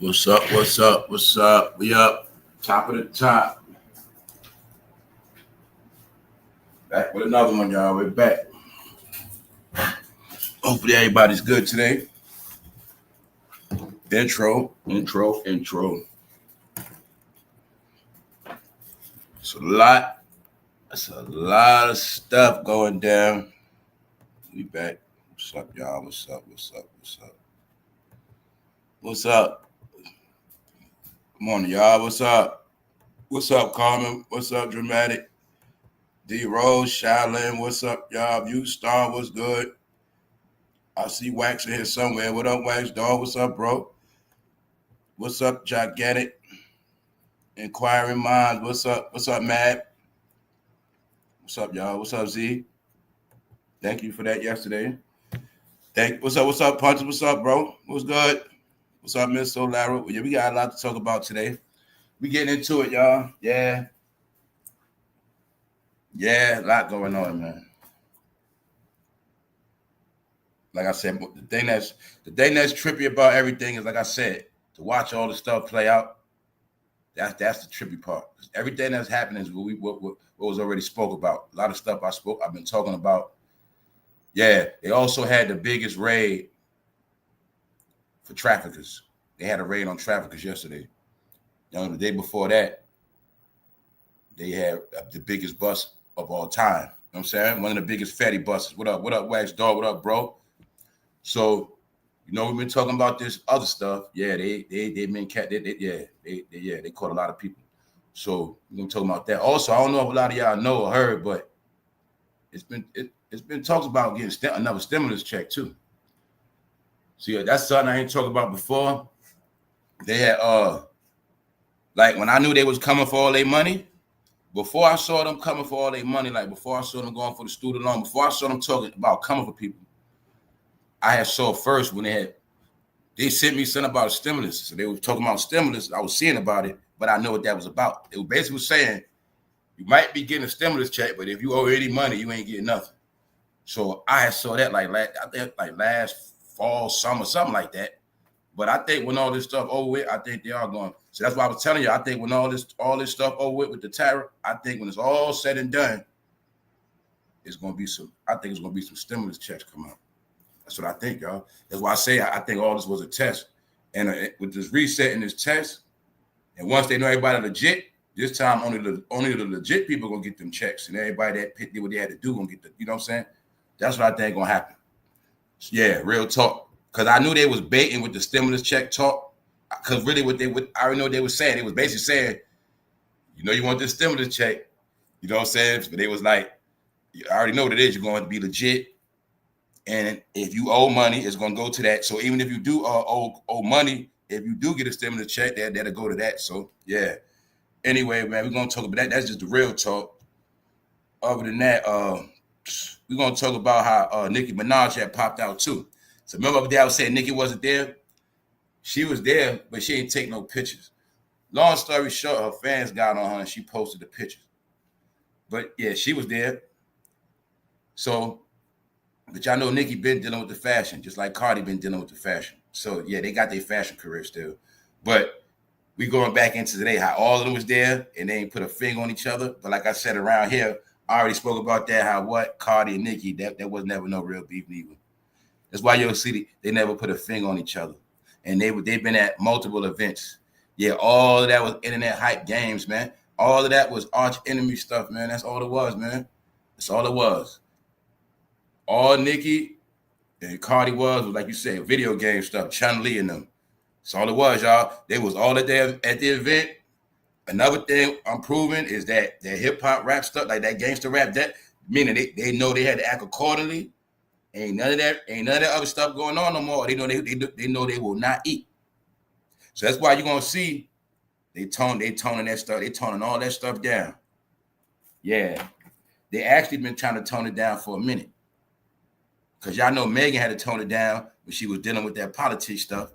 What's up? What's up? What's up? We up. Top of the top. Back with another one, y'all. We're back. Hopefully everybody's good today. Intro. It's a lot. It's a lot of stuff going down. We back. What's up, y'all? What's up? What's up? Good morning, y'all. What's up? What's up, Carmen? What's up, Dramatic? D Rose, Shaolin, what's up, y'all? You Star, what's good? I see Wax in here somewhere. What up, Wax Dog? What's up, bro? What's up, Gigantic? Inquiring Minds, what's up? What's up, Mad? What's up, y'all? What's up, Z? Thank you for that yesterday. What's up, Punches? What's up, bro? What's good? What's up, Miss Solara? Yeah, we got a lot to talk about today. We getting into it, y'all. Yeah, a lot going on, man. Like I said, the thing that's trippy about everything is, like I said, to watch all the stuff play out. That's the trippy part. Everything that's happening is what was already spoke about. A lot of stuff I've been talking about. Yeah, they also had the biggest raid for traffickers. They had a raid on traffickers yesterday. The day before that, they had the biggest bus of all time. You know what I'm saying? One of the biggest fatty buses. What up, Wax Dog? What up, bro? So, we've been talking about this other stuff. Yeah, they caught a lot of people. So we're gonna talk about that. Also, I don't know if a lot of y'all know or heard, but it's been talks about getting another stimulus check too. So yeah, that's something I ain't talked about before. They had like when I knew they was coming for all their money, before I saw them coming for all their money, like before I saw them going for the student loan, before I saw them talking about coming for people, I had saw first when they sent me something about a stimulus. So they were talking about stimulus. I was seeing about it, but I know what that was about. It was basically saying you might be getting a stimulus check, but if you owe any money, you ain't getting nothing. So I saw that like last fall, summer, something like that. But I think when all this stuff over with, I think they are going. So that's why I was telling you. I think when all this stuff over with the tariff, I think when it's all said and done, it's gonna be some. I think it's gonna be some stimulus checks come out. That's what I think, y'all. That's why I say I think all this was a test, and with this reset and this test, and once they know everybody legit, this time only the legit people gonna get them checks, and everybody that did what they had to do gonna get the. You know what I'm saying? That's what I think gonna happen. Yeah, real talk. Because I knew they was baiting with the stimulus check talk. Because really I already know what they were saying. They was basically saying, you want this stimulus check. You know what I'm saying? But they was like, I already know what it is. You're going to be legit. And if you owe money, it's going to go to that. So even if you do owe money, if you do get a stimulus check, that'll go to that. So, yeah. Anyway, man, we're going to talk about that. That's just the real talk. Other than that, we're going to talk about how Nicki Minaj had popped out, too. So remember the day I was saying Nicki wasn't there? She was there, but she didn't take no pictures. Long story short, her fans got on her and she posted the pictures. But yeah, she was there. So, but y'all know Nicki been dealing with the fashion, just like CARDI been dealing with the fashion. So yeah, they got their fashion career still. But we going back into today, how all of them was there and they ain't put a finger on each other. But like I said around here, I already spoke about that, how CARDI and Nicki, that was never no real beef neither. That's why you'll see they never put a finger on each other. And they've been at multiple events. Yeah, all of that was internet hype games, man. All of that was arch enemy stuff, man. That's all it was, man. That's all it was. All Nicki and CARDI was like you said, video game stuff, Chun-Li and them. That's all it was, y'all. They was all at the event. Another thing I'm proving is that hip-hop rap stuff, like that gangster rap, that meaning they know they had to act accordingly. Ain't none of that other stuff going on no more. They know they will not eat. So that's why you're gonna see they toning that stuff. They toning all that stuff down. Yeah, they actually been trying to tone it down for a minute. Cause y'all know Megan had to tone it down when she was dealing with that politics stuff.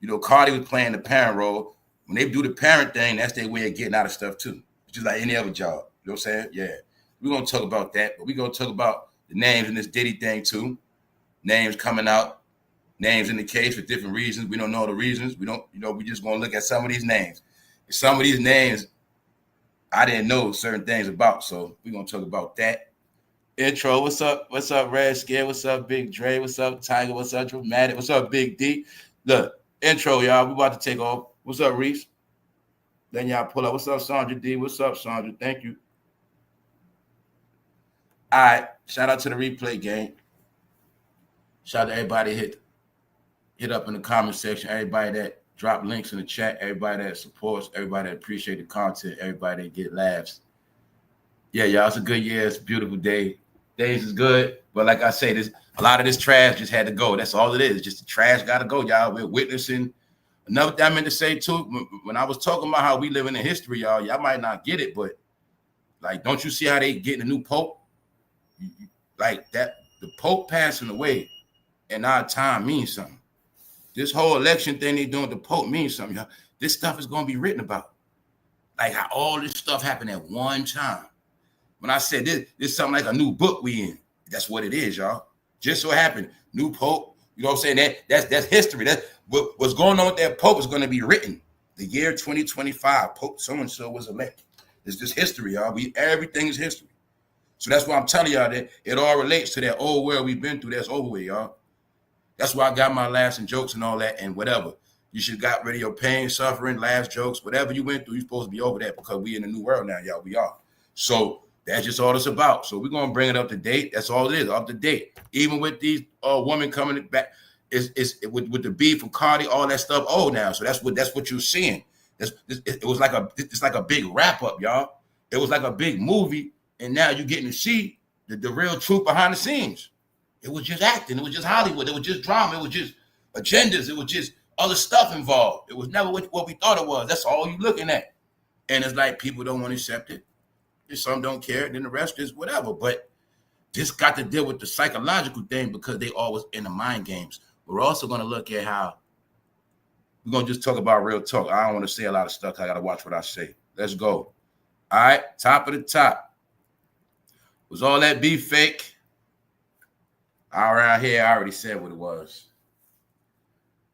CARDI was playing the parent role. When they do the parent thing, that's their way of getting out of stuff too. Just like any other job. You know what I'm saying? Yeah, we're gonna talk about that, but we're gonna talk about the names in this Diddy thing too. Names coming out. names in the case for different reasons. We don't know the reasons. We don't, we just gonna look at some of these names. Some of these names I didn't know certain things about, so we're gonna talk about that. Intro, what's up? What's up, Red Scare? What's up, Big Dre? What's up, Tiger? What's up, Dramatic? What's up, Big D? Look, intro, y'all. We about to take off. What's up, Reese? Then y'all pull up. What's up, Sandra D? What's up, Sandra? Thank you. All right. Shout out to the replay gang. Shout out to everybody hit up in the comment section. Everybody that drop links in the chat. Everybody that supports. Everybody that appreciate the content. Everybody that get laughs. Yeah, y'all. It's a good year. It's a beautiful day. Days is good, but like I say, a lot of this trash just had to go. That's all it is. Just the trash got to go, y'all. We're witnessing. Another thing I meant to say too, when I was talking about how we live in history, y'all might not get it, but like, don't you see how they getting a new pope? Like that, the pope passing away in our time means something. This whole election thing they doing, the pope means something, y'all. This stuff is gonna be written about. Like how all this stuff happened at one time. When I said this something like a new book we in, that's what it is, y'all. Just so happened, new pope. You know what I'm saying? That's history. That's what's going on with that pope is going to be written. The year 2025, Pope so-and-so was elected. It's just history, y'all. Everything is history. So that's why I'm telling y'all that it all relates to that old world we've been through. That's over with, y'all. That's why I got my laughs and jokes and all that and whatever. You should got rid of your pain, suffering, laughs, jokes, whatever you went through. You're supposed to be over that because we in a new world now, y'all. We are. So that's just all it's about. So we're gonna bring it up to date. That's all it is, up to date. Even with these women coming back, with the beef from CARDI, all that stuff. Oh, now, so that's what you're seeing. It was like a big wrap up, y'all. It was like a big movie, and now you're getting to see the real truth behind the scenes. It was just acting. It was just Hollywood. It was just drama. It was just agendas. It was just other stuff involved. It was never what we thought it was. That's all you're looking at. And it's like people don't want to accept it. Some don't care, then the rest is whatever. But this got to deal with the psychological thing because they always in the mind games. We're also going to look at how we're going to just talk about real talk. I don't want to say a lot of stuff. I got to watch what I say. Let's go. All right, top of the top. Was all that beef fake? Around here, I already said what it was.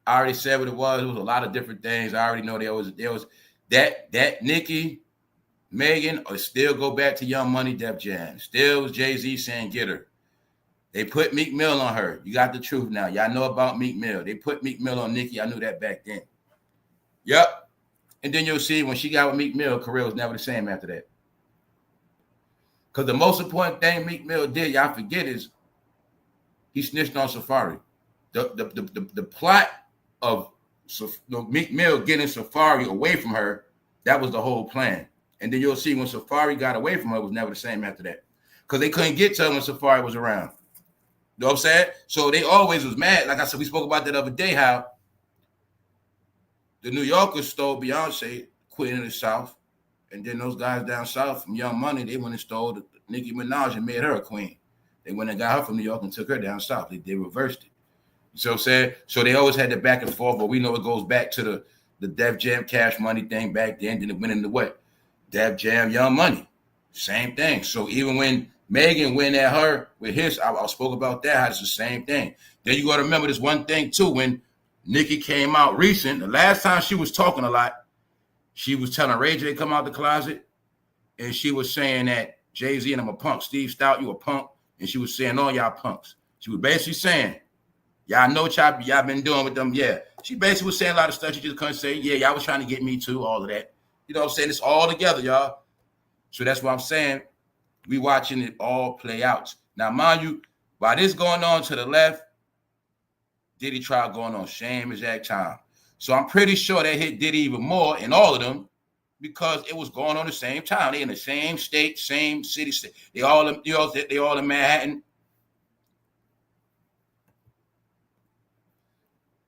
It was a lot of different things. I already know there was that Nicki, Megan, or still go back to Young Money, Def Jam. Still was Jay-Z saying get her. They put Meek Mill on her. You got the truth now. Y'all know about Meek Mill. They put Meek Mill on Nicki. I knew that back then. Yep. And then you'll see when she got with Meek Mill, career was never the same after that. Because the most important thing Meek Mill did, y'all forget, is he snitched on Safari. The plot of Meek Mill getting Safari away from her, that was the whole plan. And then you'll see when Safari got away from her, it was never the same after that. Because they couldn't get to her when Safari was around. You know what I'm saying? So they always was mad. Like I said, we spoke about that other day, how the New Yorkers stole Beyonce, Queen of the South. And then those guys down south from Young Money, they went and stole Nicki Minaj and made her a queen. They went and got her from New York and took her down south. They reversed it. You see what I'm saying? So they always had the back and forth, but we know it goes back to the Def Jam Cash Money thing back then. Then it went into what? Def Jam Young Money. Same thing. So even when Megan went at her with his, I spoke about that, how it's the same thing. Then you got to remember this one thing too. When Nicki came out recent, the last time she was talking a lot, she was telling Ray J to come out the closet, and she was saying that Jay-Z and I'm a punk. Steve Stout, you a punk. And she was saying, all y'all punks. She was basically saying, y'all know what y'all been doing with them. Yeah. She basically was saying a lot of stuff she just couldn't say. Yeah, y'all was trying to get me too, all of that. You know what I'm saying? It's all together, y'all. So that's what I'm saying. We watching it all play out. Now, mind you, while this going on to the left, Diddy trial going on same exact time. So I'm pretty sure that hit Diddy even more in all of them because it was going on the same time. They in the same state, same city. They all in Manhattan.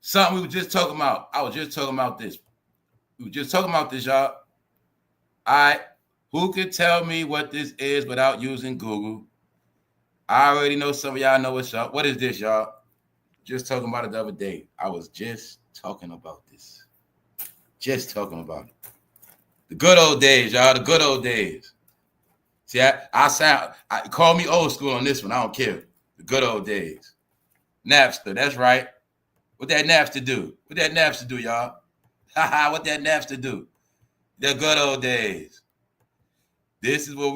Something we were just talking about. I was just talking about this. We were just talking about this, y'all. All right. Who can tell me what this is without using Google? I already know some of y'all know what's up. What is this, y'all? Just talking about it the other day. I was just talking about this. Just talking about it. The good old days, y'all. The good old days. See, I call me old school on this one. I don't care. The good old days. Napster, that's right. What that Napster do? What that Napster do, y'all? Haha, what that Napster do? The good old days. This is what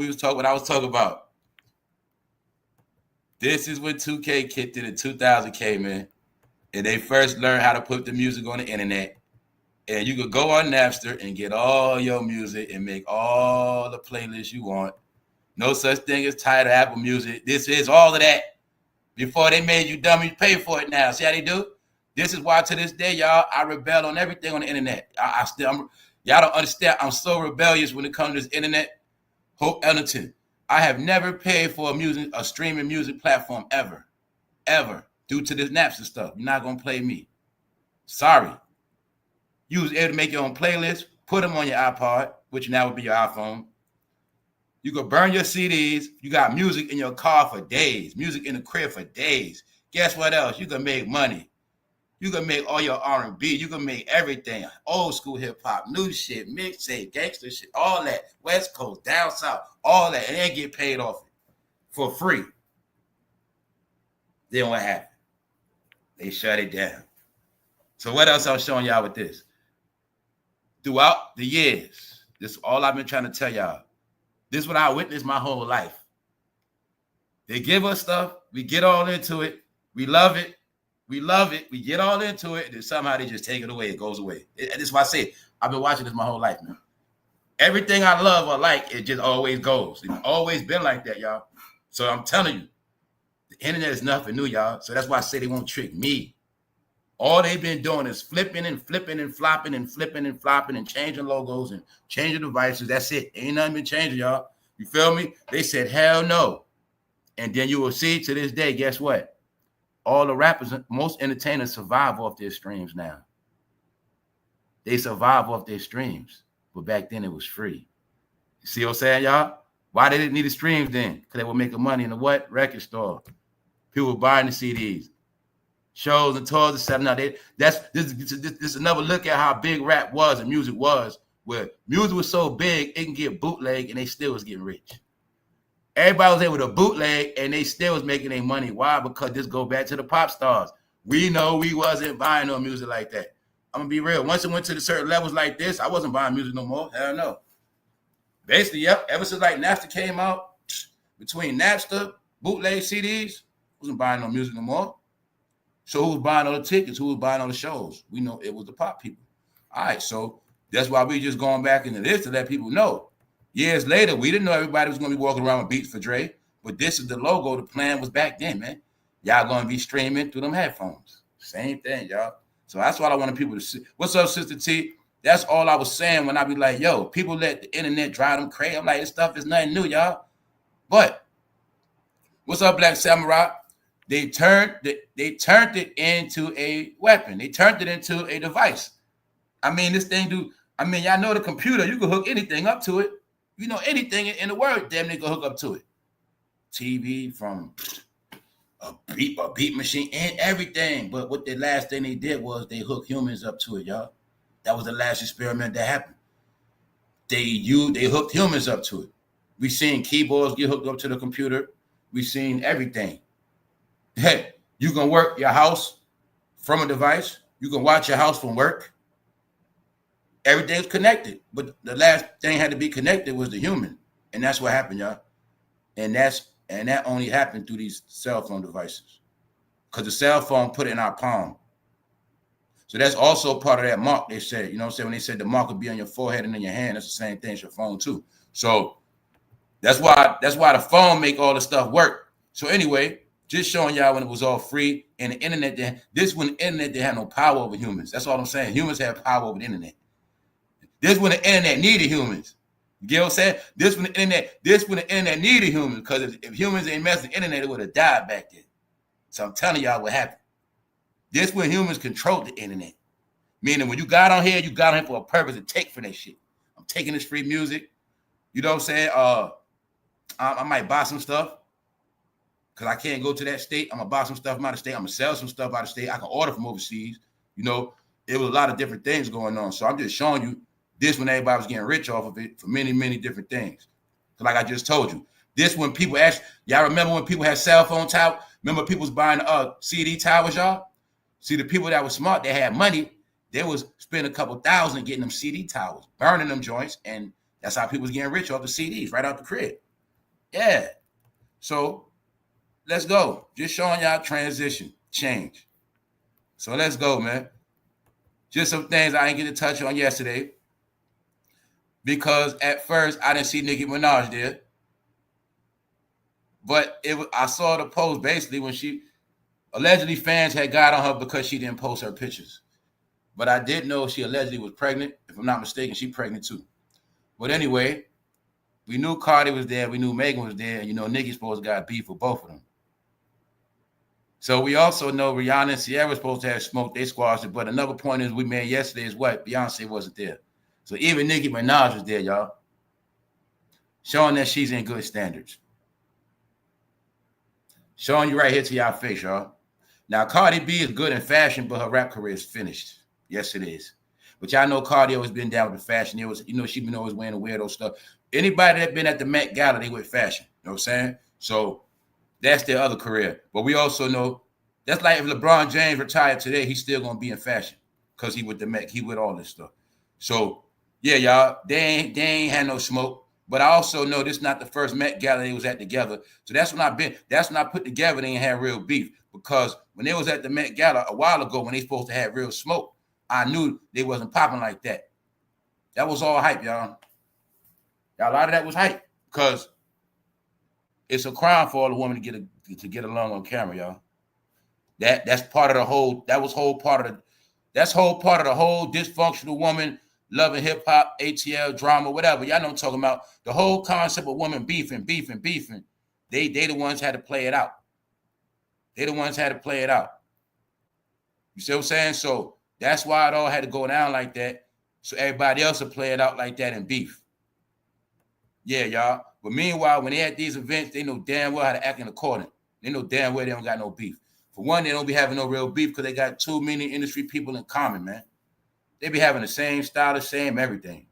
I was talking about. This is when 2K kicked in and 2000 came in, and they first learned how to put the music on the internet. And you could go on Napster and get all your music and make all the playlists you want. No such thing as Tidal, Apple Music. This is all of that. Before they made you dummies pay for it now. See how they do? This is why to this day, y'all, I rebel on everything on the internet. Y'all don't understand. I'm so rebellious when it comes to this internet. Hope Ellington. I have never paid for a streaming music platform ever. Due to this Napster stuff. You're not going to play me. Sorry. You was able to make your own playlist, put them on your iPod, which now would be your iPhone. You could burn your CDs. You got music in your car for days, music in the crib for days. Guess what else? You can make money. You can make all your R&B. You can make everything. Old school hip hop, new shit, mixtape, gangster shit, all that. West Coast, down south, all that. And they get paid off it for free. Then what happened? They shut it down. So what else I was showing y'all with this? Throughout the years, this is all I've been trying to tell y'all. This is what I witnessed my whole life. They give us stuff. We get all into it. We love it. We get all into it. And somehow they just take it away. It goes away. This is why I say I've been watching this my whole life, man. Everything I love or like, it just always goes. It's always been like that, y'all. So I'm telling you, the internet is nothing new, y'all. So that's why I say they won't trick me. All they've been doing is flipping and flipping and flopping and flipping and flopping and changing logos and changing devices. That's it. Ain't nothing been changing, y'all. You feel me? They said, hell no. And then you will see to this day, guess what? All the rappers, most entertainers survive off their streams now. They survive off their streams. But back then it was free. You see what I'm saying, y'all? Why they didn't need the streams then? Because they were making money in the what? Record store. People were buying the CDs. Shows and tours and stuff. Now this is another look at how big rap was and music was, where music was so big it can get bootleg and they still was getting rich. Everybody was able to bootleg and they still was making their money. Why? Because this go back to the pop stars. We know we wasn't buying no music like that. I'm gonna be real. Once it went to the certain levels like this, I wasn't buying music no more. Hell no. Basically, yep. Ever since like Napster came out, between Napster, bootleg CDs, wasn't buying no music no more. So who was buying all the tickets? Who was buying all the shows? We know it was the pop people. All right, so that's why we just going back into this to let people know. Years later, we didn't know everybody was going to be walking around with Beats for Dre, but this is the logo. The plan was back then, man. Y'all going to be streaming through them headphones. Same thing, y'all. So that's what I wanted people to see. What's up, Sister T? That's all I was saying when I be like, yo, people let the internet drive them crazy. I'm like, this stuff is nothing new, y'all. But what's up, Black Samurai? They turned it into a weapon. They turned it into a device. I mean, this thing y'all know the computer, you can hook anything up to it. You know, anything in the world, damn, they can hook up to it. TV from a beat machine and everything. But what the last thing they did was they hooked humans up to it, y'all. That was the last experiment that happened. They hooked humans up to it. We seen keyboards get hooked up to the computer. We seen everything. Hey, you can work your house from a device. You can watch your house from work. Everything's connected. But the last thing had to be connected was the human. And that's what happened, y'all. And that only happened through these cell phone devices. Because the cell phone put it in our palm. So that's also part of that mark they said. You know what I'm saying? When they said the mark would be on your forehead and in your hand, that's the same thing as your phone too. So that's why the phone make all the stuff work. So anyway, just showing y'all when it was all free and the internet, when the internet they had no power over humans. That's all I'm saying. Humans have power over the internet. This when the internet needed humans. You get what I'm saying? This when the internet needed humans, because if humans ain't messing the internet, it would have died back then. So I'm telling y'all what happened. This when humans controlled the internet. Meaning when you got on here for a purpose to take for that shit. I'm taking this free music. You know what I'm saying? I might buy some stuff. Because I can't go to that state. I'm going to buy some stuff from out of state. I'm going to sell some stuff out of state. I can order from overseas. You know, it was a lot of different things going on. So I'm just showing you this when everybody was getting rich off of it for many, many different things. So like I just told you, this when people y'all remember when people had cell phone towers? Remember people was buying CD towers, y'all? See, the people that were smart, they had money, they was spend a couple thousand getting them CD towers, burning them joints, and that's how people was getting rich off the CDs right out the crib. Yeah. So let's go. Just showing y'all transition, change. So let's go, man. Just some things I didn't get to touch on yesterday because at first I didn't see Nicki Minaj there. But I saw the post basically when she allegedly fans had got on her because she didn't post her pictures. But I did know she allegedly was pregnant. If I'm not mistaken, she's pregnant too. But anyway, we knew CARDI was there. We knew Megan was there. And you know, Nicki's supposed to got beef with both of them. So we also know Rihanna and Sierra was supposed to have smoke. They squashed it. But another point is we made yesterday is what? Beyonce wasn't there. So even Nicki Minaj was there, y'all. Showing that she's in good standards. Showing you right here to y'all face, y'all. Now, Cardi B is good in fashion, but her rap career is finished. Yes, it is. But y'all know Cardi always been down with the fashion. It was, you know, she been always wearing the weirdo stuff. Anybody that been at the Met Gala, they wear fashion. You know what I'm saying? So that's their other career. But we also know that's like if LeBron James retired today, he's still gonna be in fashion because he with the Met, he with all this stuff. So yeah, y'all, they ain't had no smoke. But I also know this is not the first Met Gala they was at together. So that's when I put together they ain't had real beef. Because when they was at the Met Gala a while ago when they supposed to have real smoke, I knew they wasn't popping like that. That was all hype, y'all. A lot of that was hype because it's a crime for all the women to get along on camera, y'all. That's part of the whole. That's whole part of the whole dysfunctional woman loving hip hop, ATL drama, whatever. Y'all know what I'm talking about. The whole concept of women beefing. They the ones had to play it out. They the ones had to play it out. You see what I'm saying? So that's why it all had to go down like that. So everybody else will play it out like that and beef. Yeah, y'all. But meanwhile, when they at these events, they know damn well how to act in accordance. They know damn well they don't got no beef. For one, they don't be having no real beef because they got too many industry people in common, man. They be having the same style, the same everything.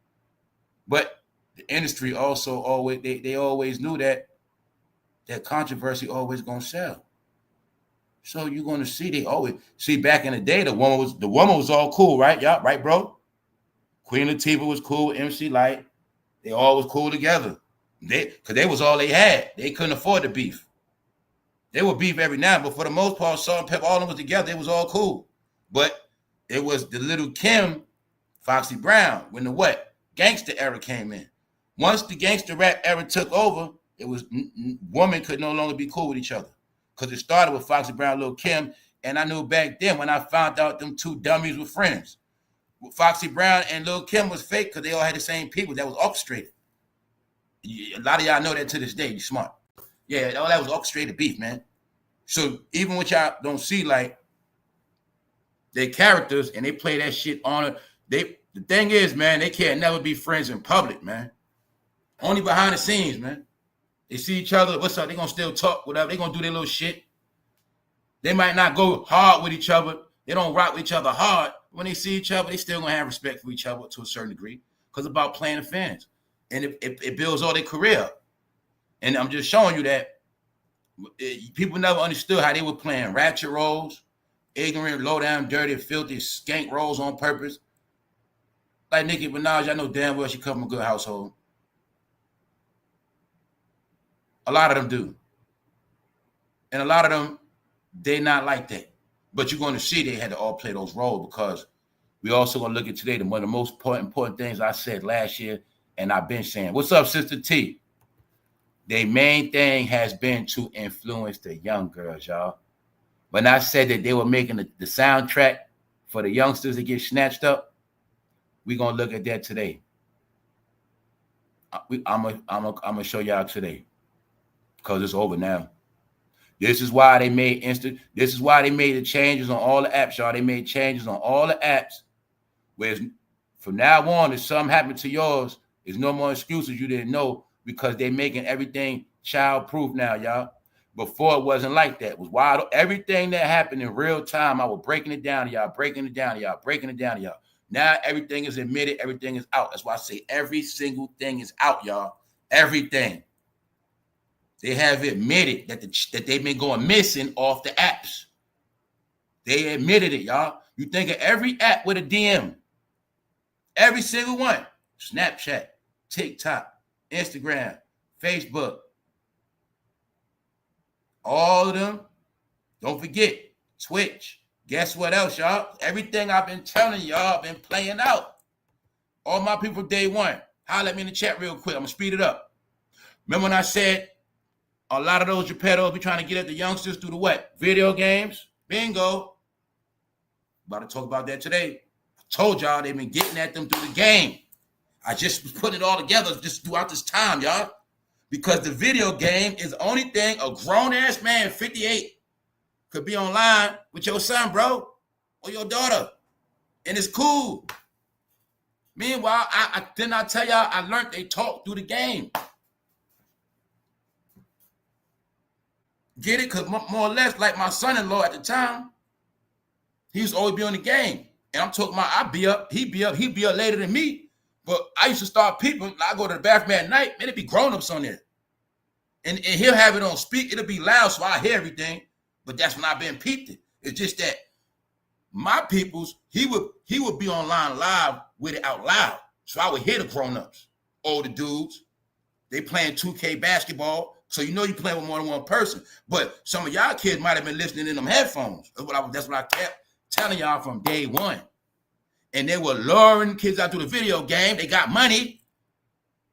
But the industry also always, they always knew that controversy always gonna sell. So you're gonna see they always see back in the day the woman was all cool, right? Y'all, right, bro? Queen Latifah was cool with MC Lyte. They all was cool together. Because they was all they had. They couldn't afford the beef. They would beef every now, but for the most part, Salt-N-Pepa, all of them was together. They was all cool. But it was the little Kim, Foxy Brown, when the what? Gangster era came in. Once the gangster rap era took over, it was women could no longer be cool with each other. Because it started with Foxy Brown, Lil Kim, and I knew back then when I found out them two dummies were friends. Foxy Brown and Lil Kim was fake because they all had the same people that was orchestrated. A lot of y'all know that to this day. You smart. Yeah, all that was orchestrated beef, man. So even when y'all don't see like their characters and they play that shit on it, the thing is, man, they can't never be friends in public, man. Only behind the scenes, man. They see each other. What's up? They gonna still talk, whatever. They gonna do their little shit. They might not go hard with each other. They don't rock with each other hard. When they see each other, they still gonna have respect for each other to a certain degree because it's about playing the fans. And it builds all their career up. And I'm just showing you that people never understood how they were playing ratchet roles, ignorant, low down, dirty, filthy, skank roles on purpose. Like Nicki Minaj, I know damn well she come from a good household. A lot of them do. And a lot of them, they not like that. But you're going to see they had to all play those roles because we also going to look at today, one of the most important things I said last year, and I've been saying. What's up, Sister T? Their main thing has been to influence the young girls, y'all. When I said that they were making the soundtrack for the youngsters to get snatched up, we're going to look at that today. I'm gonna show y'all today because it's over now. This is why they made This is why they made the changes on all the apps, y'all. They made changes on all the apps. Whereas from now on, if something happened to yours, there's no more excuses you didn't know because they're making everything child-proof now, y'all. Before it wasn't like that. It was wild. Everything that happened in real time, I was breaking it down to y'all, breaking it down to y'all. Now everything is admitted, everything is out. That's why I say every single thing is out, y'all. Everything. They have admitted that they've been going missing off the apps. They admitted it, y'all. You think of every app with a DM. Every single one. Snapchat, TikTok, Instagram, Facebook. All of them. Don't forget, Twitch. Guess what else, y'all? Everything I've been telling y'all been playing out. All my people day one. Holler at me in the chat real quick. I'm going to speed it up. Remember when I said a lot of those JEPPETTOS be trying to get at the youngsters through the what? Video games. Bingo. About to talk about that today. I told y'all they've been getting at them through the game. I just was putting it all together just throughout this time, y'all. Because the video game is the only thing a grown-ass man, 58, could be online with your son, bro, or your daughter. And it's cool. Meanwhile, didn't I tell y'all I learned they talk through the game. Get it? Because more or less, like my son-in-law at the time, he used to always be on the game. And I'm talking about he'd be up later than me. But I used to start peeping. I go to the bathroom at night, man, it'd be grown-ups on there. And he'll have it on speak. It'll be loud, so I hear everything. But that's when I've been peeped it. It's just that my peoples, he would be online live with it out loud. So I would hear the grown-ups, older dudes. They playing 2K basketball. So you know you're playing with more than one person. But some of y'all kids might have been listening in them headphones. That's what I kept telling y'all from day one. And they were luring kids out to the video game. They got money,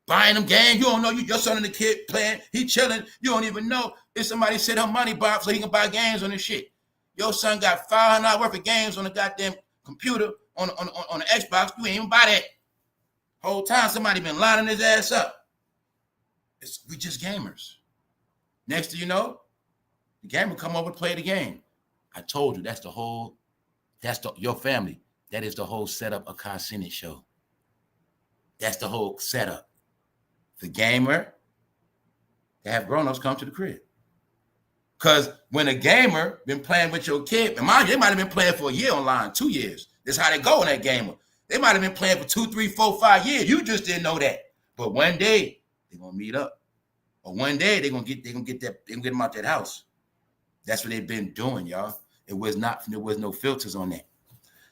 buying them games. You don't know, your son and the kid playing, he chilling. You don't even know if somebody set her money box so he can buy games on this shit. Your son got $500 worth of games on the goddamn computer, on the Xbox. You ain't even buy that. Whole time somebody been lining his ass up. We just gamers. Next thing you know, the gamer come over to play the game. I told you, your family. That is the whole setup of Cassie show. That's the whole setup. The gamer, they have grown-ups come to the crib. Because when a gamer been playing with your kid, and mind you, they might have been playing for a year online, 2 years. That's how they go in that gamer. They might have been playing for 2, 3, 4, 5 years. You just didn't know that. But one day, they're gonna meet up. Or one day they're gonna get them out that house. That's what they've been doing, y'all. There was no filters on that.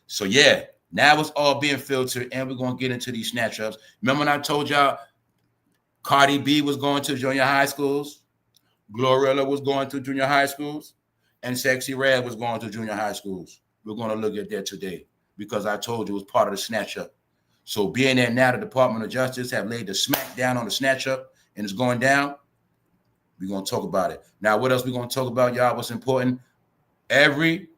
So yeah, now it's all being filtered, and we're gonna get into these snatch ups. Remember when I told y'all Cardi B was going to junior high schools, GLORILLA was going to junior high schools, and SEXYYRED was going to junior high schools. We're gonna look at that today because I told you it was part of the snatch up. So being that now the Department of Justice have laid the smack down on the snatch up and it's going down, we're gonna talk about it. Now, what else we're gonna talk about, y'all? What's important? Every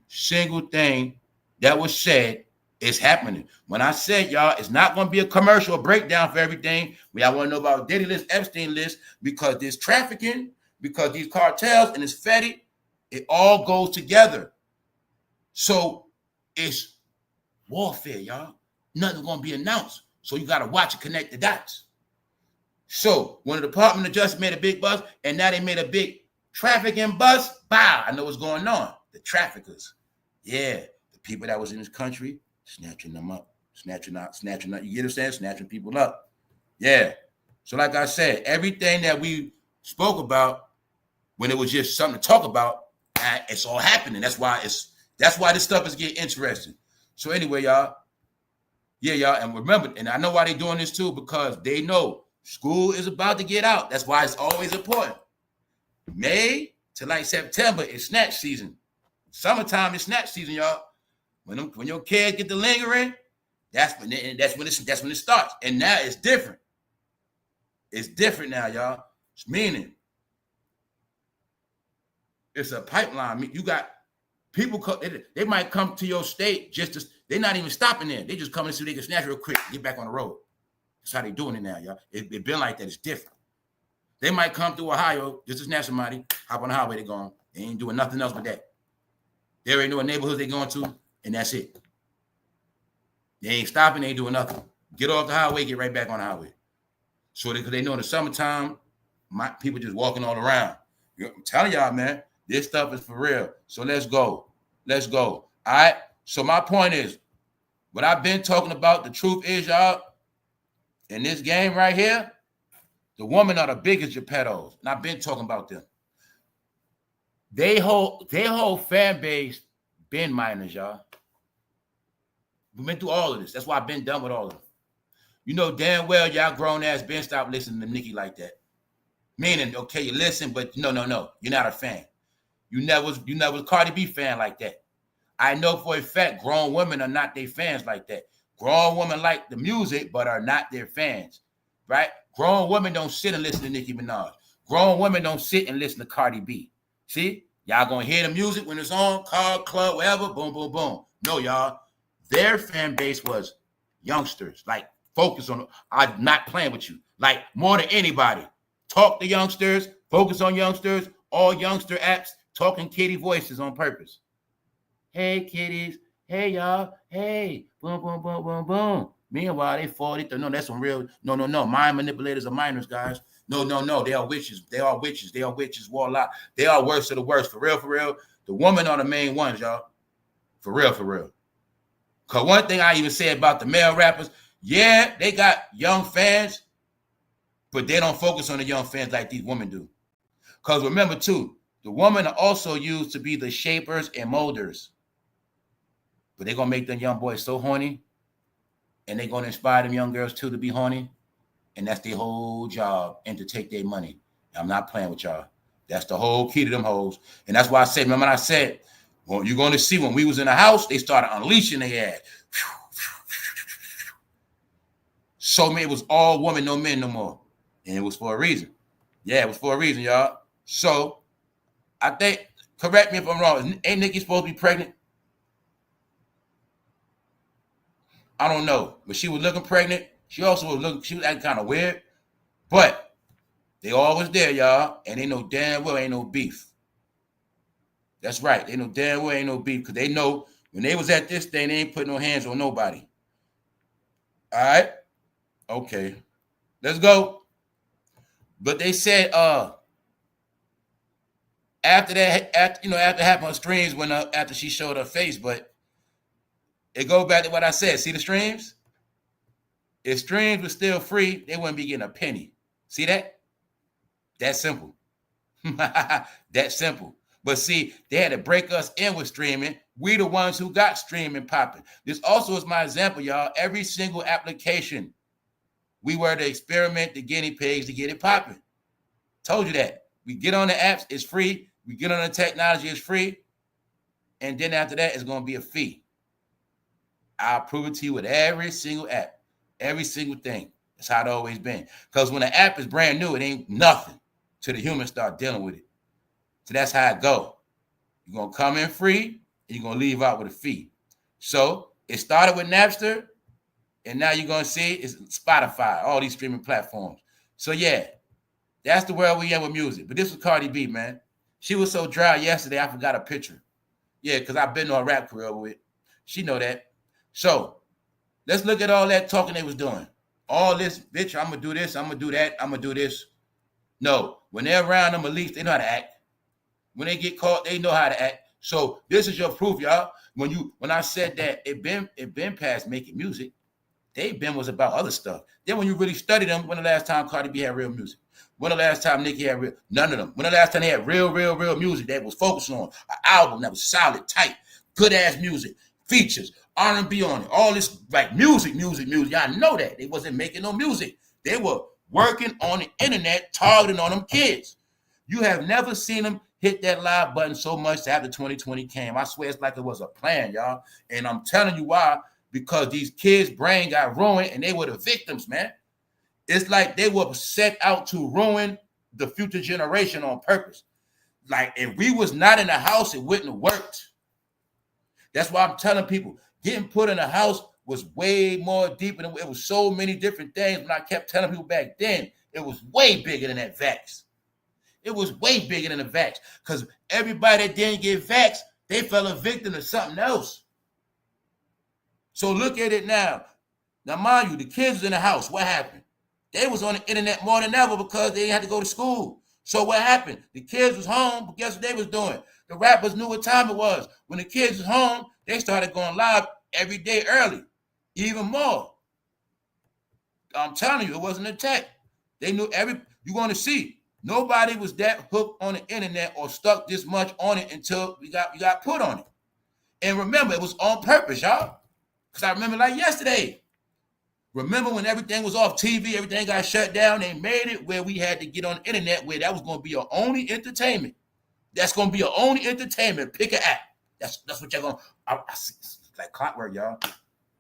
single thing that was said is happening. When I said, y'all, it's not going to be a commercial breakdown for everything. Y'all want to know about Diddy list, Epstein list, because there's trafficking, because these cartels and it's fetty, it all goes together. So it's warfare, y'all. Nothing's going to be announced. So you got to watch and connect the dots. So when the Department of Justice made a big buzz, and now they made a big trafficking buzz, bow, I know what's going on. The traffickers. Yeah, the people that was in this country, snatching them up, snatching up. You get what I'm saying? Snatching people up. Yeah. So like I said, everything that we spoke about when it was just something to talk about, it's all happening. That's why this stuff is getting interesting. So anyway, y'all. Yeah, y'all. And remember, and I know why they're doing this too, because they know school is about to get out. That's why it's always important. May to like September is snatch season. Summertime is snatch season, y'all. When your kids get to lingering, that's when it starts. And now it's different. It's different now, y'all. It's meaning it's a pipeline. You got people they might come to your state they're not even stopping there. They just come and see if they can snatch real quick, get back on the road. That's how they doing it now, y'all. It been like that. It's different. They might come through Ohio just to snatch somebody, hop on the highway, they gone. They ain't doing nothing else but that. They already know what neighborhoods they going to, and that's it. They ain't stopping, they ain't doing nothing. Get off the highway, get right back on the highway. So they know in the summertime, my people just walking all around. I'm telling y'all, man, this stuff is for real. So let's go. Let's go. All right. So my point is, what I've been talking about, the truth is, y'all, in this game right here, the women are the biggest JEPPETTOS. And I've been talking about them. Their whole fan base been minors, y'all. We've been through all of this. That's why I've been done with all of them. You know damn well y'all grown ass been stopped listening to Nicki like that. Meaning, okay, you listen, but no, you're not a fan. You never was a Cardi B fan like that. I know for a fact grown women are not their fans like that. Grown women like the music, but are not their fans, right? Grown women don't sit and listen to Nicki Minaj. Grown women don't sit and listen to Cardi B. See? Y'all gonna hear the music when it's on, car, club, whatever, boom, boom, boom. No, y'all. Their fan base was youngsters. Like, focus on, I'm not playing with you. Like, more than anybody. Talk to youngsters, focus on youngsters, all youngster apps, talking kitty voices on purpose. Hey, kitties. Hey, y'all. Hey, boom, boom, boom, boom, boom. Meanwhile, they 40. No, that's some real, no. Mind manipulators are minors, guys. No. They are witches. They are witches, warlock. They are worst of the worst. For real. The women are the main ones, y'all. For real. Because one thing I even say about the male rappers, yeah, they got young fans, but they don't focus on the young fans like these women do. Because remember, too, the women are also used to be the shapers and molders. But they're going to make them young boys so horny, and they're going to inspire them young girls, too, to be horny. And that's their whole job, and to take their money. I'm not playing with y'all. That's the whole key to them hoes. And that's why I said, remember I said, well, you're going to see when we was in the house, they started unleashing their ass. So man, it was all women, no men no more. And it was for a reason. Yeah, it was for a reason, y'all. So I think, correct me if I'm wrong, ain't Nicki supposed to be pregnant? I don't know. But she was looking pregnant. She also was looking, she was acting kind of weird. But they all was there, y'all. And they know damn well ain't no beef. That's right. They know damn well ain't no beef. Because they know when they was at this thing, they ain't putting no hands on nobody. All right? Okay. Let's go. But they said after that, after it happened on streams when after she showed her face, but it goes back to what I said. See the streams? If streams were still free, they wouldn't be getting a penny. See that? That simple. That simple. But see, they had to break us in with streaming. We the ones who got streaming popping. This also is my example, y'all. Every single application, we were the experiment, the guinea pigs to get it popping. Told you that. We get on the apps, it's free. We get on the technology, it's free. And then after that, it's going to be a fee. I'll prove it to you with every single app, every single thing. That's how it always been. Because when an app is brand new, it ain't nothing till the humans start dealing with it. So that's how it go. You're going to come in free, and you're going to leave out with a fee. So it started with Napster, and now you're going to see it's Spotify, all these streaming platforms. So yeah, that's the world we in with music. But this was Cardi B, man. She was so dry yesterday, I forgot a picture. Yeah, because I've been on a rap career with. She know that. So let's look at all that talking they was doing. All this, bitch, I'm going to do this, I'm going to do that, I'm going to do this. No, when they're around them elites, they know how to act. When they get caught, they know how to act. So this is your proof, y'all. When I said that it been past making music, they been was about other stuff. Then when you really study them, when the last time Cardi B had real music? When the last time Nicki had real? None of them. When the last time they had real music that was focused on an album that was solid, tight, good ass music, features, R&B on it, all this like music. Y'all know that. They wasn't making no music. They were working on the internet, targeting on them kids. You have never seen them hit that live button so much after 2020 came. I swear it's like it was a plan, y'all. And I'm telling you why. Because these kids' brain got ruined and they were the victims, man. It's like they were set out to ruin the future generation on purpose. Like if we was not in the house, it wouldn't have worked. That's why I'm telling people, getting put in a house was way more deeper than it was so many different things. When I kept telling people back then, it was way bigger than that vax. It was way bigger than the vax. Because everybody that didn't get vaxxed, they fell a victim to something else. So look at it now. Now, mind you, the kids was in the house. What happened? They was on the internet more than ever because they had to go to school. So what happened? The kids was home, but guess what they was doing? The rappers knew what time it was. When the kids was home, they started going live every day early, even more. I'm telling you, it wasn't a tech. They knew you're going to see. Nobody was that hooked on the internet or stuck this much on it until we got put on it. And remember, it was on purpose, y'all. Because I remember like yesterday. Remember when everything was off TV, everything got shut down, they made it where we had to get on the internet where that was going to be your only entertainment. That's going to be your only entertainment. Pick an app. That's what you're going to, I see, it's like clockwork, y'all.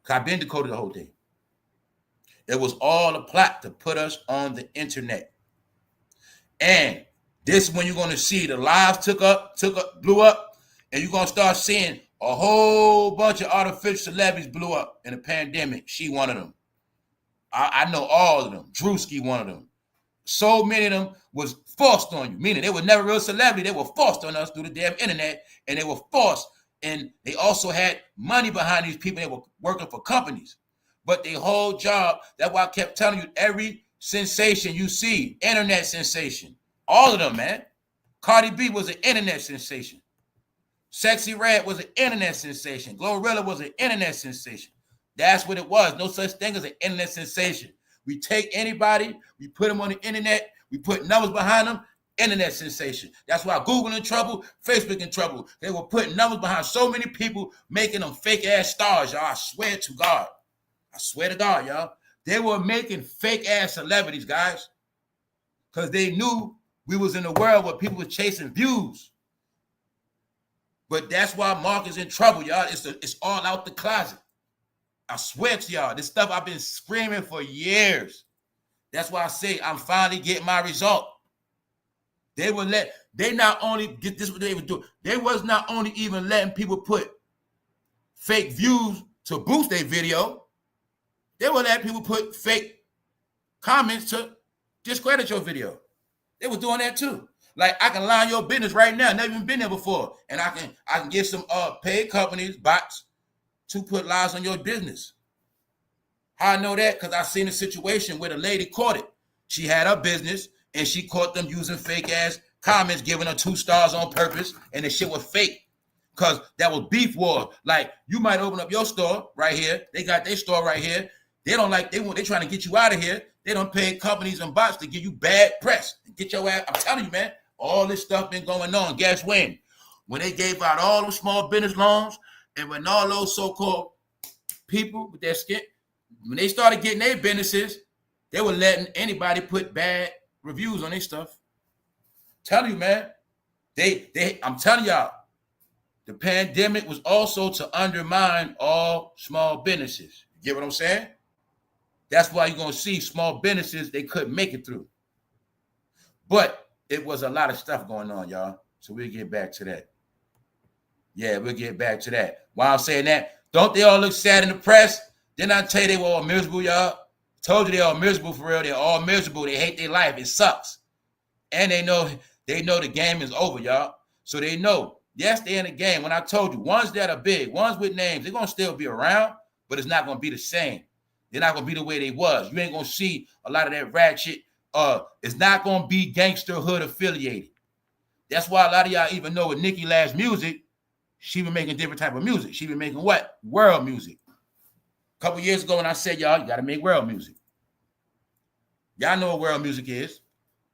I've been decoded the whole thing. It was all a plot to put us on the internet. And this is when you're going to see the lives took up, blew up, and you're going to start seeing a whole bunch of artificial celebrities blew up in the pandemic. She one of them. I know all of them. Drewski, one of them. So many of them was forced on you, meaning they were never real celebrity. They were forced on us through the damn internet, and they were forced. And they also had money behind these people. They were working for companies. But their whole job, that's why I kept telling you, every sensation you see, internet sensation, all of them, man. Cardi B was an internet sensation. SEXYYRED was an internet sensation. GLORILLA was an internet sensation. That's what it was. No such thing as an internet sensation. We take anybody, we put them on the internet, we put numbers behind them, internet sensation. That's why Google in trouble, Facebook in trouble. They were putting numbers behind so many people, making them fake-ass stars, y'all. I swear to God. I swear to God, y'all. They were making fake-ass celebrities, guys, because they knew we was in a world where people were chasing views. But that's why Mark is in trouble, y'all. It's all out the closet. I swear to y'all, this stuff I've been screaming for years. That's why I say I'm finally getting my result. They not only get this what they would do. They was not only even letting people put fake views to boost their video. They were letting people put fake comments to discredit your video. They were doing that too. Like I can line your business right now, never even been there before, and I can get some paid companies, bots, to put lies on your business. How I know that? Because I seen a situation where the lady caught it. She had her business and she caught them using fake ass comments, giving her 2 stars on purpose, and the shit was fake. Because that was beef war. Like you might open up your store right here. They got their store right here. They don't like, they trying to get you out of here. They don't pay companies and bots to give you bad press. Get your ass. I'm telling you, man, all this stuff been going on. Guess when? When they gave out all those small business loans, and when all those so-called people with their skin, when they started getting their businesses, they were letting anybody put bad reviews on their stuff. I'm telling you, man. I'm telling y'all, the pandemic was also to undermine all small businesses. You get what I'm saying? That's why you're going to see small businesses, they couldn't make it through. But it was a lot of stuff going on, y'all. So we'll get back to that. Yeah, we'll get back to that. While I'm saying that, don't they all look sad in the press? Didn't I tell you they were all miserable, y'all? Told you they all miserable for real. They're all miserable. They hate their life. It sucks. And they know the game is over, y'all. So they know, yes, they're in the game. When I told you, ones that are big, ones with names, they're going to still be around, but it's not going to be the same. They're not going to be the way they was. You ain't going to see a lot of that ratchet. It's not going to be gangster hood affiliated. That's why a lot of y'all even know with NICKI Minaj's music, she been making different type of music. She been making what? World music. A couple years ago when I said, y'all, you got to make world music. Y'all know what world music is.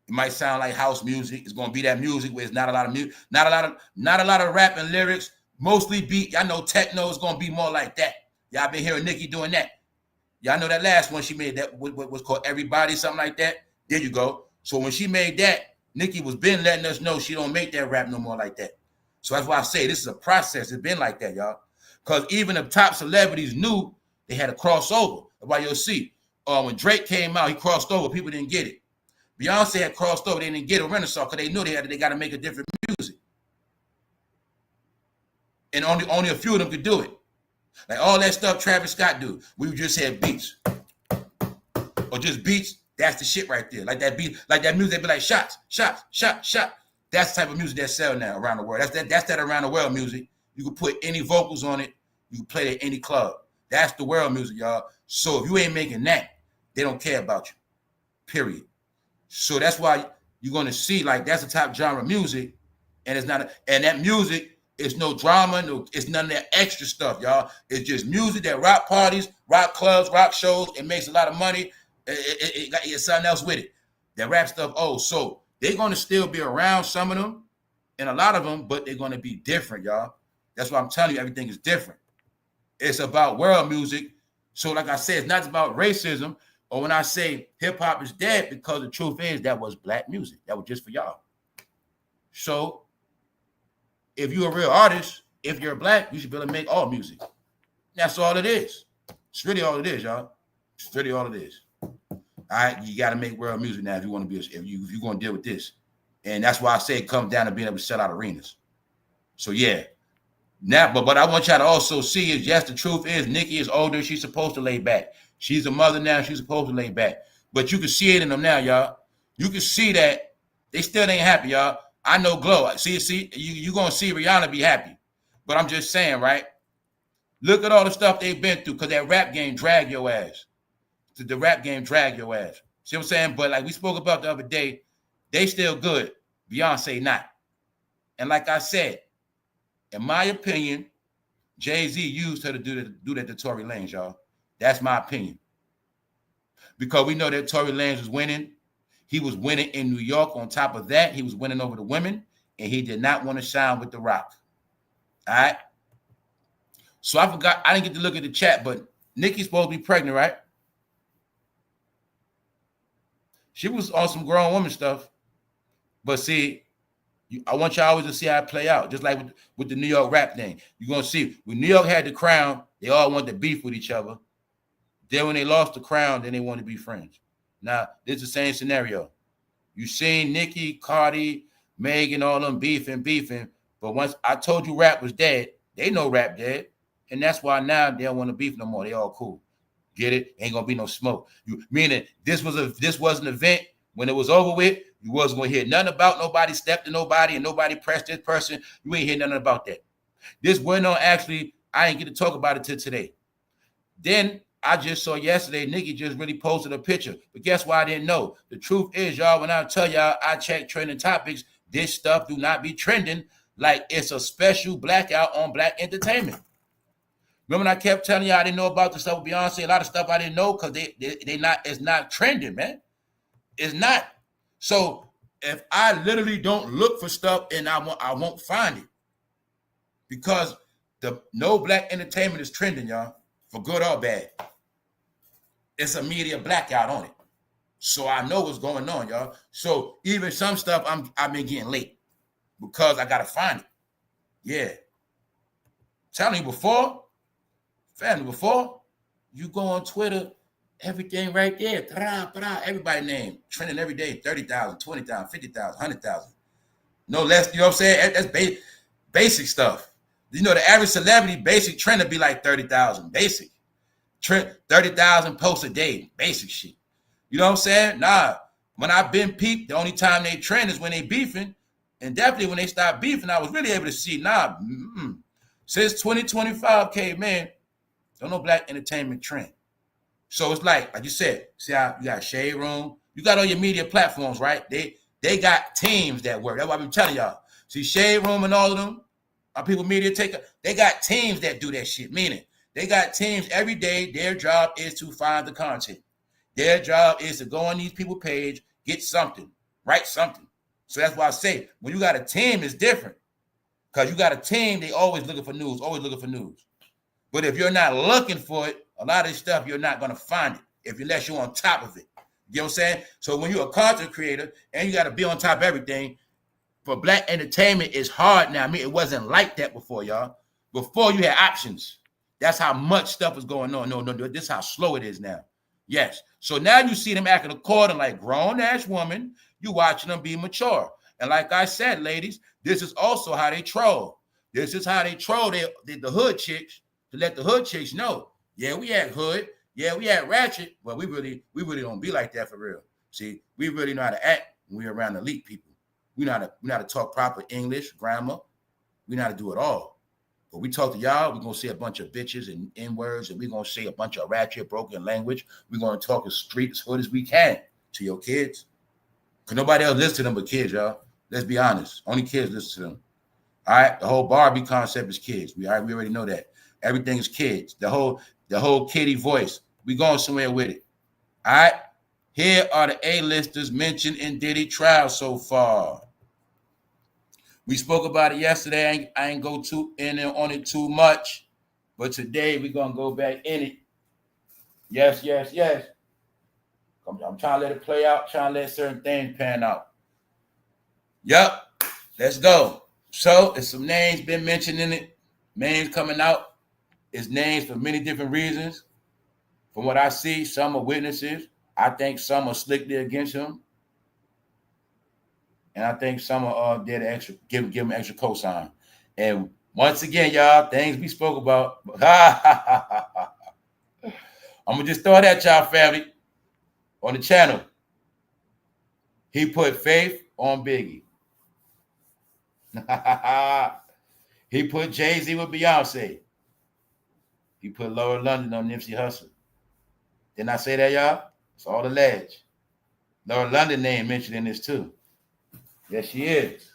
It might sound like house music. It's going to be that music where it's not a lot of music, not a lot of rap and lyrics, mostly beat. Y'all know techno is going to be more like that. Y'all been hearing Nicki doing that. Y'all know that last one she made, that what was called Everybody, something like that. There you go. So when she made that, Nicki was been letting us know she don't make that rap no more like that. So that's why I say this is a process. It's been like that, y'all. Because even the top celebrities knew they had a crossover. That's why you'll see. When Drake came out, he crossed over. People didn't get it. Beyonce had crossed over. They didn't get a Renaissance because they knew they got to make a different music. And only a few of them could do it. Like all that stuff Travis Scott do. We just had beats. Or just beats. That's the shit right there. Like that beat, like that music, they be like shots, shots, shot, shot. That's the type of music that sell now around the world. That's that around the world music. You can put any vocals on it. You can play it at any club. That's the world music, y'all. So if you ain't making that, they don't care about you. Period. So that's why you're going to see like that's the top genre music, and it's not. And that music is no drama, it's none of that extra stuff, y'all. It's just music that rock parties, rock clubs, rock shows. It makes a lot of money. It's something else with it. That rap stuff. Oh, so They're going to still be around, some of them, and a lot of them, but they're going to be different, y'all. That's why I'm telling you, everything is different. It's about world music. So like I said, it's not about racism, or when I say hip-hop is dead, because the truth is that was black music. That was just for y'all. So if you're a real artist, if you're black, you should be able to make all music. That's all it is. It's really all it is, y'all. It's really all it is. All right, you got to make world music now if you want to be, if you're going to deal with this. And that's why I say it comes down to being able to sell out arenas. So yeah. Now, but I want y'all to also see is, yes, the truth is Nicki is older. She's supposed to lay back. She's a mother now. She's supposed to lay back. But you can see it in them now, y'all. You can see that they still ain't happy, y'all. I know Glow. See, you're going to see Rihanna be happy. But I'm just saying, right? Look at all the stuff they've been through, because that rap game dragged your ass. The rap game dragged your ass. See what I'm saying? But like we spoke about the other day, they still good. Beyonce not. And like I said, in my opinion, Jay-Z used her to do that to Tory Lanez, y'all. That's my opinion. Because we know that Tory Lanez was winning. He was winning in New York. On top of that, he was winning over the women, and he did not want to shine with The Rock. All right? So I forgot, I didn't get to look at the chat, but Nicki's supposed to be pregnant, right? She was on some grown woman stuff. But see, I want y'all always to see how it play out. Just like with the New York rap thing. You're going to see, when New York had the crown, they all wanted to beef with each other. Then when they lost the crown, then they wanted to be friends. Now, this is the same scenario. You seen Nicki, CARDI, Meg, and all them beefing. But once I told you rap was dead, they know rap dead. And that's why now they don't want to beef no more. They all cool. Get it? Ain't going to be no smoke. Meaning this was an event. When it was over with, you wasn't going to hear nothing about nobody stepped to nobody and nobody pressed this person. You ain't hear nothing about that. This went on, actually, I ain't get to talk about it till today. Then I just saw yesterday, Nicki just really posted a picture. But guess why I didn't know? The truth is, y'all, when I tell y'all I check trending topics, this stuff do not be trending like it's a special blackout on black entertainment. Remember when I kept telling y'all I didn't know about the stuff with Beyonce? A lot of stuff I didn't know because it's not trending, man. It's not. So if I literally don't look for stuff, and I won't find it, because no black entertainment is trending, y'all, for good or bad. It's a media blackout on it. So I know what's going on, y'all. So even some stuff I've been getting late because I gotta find it. Yeah. Telling you before, family, before you go on Twitter, everything right there. Everybody name. Trending every day. 30,000, 20,000, 50,000, 100,000. No less, you know what I'm saying? That's basic stuff. You know, the average celebrity basic trend would be like 30,000. Basic. Trend 30,000 posts a day. Basic shit. You know what I'm saying? Nah. When I've been peeped, the only time they trend is when they beefing. And definitely when they start beefing, I was really able to see, since 2025 came in, don't no black entertainment trend. So it's like you said, see how you got Shade Room, you got all your media platforms, right? They got teams that work. That's what I've been telling y'all. See, Shade Room and all of them, our people media they got teams that do that shit. Meaning they got teams every day. Their job is to find the content. Their job is to go on these people's page, get something, write something. So that's why I say when you got a team, it's different. Because you got a team, they always looking for news, But if you're not looking for it, a lot of this stuff, you're not going to find it unless you're on top of it. You know what I'm saying? So when you're a content creator and you got to be on top of everything, for black entertainment, it's hard now. I mean, it wasn't like that before, y'all. Before you had options. That's how much stuff is going on. No, this is how slow it is now. Yes. So now you see them acting according like grown-ass woman. You watching them be mature. And like I said, ladies, this is also how they troll. This is how they troll the hood chicks, to let the hood chicks know. Yeah, we had hood. Yeah, we had ratchet. But we really don't be like that for real. See, we really know how to act when we're around elite people. We know how to talk proper English, grammar. We know how to do it all. But we talk to y'all, we're going to say a bunch of bitches and N-words, and we're going to say a bunch of ratchet, broken language. We're going to talk as street, as hood as we can to your kids. Because nobody else listens to them but kids, y'all. Let's be honest. Only kids listen to them. All right? The whole Barbie concept is kids. We already know that. Everything is kids. The whole kiddie voice. We going somewhere with it. All right? Here are the A-listers mentioned in Diddy trial so far. We spoke about it yesterday. I ain't go in on it too much, but today we're gonna go back in it. Yes. I'm trying to let it play out, trying to let certain things pan out. Yep, let's go. So it's some names been mentioned in it. Names coming out. It's names for many different reasons. From what I see, some are witnesses. I think some are slickly against him. And I think some are there to extra give him extra cosign. And once again, y'all, things we spoke about. I'm gonna just throw it at y'all, family, on the channel. He put Faith on Biggie. He put Jay-Z with Beyonce. He put Lower London on Nipsey Hussle. Didn't I say that, y'all? It's all alleged. Lower London name mentioned in this too. Yes, she is.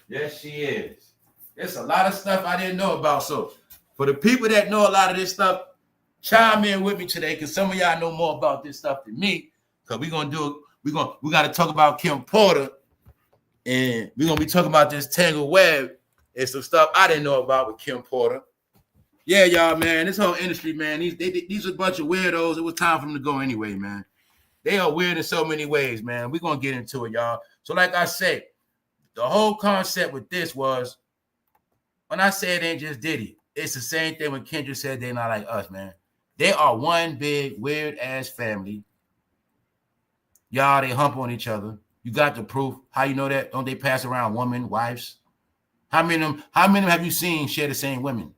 Yes, she is. There's a lot of stuff I didn't know about. So for the people that know a lot of this stuff, chime in with me today, because some of y'all know more about this stuff than me. Because we got to talk about Kimporter, and we're gonna be talking about this tangled web and some stuff I didn't know about with Kimporter. Yeah, y'all, man, this whole industry, man, these are a bunch of weirdos. It was time for them to go anyway, man. They are weird in so many ways, man. We're gonna get into it, y'all. So like I said, the whole concept with this was, when I say it ain't just Diddy, it's the same thing when Kendrick said they're not like us, man. They are one big weird ass family. Y'all, they hump on each other. You got the proof. How you know that? Don't they pass around women, wives? How many of them have you seen share the same women?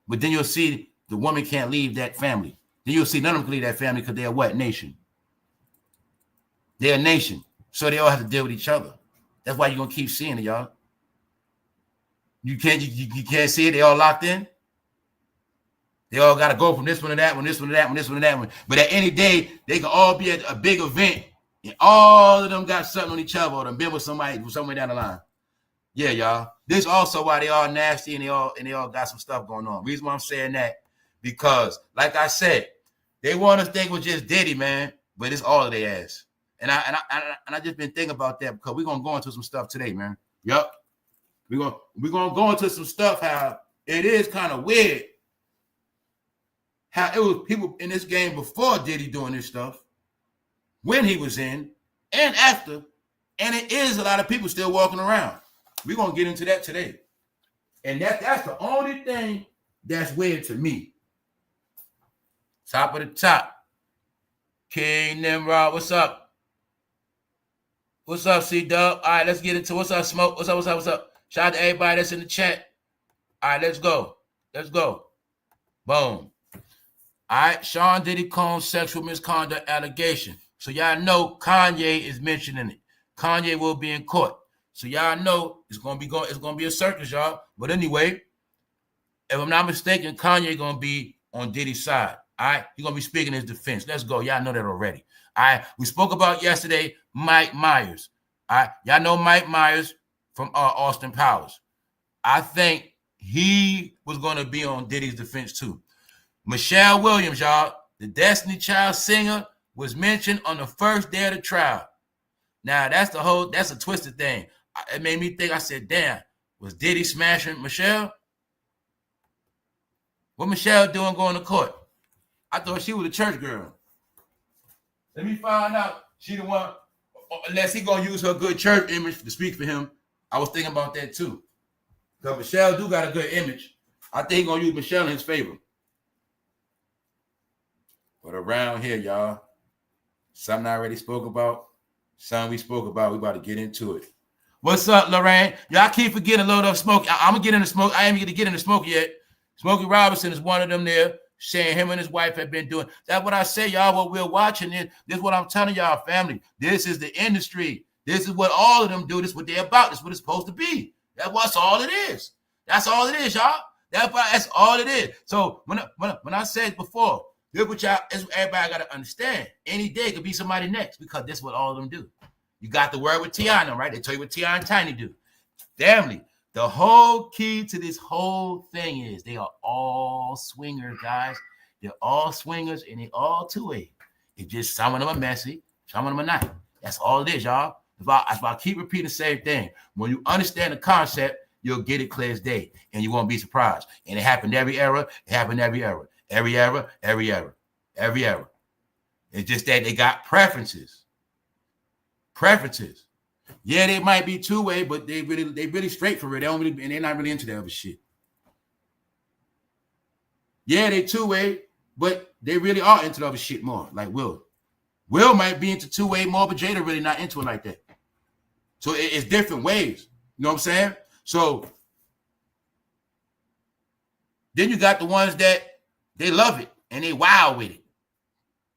But then you'll see the woman can't leave that family. Then you'll see none of them can leave that family because they're what? Nation. They're a nation. So they all have to deal with each other. That's why you're gonna keep seeing it, y'all. You can't see it, they all locked in. They all gotta go from this one to that one, this one to that one, this one to that one. But at any day, they can all be at a big event, and all of them got something on each other, or them been with somebody somewhere down the line. Yeah, y'all. This also why they all nasty and they all got some stuff going on. Reason why I'm saying that, because like I said, they want us to think it was just Diddy, man, but it's all of their ass. And I just been thinking about that because we're gonna go into some stuff today, man. Yup. We're gonna go into some stuff how it is kind of weird. How it was people in this game before Diddy doing this stuff, when he was in, and after, and it is a lot of people still walking around. We're gonna get into that today. And that's the only thing that's weird to me. Top of the top. King Nimrod, what's up? What's up, C-Dub? All right, let's get into what's up, Smoke. What's up? Shout out to everybody that's in the chat. All right, let's go. Boom. All right, Sean Diddy Combs sexual misconduct allegation. So y'all know Kanye is mentioning it. Kanye will be in court. So y'all know it's gonna be a circus, y'all. But anyway, if I'm not mistaken, Kanye gonna be on Diddy's side. All right, he's gonna be speaking his defense. Let's go. Y'all know that already. All right, we spoke about yesterday Mike Myers. All right, y'all know Mike Myers from Austin Powers. I think he was gonna be on Diddy's defense too. Michelle Williams, y'all, the Destiny Child singer, was mentioned on the first day of the trial. Now that's a twisted thing. It made me think. I said, damn, was Diddy smashing Michelle? What Michelle doing going to court? I thought she was a church girl. Let me find out. She the one, unless he gonna use her good church image to speak for him. I was thinking about that too. Because Michelle do got a good image. I think he gonna use Michelle in his favor. But around here, y'all, something I already spoke about, something we spoke about, we about to get into it. What's up, Lorraine? Y'all keep forgetting a load of Smokey. I'm gonna get into Smoke. I ain't even gonna get into Smokey yet. Smokey Robinson is one of them there, saying him and his wife have been doing. That's what I say, y'all. What we're watching this is what I'm telling y'all, family. This is the industry. This is what all of them do. This is what they're about. This is what it's supposed to be. That's all it is. That's all it is, y'all. That's all it is. So when I said before, this what y'all, everybody got to understand. Any day could be somebody next, because this is what all of them do. You got the word with Tiana, right? They tell you what Tiana and Tiny do. Family, the whole key to this whole thing is they are all swingers, guys. They're all swingers and they all 2A. It's just some of them are messy, some of them are not. That's all it is, y'all. That's why I keep repeating the same thing. When you understand the concept, you'll get it clear as day, and you won't be surprised. And it happened every era. It happened every era. Every era, every era, every era. It's just that they got preferences. Preferences. Yeah, they might be two-way, but they really straight for it. They don't really, and they're not really into that other shit. Yeah, they two-way, but they really are into the other shit more, like Will. Will might be into two-way more, but Jada really not into it like that. So it's different ways. You know what I'm saying? So then you got the ones that they love it and they wild with it.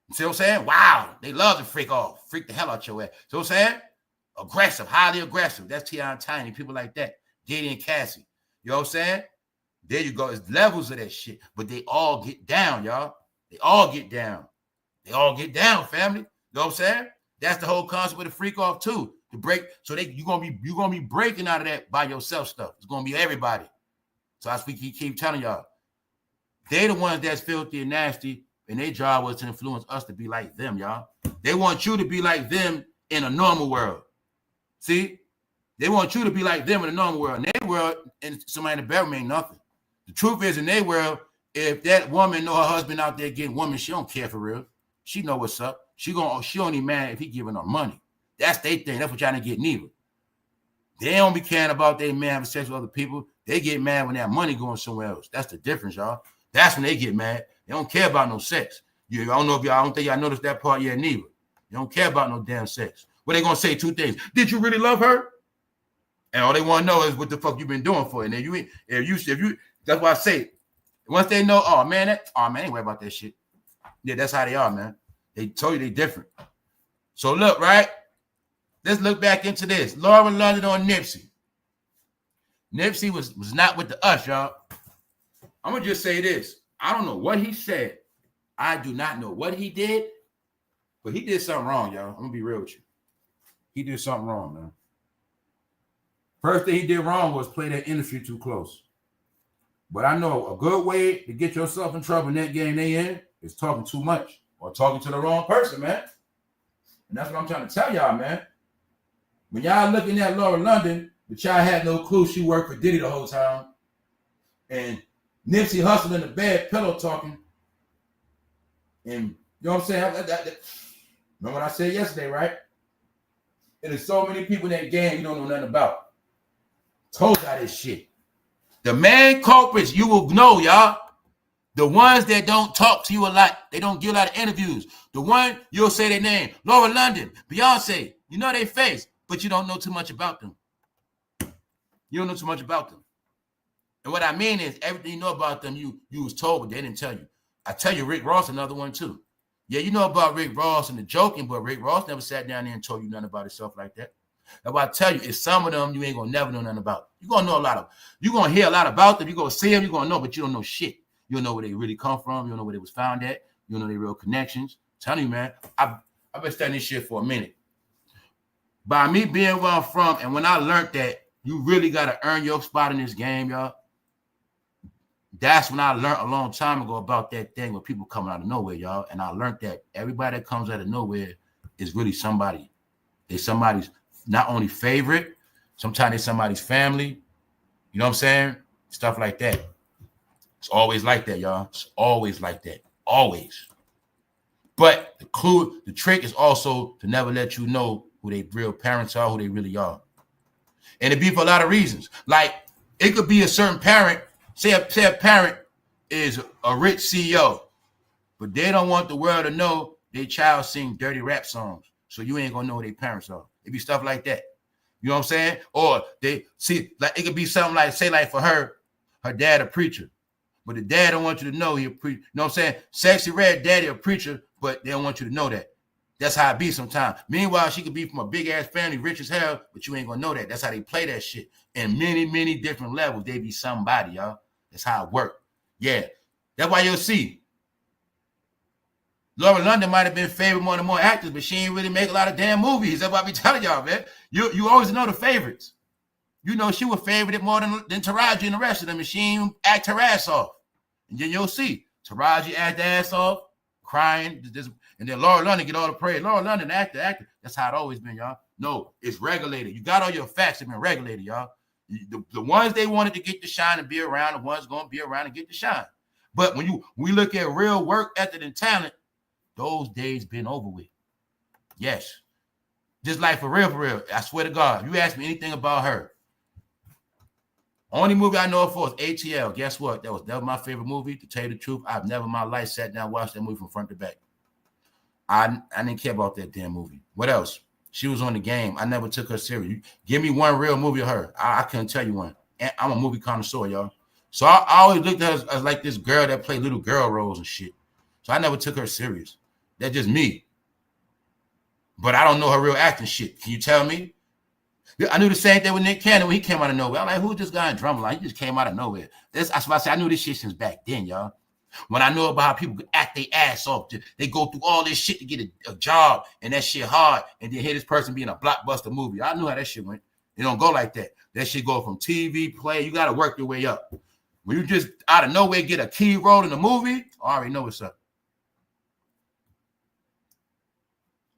You see what I'm saying? Wow. They love to freak off. Freak the hell out your ass. See what I'm saying? Aggressive, highly aggressive. That's T.I. and Tiny, people like that. Diddy and Cassie. You know what I'm saying? There you go. It's levels of that shit. But they all get down, y'all. They all get down. They all get down, family. You know what I'm saying? That's the whole concept of the freak off too. To break, so you're gonna be breaking out of that by yourself stuff. It's gonna be everybody. So as we keep telling y'all, they the ones that's filthy and nasty, and their job was to influence us to be like them, y'all. They want you to be like them in a normal world. See? They want you to be like them in a normal world. In their world, and somebody in the bedroom ain't nothing. The truth is, in their world, if that woman know her husband out there getting women, she don't care for real. She know what's up. She only mad if he giving her money. That's their thing. That's what y'all didn't get neither. They don't be caring about their man having sex with other people. They get mad when that money going somewhere else. That's the difference, y'all. That's when they get mad. They don't care about no sex. I don't think y'all noticed that part yet neither. They don't care about no damn sex. What they gonna say? Two things. Did you really love her? And all they want to know is what the fuck you been doing for it. And if you, that's why I say, once they know, oh man, ain't worry about that shit. Yeah, that's how they are, man. They told you they different. So look, right? Let's look back into this. Laura London on Nipsey. Nipsey was not with the us, y'all. I'm gonna just say this. I don't know what he said. I do not know what he did, but he did something wrong, y'all. I'm gonna be real with you. He did something wrong, man. First thing he did wrong was play that interview too close. But I know a good way to get yourself in trouble in that game they in is talking too much or talking to the wrong person, man. And that's what I'm trying to tell y'all, man. When y'all looking at Laura London, but y'all had no clue she worked for Diddy the whole time, and Nipsey hustling in the bed, pillow talking, and you know what I'm saying? Remember what I said yesterday, right? And there's so many people in that game you don't know nothing about. Told y'all this shit. The main culprits you will know, y'all. The ones that don't talk to you a lot, they don't give a lot of interviews. The one you'll say their name, Laura London, Beyonce, you know their face, but you don't know too much about them. You don't know too much about them. And what I mean is everything you know about them, you was told, but they didn't tell you. I tell you, Rick Ross, another one too. Yeah, you know about Rick Ross and the joking, but Rick Ross never sat down there and told you nothing about himself like that. That's why I tell you, it's some of them you ain't gonna never know nothing about. You're gonna know a lot of, you're gonna hear a lot about them, you're gonna see them, you're gonna know, but you don't know shit. You don't know where they really come from, you don't know where they was found at, you don't know their real connections. I'm telling you, man, I've been studying this shit for a minute. By me being where I'm from, and when I learned that you really gotta earn your spot in this game, y'all. That's when I learned a long time ago about that thing with people coming out of nowhere, y'all. And I learned that everybody that comes out of nowhere is really somebody. They're somebody's not only favorite, sometimes they're somebody's family. You know what I'm saying? Stuff like that. It's always like that, y'all. It's always like that. Always. But the trick is also to never let you know who their real parents are, who they really are. And it be for a lot of reasons. Like, it could be a certain parent. Say a parent is a rich CEO, but they don't want the world to know their child sing dirty rap songs. So you ain't gonna know who their parents are. It be stuff like that. You know what I'm saying? Or they see, like, it could be something like, say, like for her dad a preacher, but the dad don't want you to know he a preacher. You know what I'm saying? SEXYYRED daddy a preacher, but they don't want you to know that. That's how it be sometimes. Meanwhile, she could be from a big ass family, rich as hell, but you ain't gonna know that. That's how they play that shit. In many, many different levels, they be somebody, y'all. That's how it work. Yeah. That's why you'll see. Laura London might have been favored more than more actors, but she ain't really make a lot of damn movies. That's what I be telling y'all, man. You always know the favorites. You know she was favored more than Taraji and the rest of them, and she ain't act her ass off. And then you'll see Taraji act her ass off, crying, and And then Laura London get all the praise. Laura London, actor. That's how it always been, y'all. No, it's regulated. You got all your facts have been regulated, y'all. The ones they wanted to get the shine and be around, the ones going to be around and get the shine. But when we look at real work ethic and talent, those days been over with. Yes. Just like for real, I swear to God, you ask me anything about her. Only movie I know of for is ATL. Guess what? That was never my favorite movie. To tell you the truth, I've never in my life sat down and watched that movie from front to back. I didn't care about that damn movie. What else? She was on The Game. I never took her serious. Give me one real movie of her. I couldn't tell you one. And I'm a movie connoisseur, y'all. So I always looked at her as like this girl that played little girl roles and shit. So I never took her serious. That's just me. But I don't know her real acting shit. Can you tell me? I knew the same thing with Nick Cannon when he came out of nowhere. I'm like, who's this guy in Drumline? He just came out of nowhere. That's why I say I knew this shit since back then, y'all. When I know about how people act their ass off, they go through all this shit to get a job, and that shit hard, and then hear this person be in a blockbuster movie. I knew how that shit went. It don't go like that. That shit go from TV, play. You got to work your way up. When you just out of nowhere get a key role in a movie, I already know what's up.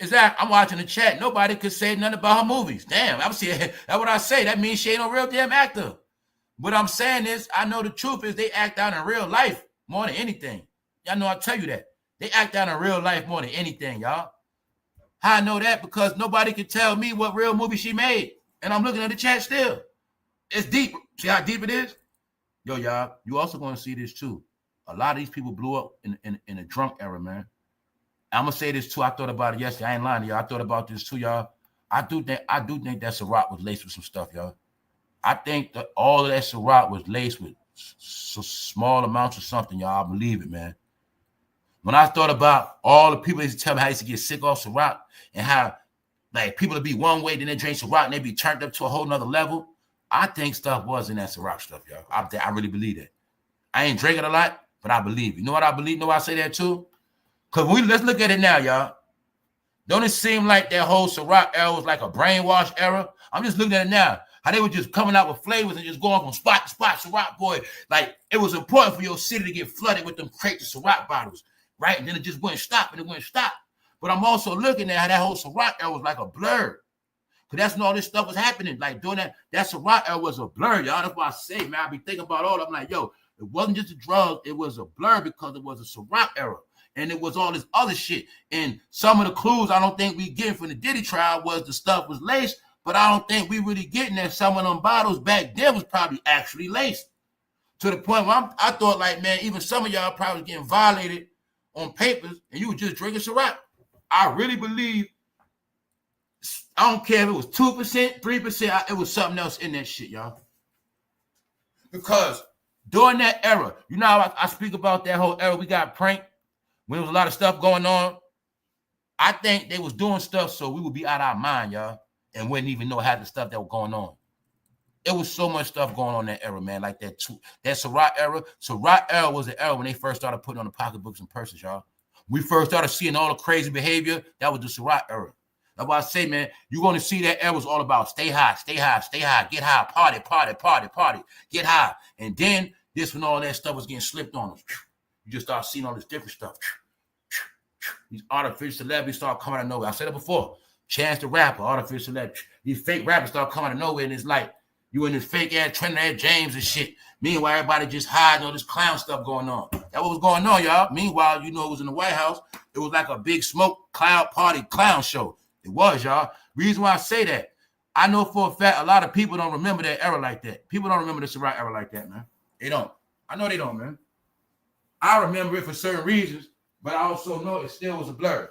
Exactly. I'm watching the chat. Nobody could say nothing about her movies. Damn, I'm saying that's what I say. That means she ain't no real damn actor. What I'm saying is, I know the truth is they act out in real life more than anything. Y'all know I tell you that. They act out in real life more than anything, y'all. How I know that? Because nobody can tell me what real movie she made. And I'm looking at the chat still. It's deep. See how deep it is? Yo, y'all, you also going to see this too. A lot of these people blew up in a drunk era, man. I'm gonna say this too. I thought about it yesterday. I ain't lying to y'all. I thought about this too, y'all. I do think that Ciroc was laced with some stuff, y'all. I think that all of that Ciroc was laced with small amounts of something, y'all. I believe it, man. When I thought about all the people used to tell me how I used to get sick off Ciroc and how like people would be one way, then they drink Ciroc and they be turned up to a whole nother level. I think stuff was in that Ciroc stuff, y'all. I really believe that. I ain't drinking a lot, but I believe. You know what I believe? You know why I say that too? Because let's look at it now, y'all. Don't it seem like that whole Ciroc era was like a brainwash era? I'm just looking at it now. How they were just coming out with flavors and just going from spot to spot. Ciroc, boy, like it was important for your city to get flooded with them crates of Ciroc bottles, right? And then it just wouldn't stop and it wouldn't stop. But I'm also looking at how that whole Ciroc era was like a blur. Because that's when all this stuff was happening. Like doing that Ciroc era was a blur, y'all. That's why I say, man, I be thinking about all of them like, yo, it wasn't just a drug. It was a blur because it was a Ciroc era. And it was all this other shit. And some of the clues I don't think we getting from the Diddy trial was the stuff was laced, but I don't think we really getting that some of them bottles back then was probably actually laced. To the point where I thought like, man, even some of y'all probably getting violated on papers and you were just drinking Ciroc. I really believe, I don't care if it was 2%, 3%, it was something else in that shit, y'all. Because during that era, you know how I speak about that whole era we got pranked? When there was a lot of stuff going on, I think they was doing stuff so we would be out of our mind, y'all, and wouldn't even know half the stuff that was going on. It was so much stuff going on in that era, man, like that Ciroc era. Ciroc era was the era when they first started putting on the pocketbooks and purses, y'all. We first started seeing all the crazy behavior. That was the Ciroc era. That's why I say, man, you're going to see that era was all about stay high, stay high, stay high, get high, party, party, party, party, get high. And then this when all that stuff was getting slipped on us. You just start seeing all this different stuff. These artificial celebrities start coming out of nowhere. I said it before. Chance the Rapper, artificial celebrity. These fake rappers start coming out of nowhere, and it's like you in this fake ass Trinidad James and shit. Meanwhile, everybody just hiding all this clown stuff going on. That's what was going on, y'all. Meanwhile, you know it was in the White House. It was like a big smoke cloud party clown show. It was, y'all. Reason why I say that, I know for a fact a lot of people don't remember that era like that. People don't remember the Ciroc era like that, man. They don't. I know they don't, man. I remember it for certain reasons, but I also know it still was a blur.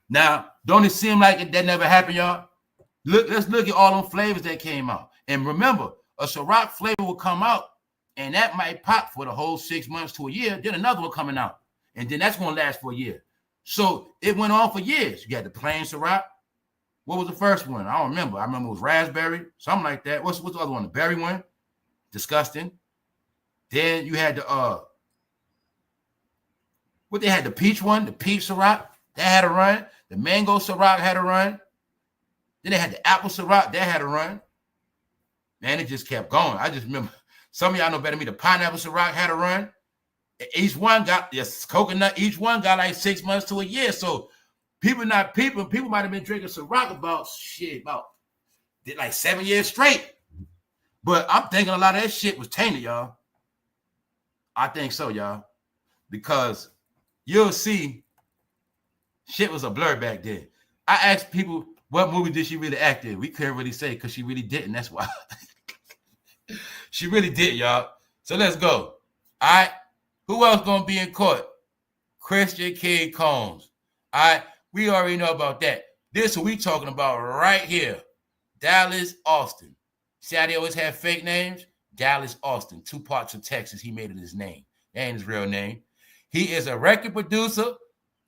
Now, don't it seem like that never happened, y'all? Let's look at all them flavors that came out. And remember, a Ciroc flavor will come out, and that might pop for the whole 6 months to a year. Then another one coming out, and then that's going to last for a year. So it went on for years. You got the plain Ciroc. What was the first one? I don't remember. I remember it was raspberry, something like that. What's the other one? The berry one? Disgusting. Then you had the what they had, the peach one, the peach Ciroc, that had a run. The mango Ciroc had a run. Then they had the apple Ciroc, that had a run. Man, it just kept going. I just remember, some of y'all know better than me, the pineapple Ciroc had a run. Each one got coconut. Each one got like 6 months to a year. So people might have been drinking Ciroc about like 7 years straight. But I'm thinking a lot of that shit was tainted, y'all. I think so, y'all. Because you'll see shit was a blur back then. I asked people, what movie did she really act in? We couldn't really say because she really didn't. That's why. She really did, y'all. So let's go. All right. Who else going to be in court? Christian King Combs. All right. We already know about that. This is what we talking about right here. Dallas Austin. See how they always have fake names? Dallas Austin. 2 parts of Texas. He made it his name. That ain't his real name. He is a record producer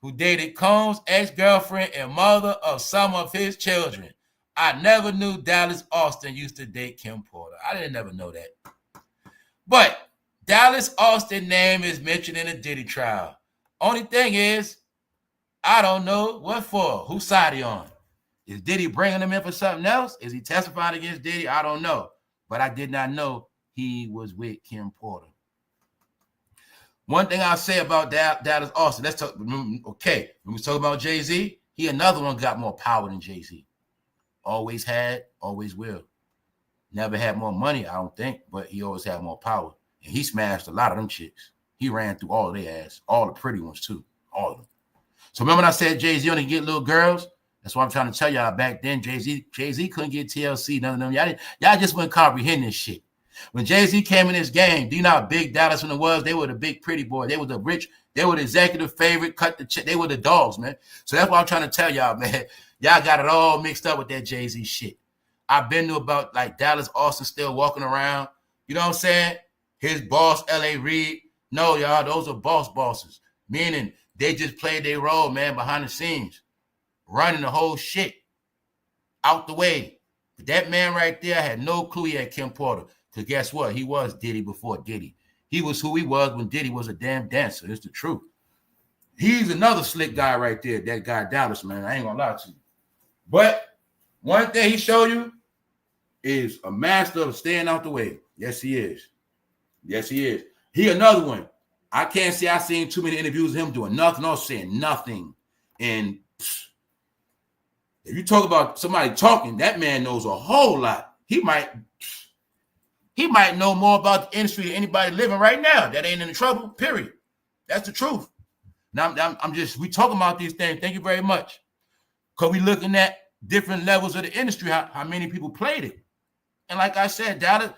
who dated Combs' ex-girlfriend and mother of some of his children. I never knew Dallas Austin used to date Kimporter. I didn't never know that. But Dallas Austin's name is mentioned in the Diddy trial. Only thing is, I don't know what for. Whose side he on? Is Diddy bringing him in for something else? Is he testifying against Diddy? I don't know. But I did not know he was with Kimporter. One thing I'll say about Dallas Austin, let's talk, okay, when we talk about Jay-Z, he another one got more power than Jay-Z. Always had, always will. Never had more money, I don't think, but he always had more power. And he smashed a lot of them chicks. He ran through all of their ass, all the pretty ones too, all of them. So remember when I said Jay-Z only get little girls? That's what I'm trying to tell y'all. Back then, Jay-Z couldn't get TLC, none of them. Y'all just wouldn't comprehend this shit. When Jay-Z came in this game, do you know how big Dallas when it was? They were the big pretty boy. They were the rich. They were the executive favorite. Cut the check. They were the dogs, man. So that's what I'm trying to tell y'all, man. Y'all got it all mixed up with that Jay-Z shit. I've been to about like Dallas Austin still walking around. You know what I'm saying? His boss, L.A. Reid. No, y'all, those are bosses. Meaning they just played their role, man, behind the scenes. Running the whole shit out the way. But that man right there had no clue he had Kimporter. Because guess what? He was Diddy before Diddy. He was who he was when Diddy was a damn dancer. It's the truth. He's another slick guy right there, that guy Dallas, man. I ain't going to lie to you. But one thing he showed you is a master of staying out the way. Yes, he is. Yes, he is. He another one. I can't say I've seen too many interviews of him doing nothing or saying nothing. And if you talk about somebody talking, that man knows a whole lot. He might know more about the industry than anybody living right now that ain't in trouble, period. That's the truth. Now, we talking about these things. Thank you very much. Because we looking at different levels of the industry, how many people played it. And like I said, Dallas,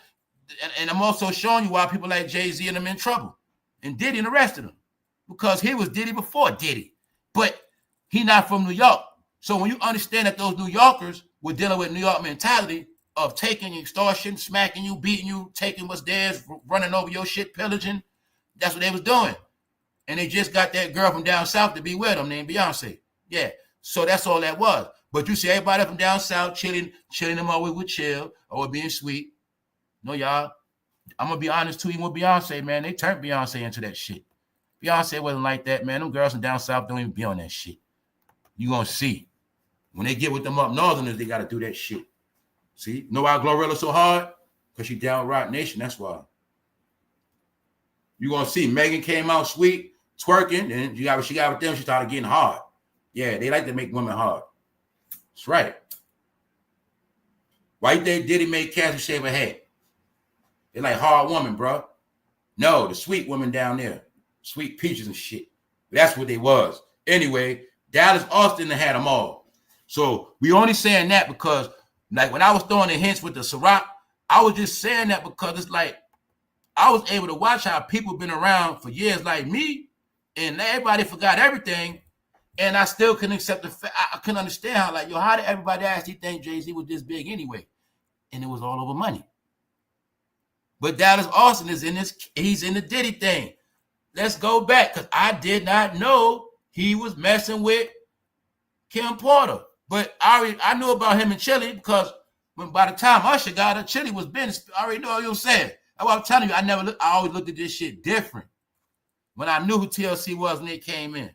and I'm also showing you why people like Jay-Z and them in trouble. And Diddy and the rest of them. Because he was Diddy before Diddy. But he not from New York. So when you understand that those New Yorkers were dealing with New York mentality of taking extortion, smacking you, beating you, taking what's theirs, running over your shit, pillaging, that's what they was doing. And they just got that girl from down south to be with them named Beyonce. Yeah. So that's all that was. But you see everybody from down south chilling them always with chill or being sweet. No, y'all. I'm going to be honest too, even with Beyonce, man. They turned Beyonce into that shit. Beyonce wasn't like that, man. Them girls from down south don't even be on that shit. You going to see. When they get with them up northerners, they got to do that shit. See? Know why GLORILLA so hard? Because she down Rock Nation. That's why. You going to see. Megan came out sweet, twerking, and she got with them, she started getting hard. Yeah, they like to make women hard. That's right. Why you think Diddy made Cassie shave her head? They like hard woman, bro. No, the sweet woman down there. Sweet peaches and shit. That's what they was. Anyway, Dallas Austin had them all. So we only saying that because, like, when I was throwing the hints with the Ciroc, I was just saying that because it's like I was able to watch how people been around for years like me, and everybody forgot everything, and I still couldn't accept the fact. I couldn't understand how, like, yo, how did everybody actually think Jay-Z was this big anyway? And it was all over money. But Dallas Austin is in this, he's in the Diddy thing. Let's go back, because I did not know he was messing with Kimporter. But I knew about him in Chile because by the time Usher got her, Chile was business. I already know what you're saying. That's what I'm telling you. I always looked at this shit different. When I knew who TLC was when they came in.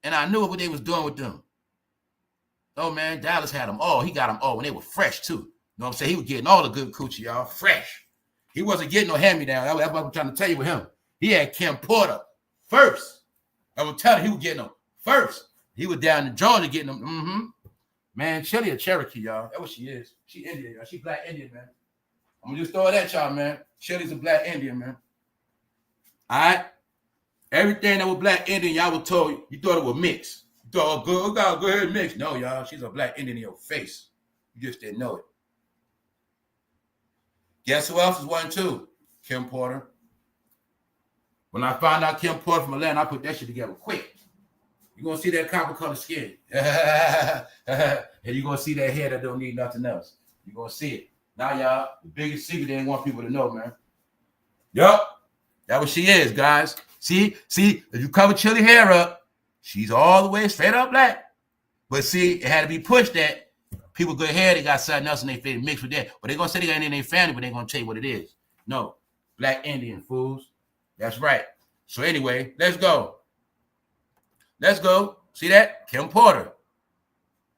And I knew what they was doing with them. Oh, man, Dallas had them all. He got them all when they were fresh, too. You know what I'm saying? He was getting all the good coochie, y'all, fresh. He wasn't getting no hand-me-down. That's what I'm trying to tell you with him. He had Kimporter first. I was telling you, he was getting them first. He was down in Georgia getting them. Man, Chile a Cherokee, y'all. That's what she is. She Indian, y'all. She black Indian, man. I'm gonna just throw it at y'all, man. Chile's a black Indian, man. All right? Everything that was black Indian, y'all were told, you thought it was mixed. You thought, oh, go ahead and mix. No, y'all, she's a black Indian in your face. You just didn't know it. Guess who else is one too? Kimporter. When I found out Kimporter from Atlanta, I put that shit together quick. You're going to see that copper color skin. And you're going to see that hair that don't need nothing else. You're going to see it. Now, y'all, the biggest secret they didn't want people to know, man. Yup. That's what she is, guys. See, if you cover Chili hair up, she's all the way straight up black. But see, it had to be pushed that people good hair, they got something else in their face mixed with that. But they're going to say they got it in their family, but they're going to tell you what it is. No. Black Indian, fools. That's right. So anyway, let's go. Let's go. See that? Kimporter.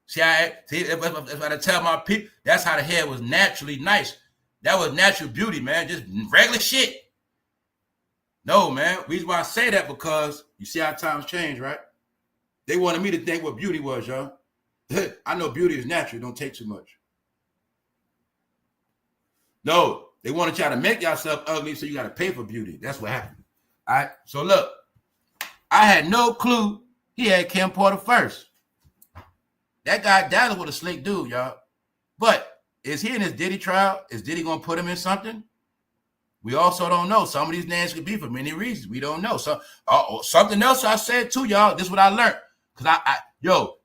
See, if I tell my people, that's how the hair was naturally nice. That was natural beauty, man. Just regular shit. No, man. Reason why I say that because you see how times change, right? They wanted me to think what beauty was, y'all. I know beauty is natural. Don't take too much. No, they want to try to make yourself ugly, so you got to pay for beauty. That's what happened. All right. So look, I had no clue he had Kimporter first. That guy Dallas was a slick dude, y'all. But is he in his Diddy trial? Is Diddy gonna put him in something? We also don't know. Some of these names could be for many reasons. We don't know. So something else I said too, y'all. This is what I learned. Because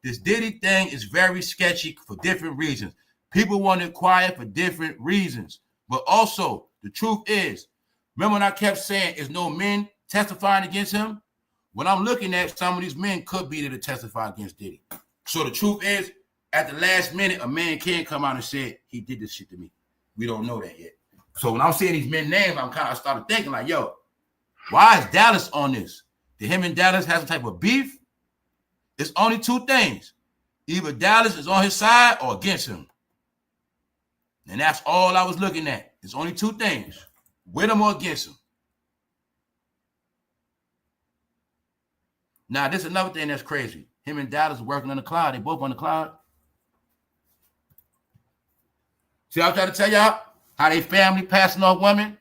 this Diddy thing is very sketchy for different reasons. People want it quiet for different reasons. But also, the truth is, remember when I kept saying there's no men testifying against him? When I'm looking at some of these men could be there to testify against Diddy. So the truth is, at the last minute, a man can come out and say, he did this shit to me. We don't know that yet. So when I'm seeing these men names, I started thinking like, yo, why is Dallas on this? Did him and Dallas have some type of beef? It's only two things. Either Dallas is on his side or against him. And that's all I was looking at. It's only two things. With him or against him. Now, this is another thing that's crazy. Him and Dallas are working on the cloud. They both on the cloud. See, I was trying to tell y'all how they family passing off women.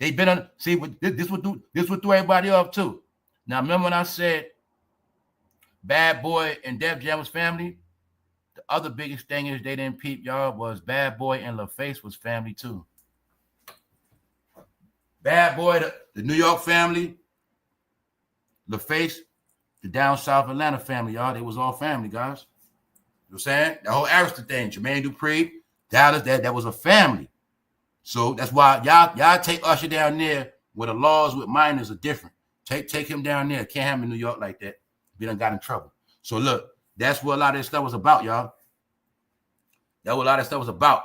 They been on. See, this would throw everybody off too. Now, remember when I said Bad Boy and Def Jam was family? The other biggest thing is they didn't peep, y'all, was Bad Boy and LaFace was family too. Bad Boy, the New York family, LaFace, the down south Atlanta family, y'all. They was all family, guys. You know what I'm saying? The whole Arista thing, Jermaine Dupri, Dallas, that was a family. So that's why y'all take Usher down there where the laws with minors are different. Take him down there. Can't have him in New York like that. We done got in trouble. So look, that's what a lot of this stuff was about, y'all. That's what a lot of stuff was about.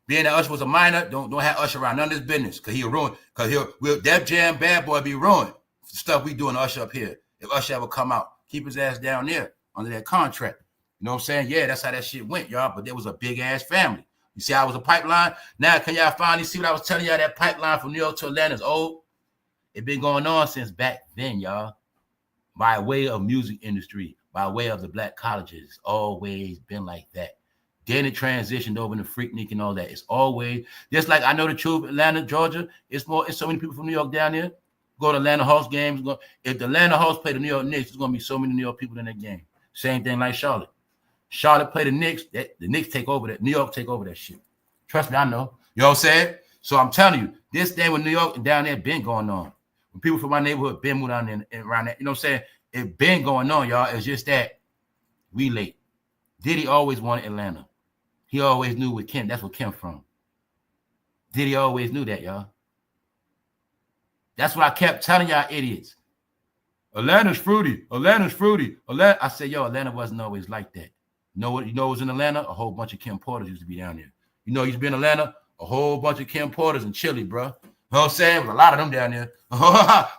Being that Usher was a minor, don't have Usher around none of this business, because he'll ruin. Because will Def Jam Bad Boy be ruined? The stuff we doing Usher up here. If Usher ever come out, keep his ass down there under that contract. You know what I'm saying? Yeah, that's how that shit went, y'all. But there was a big ass family. You see how it was a pipeline? Now, can y'all finally see what I was telling y'all? That pipeline from New York to Atlanta is old. It been going on since back then, y'all. By way of music industry, by way of the black colleges, it's always been like that. Then it transitioned over to Freaknik and all that. It's always just like I know the truth. Atlanta, Georgia. It's so many people from New York down there. Go to Atlanta Hawks games. If the Atlanta Hawks play the New York Knicks, there's gonna be so many New York people in that game. Same thing like Charlotte. Charlotte play the Knicks. The Knicks take over that. New York take over that shit. Trust me, I know. You know what I'm saying? So I'm telling you, this thing with New York and down there been going on. When people from my neighborhood been moving down there and around that, you know what I'm saying? It been going on, y'all. It's just that we late. Diddy always wanted Atlanta. He always knew with Kim. That's where Kim from. Diddy always knew that, y'all. That's what I kept telling y'all idiots. Atlanta's fruity. Atlanta's fruity. I said, yo, Atlanta wasn't always like that. You know what was in Atlanta? A whole bunch of Kimporters used to be down there. You know, used to be in Atlanta, a whole bunch of Kimporters in Chile, bro. You know what I'm saying? There was a lot of them down there.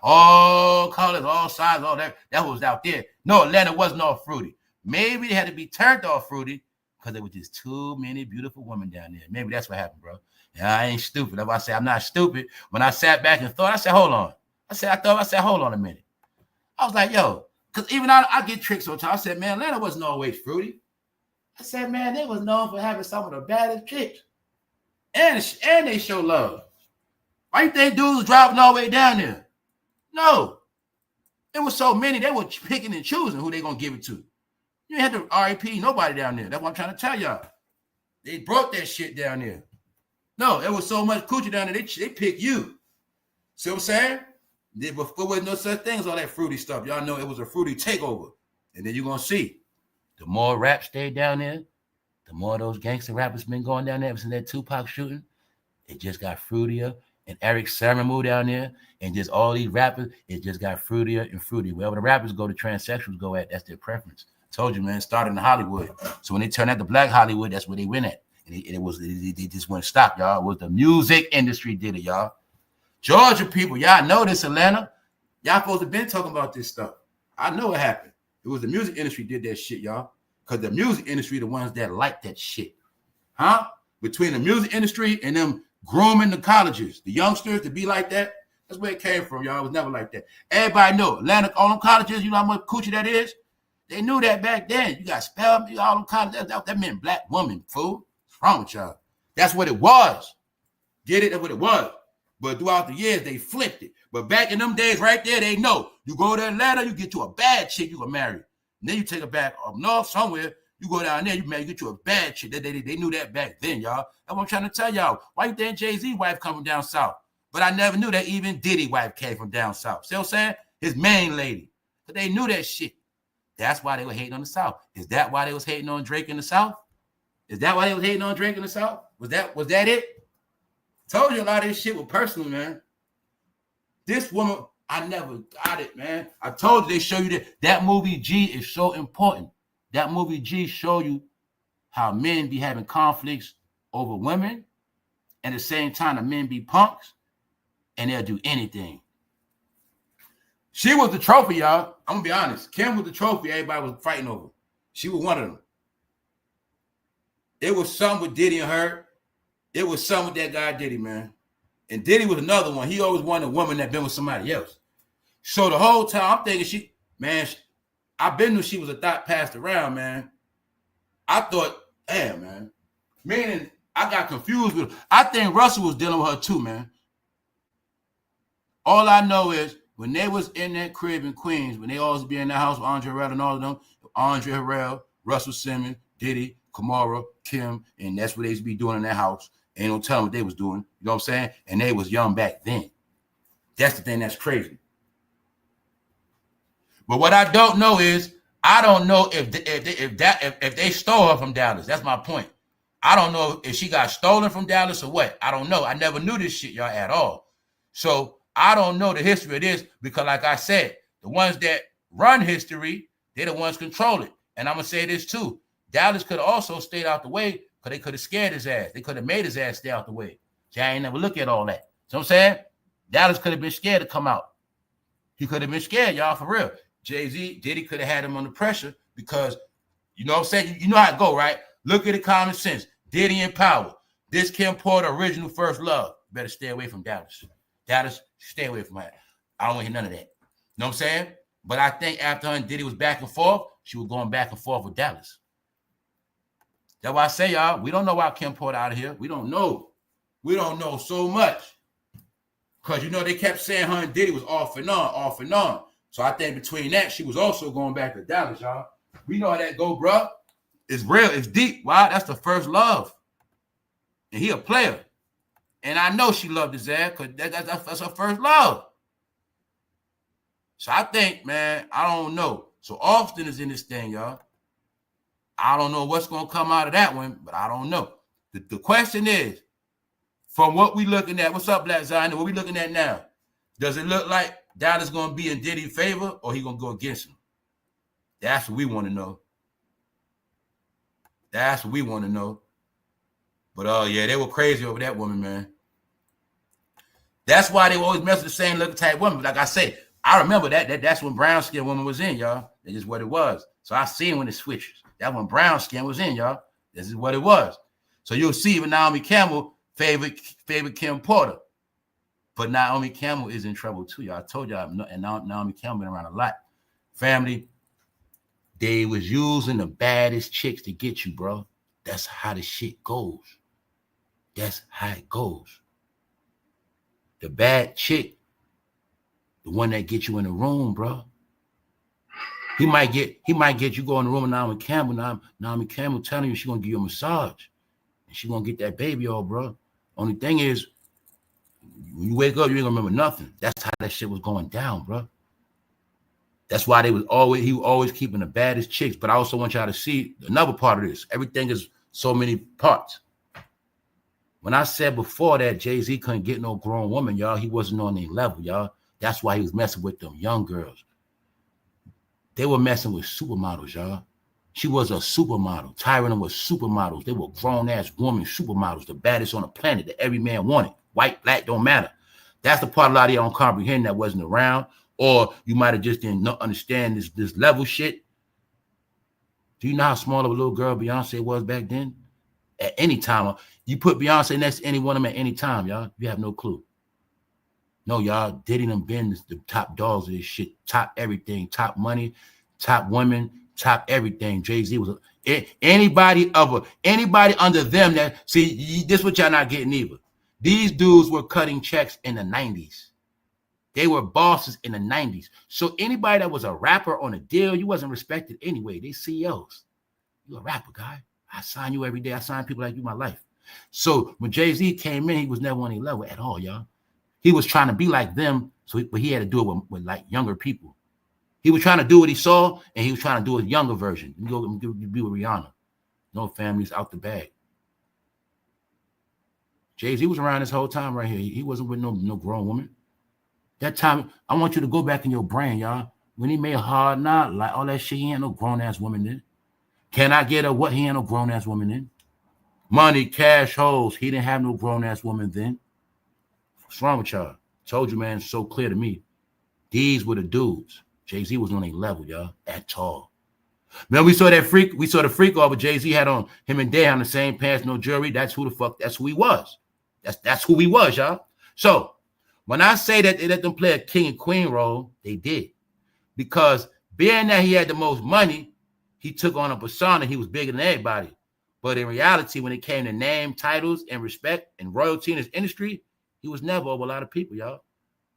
All colors, all sizes, all that. That was out there. No, Atlanta wasn't all fruity. Maybe they had to be turned off fruity because there was just too many beautiful women down there. Maybe that's what happened, bro. And I ain't stupid. That's why I say I'm not stupid. When I sat back and thought, I said, hold on. I said, hold on a minute. I was like, yo, because even I get tricked sometimes. I said, man, Atlanta wasn't always fruity. I said, man, they was known for having some of the baddest chicks. And they show love. Why you think dudes was driving all the way down there? No. There was so many, they were picking and choosing who they gonna give it to. You had to RIP nobody down there. That's what I'm trying to tell y'all. They brought that shit down there. No, there was so much coochie down there, they picked you. See what I'm saying? Before was no such thing as all that fruity stuff. Y'all know it was a fruity takeover. And then you're gonna see. The more rap stayed down there, the more those gangster rappers been going down there ever since that Tupac shooting. It just got fruitier. And Eric Sermon moved down there. And just all these rappers, it just got fruitier and fruitier. Wherever the rappers go, the transsexuals go at. That's their preference. I told you, man, started in Hollywood. So when they turned out to Black Hollywood, that's where they went at. And it just wouldn't stop, y'all. It was the music industry did it, y'all. Georgia people, y'all know this, Atlanta. Y'all supposed to have been talking about this stuff. I know it happened. It was the music industry did that shit, y'all. Because the music industry, the ones that like that shit. Huh? Between the music industry and them grooming the colleges, the youngsters to be like that, that's where it came from, y'all. It was never like that. Everybody know. Atlanta, all them colleges, you know how much coochie that is? They knew that back then. You got spelled, all them colleges. That meant black woman, fool. What's wrong with y'all? That's what it was. Get it? That's what it was. But throughout the years, they flipped it. But back in them days right there, they know. You go to Atlanta, you get you a bad chick, you can marry. And then you take her back up north somewhere, you go down there, you get you a bad chick. They knew that back then, y'all. That's what I'm trying to tell y'all. Why you think Jay-Z wife coming down south? But I never knew that even Diddy wife came from down south. See what I'm saying? His main lady. But they knew that shit. That's why they were hating on the South. Is that why they was hating on Drake in the South? Is that why they was hating on Drake in the South? Was that it? Told you a lot of this shit was personal, man. This woman, I never got it, man. I told you they show you that movie G is so important. That movie G show you how men be having conflicts over women, and at the same time the men be punks, and they'll do anything. She was the trophy, y'all. I'm gonna be honest. Kim was the trophy everybody was fighting over. She was one of them. It was something with Diddy and her. It was something with that guy Diddy, man. And Diddy was another one. He always wanted a woman that been with somebody else. So the whole time I'm thinking I been knew she was a thought passed around, man. I thought, damn, man. Meaning I got confused with her. I think Russell was dealing with her too, man. All I know is when they was in that crib in Queens, when they always be in that house with Andre Harrell and all of them, Andre Harrell, Russell Simmons, Diddy, Kamara, Kim, and that's what they used to be doing in that house. Ain't no telling what they was doing. You know what I'm saying? And they was young back then. That's the thing that's crazy. But what I don't know is, I don't know if they stole her from Dallas. That's my point. I don't know if she got stolen from Dallas or what. I don't know. I never knew this shit, y'all, at all. So I don't know the history of this because, like I said, the ones that run history, they're the ones control it. And I'm going to say this too. Dallas could have also stayed out the way because they could have scared his ass. They could have made his ass stay out the way. See, I ain't never look at all that. So I'm saying? Dallas could have been scared to come out. He could have been scared, y'all, for real. Jay-Z, Diddy could have had him under pressure because, you know what I'm saying? You know how it go, right? Look at the common sense. Diddy in power. This Kimporter original first love. Better stay away from Dallas. Dallas, stay away from that. I don't want to hear none of that. You know what I'm saying? But I think after her and Diddy was back and forth, she was going back and forth with Dallas. That's why I say, y'all, we don't know why Kimporter out of here. We don't know. We don't know so much. Because, you know, they kept saying her and Diddy was off and on, off and on. So I think between that, she was also going back to Dallas, y'all. We know how that go, bro. It's real. It's deep. Why? That's the first love. And he a player. And I know she loved his ass because that's her first love. So I think, man, I don't know. So Austin is in this thing, y'all. I don't know what's going to come out of that one, but I don't know. The question is, from what we looking at, what's up, Black Zion? What we looking at now? Does it look like Dallas going to be in Diddy's favor or he going to go against him? That's what we want to know. That's what we want to know. But, yeah, they were crazy over that woman, man. That's why they were always mess with the same looking type woman. Like I say, I remember that's when brown skin woman was in, y'all. That's just what it was. So I seen when it switches. That when brown skin was in, y'all. This is what it was. So you'll see even Naomi Campbell favorite Kimporter. But Naomi Campbell is in trouble too, y'all. I told y'all, and Naomi Campbell been around a lot. Family, they was using the baddest chicks to get you, bro. That's how the shit goes. That's how it goes. The bad chick, the one that gets you in the room, bro. He might get you go in the room with Naomi Campbell. Naomi Campbell telling you she gonna give you a massage. And she gonna get that baby all, bro. Only thing is, when you wake up, you ain't gonna remember nothing. That's how that shit was going down, bro. That's why he was always keeping the baddest chicks. But I also want y'all to see another part of this. Everything is so many parts. When I said before that Jay-Z couldn't get no grown woman, y'all, he wasn't on their level, y'all. That's why he was messing with them young girls. They were messing with supermodels, y'all. She was a supermodel. Tyron was supermodels. They were grown-ass women supermodels, the baddest on the planet that every man wanted. White, black, don't matter. That's the part a lot of y'all don't comprehend that wasn't around, or you might have just didn't understand this level shit. Do you know how small of a little girl Beyonce was back then? At any time, you put Beyonce next to any one of them at any time, y'all, you have no clue. No, y'all, Diddy them been the top dogs of this shit, top everything, top money, top women, top everything. Jay-Z was anybody under them that, see, this what y'all not getting either. These dudes were cutting checks in the 90s. They were bosses in the 90s. So anybody that was a rapper on a deal, you wasn't respected anyway. They CEOs. You a rapper guy. I sign you every day. I sign people like you in my life. So when Jay-Z came in, he was never on any level at all, y'all. He was trying to be like them, but he had to do it with like younger people. He was trying to do what he saw, and he was trying to do a younger version. You go be with Rihanna. No families out the bag. Jay-Z was around this whole time right here. He wasn't with no grown woman. That time, I want you to go back in your brain, y'all. When he made Hard Knock, like all that shit, he ain't no grown-ass woman then. Can I get a what? He ain't no grown-ass woman then. Money, cash, hoes. He didn't have no grown-ass woman then. What's wrong with y'all? Told you, man, it's so clear to me. These were the dudes. Jay-Z was on a level, y'all, at all. Man, we saw the freak off with Jay-Z had on him and Day on the same pants, no jewelry. That's who he was. That's who he was, y'all. So when I say that they let them play a king and queen role, they did. Because being that he had the most money, he took on a persona. He was bigger than everybody. But in reality, when it came to name, titles, and respect and royalty in his industry, he was never over a lot of people, y'all.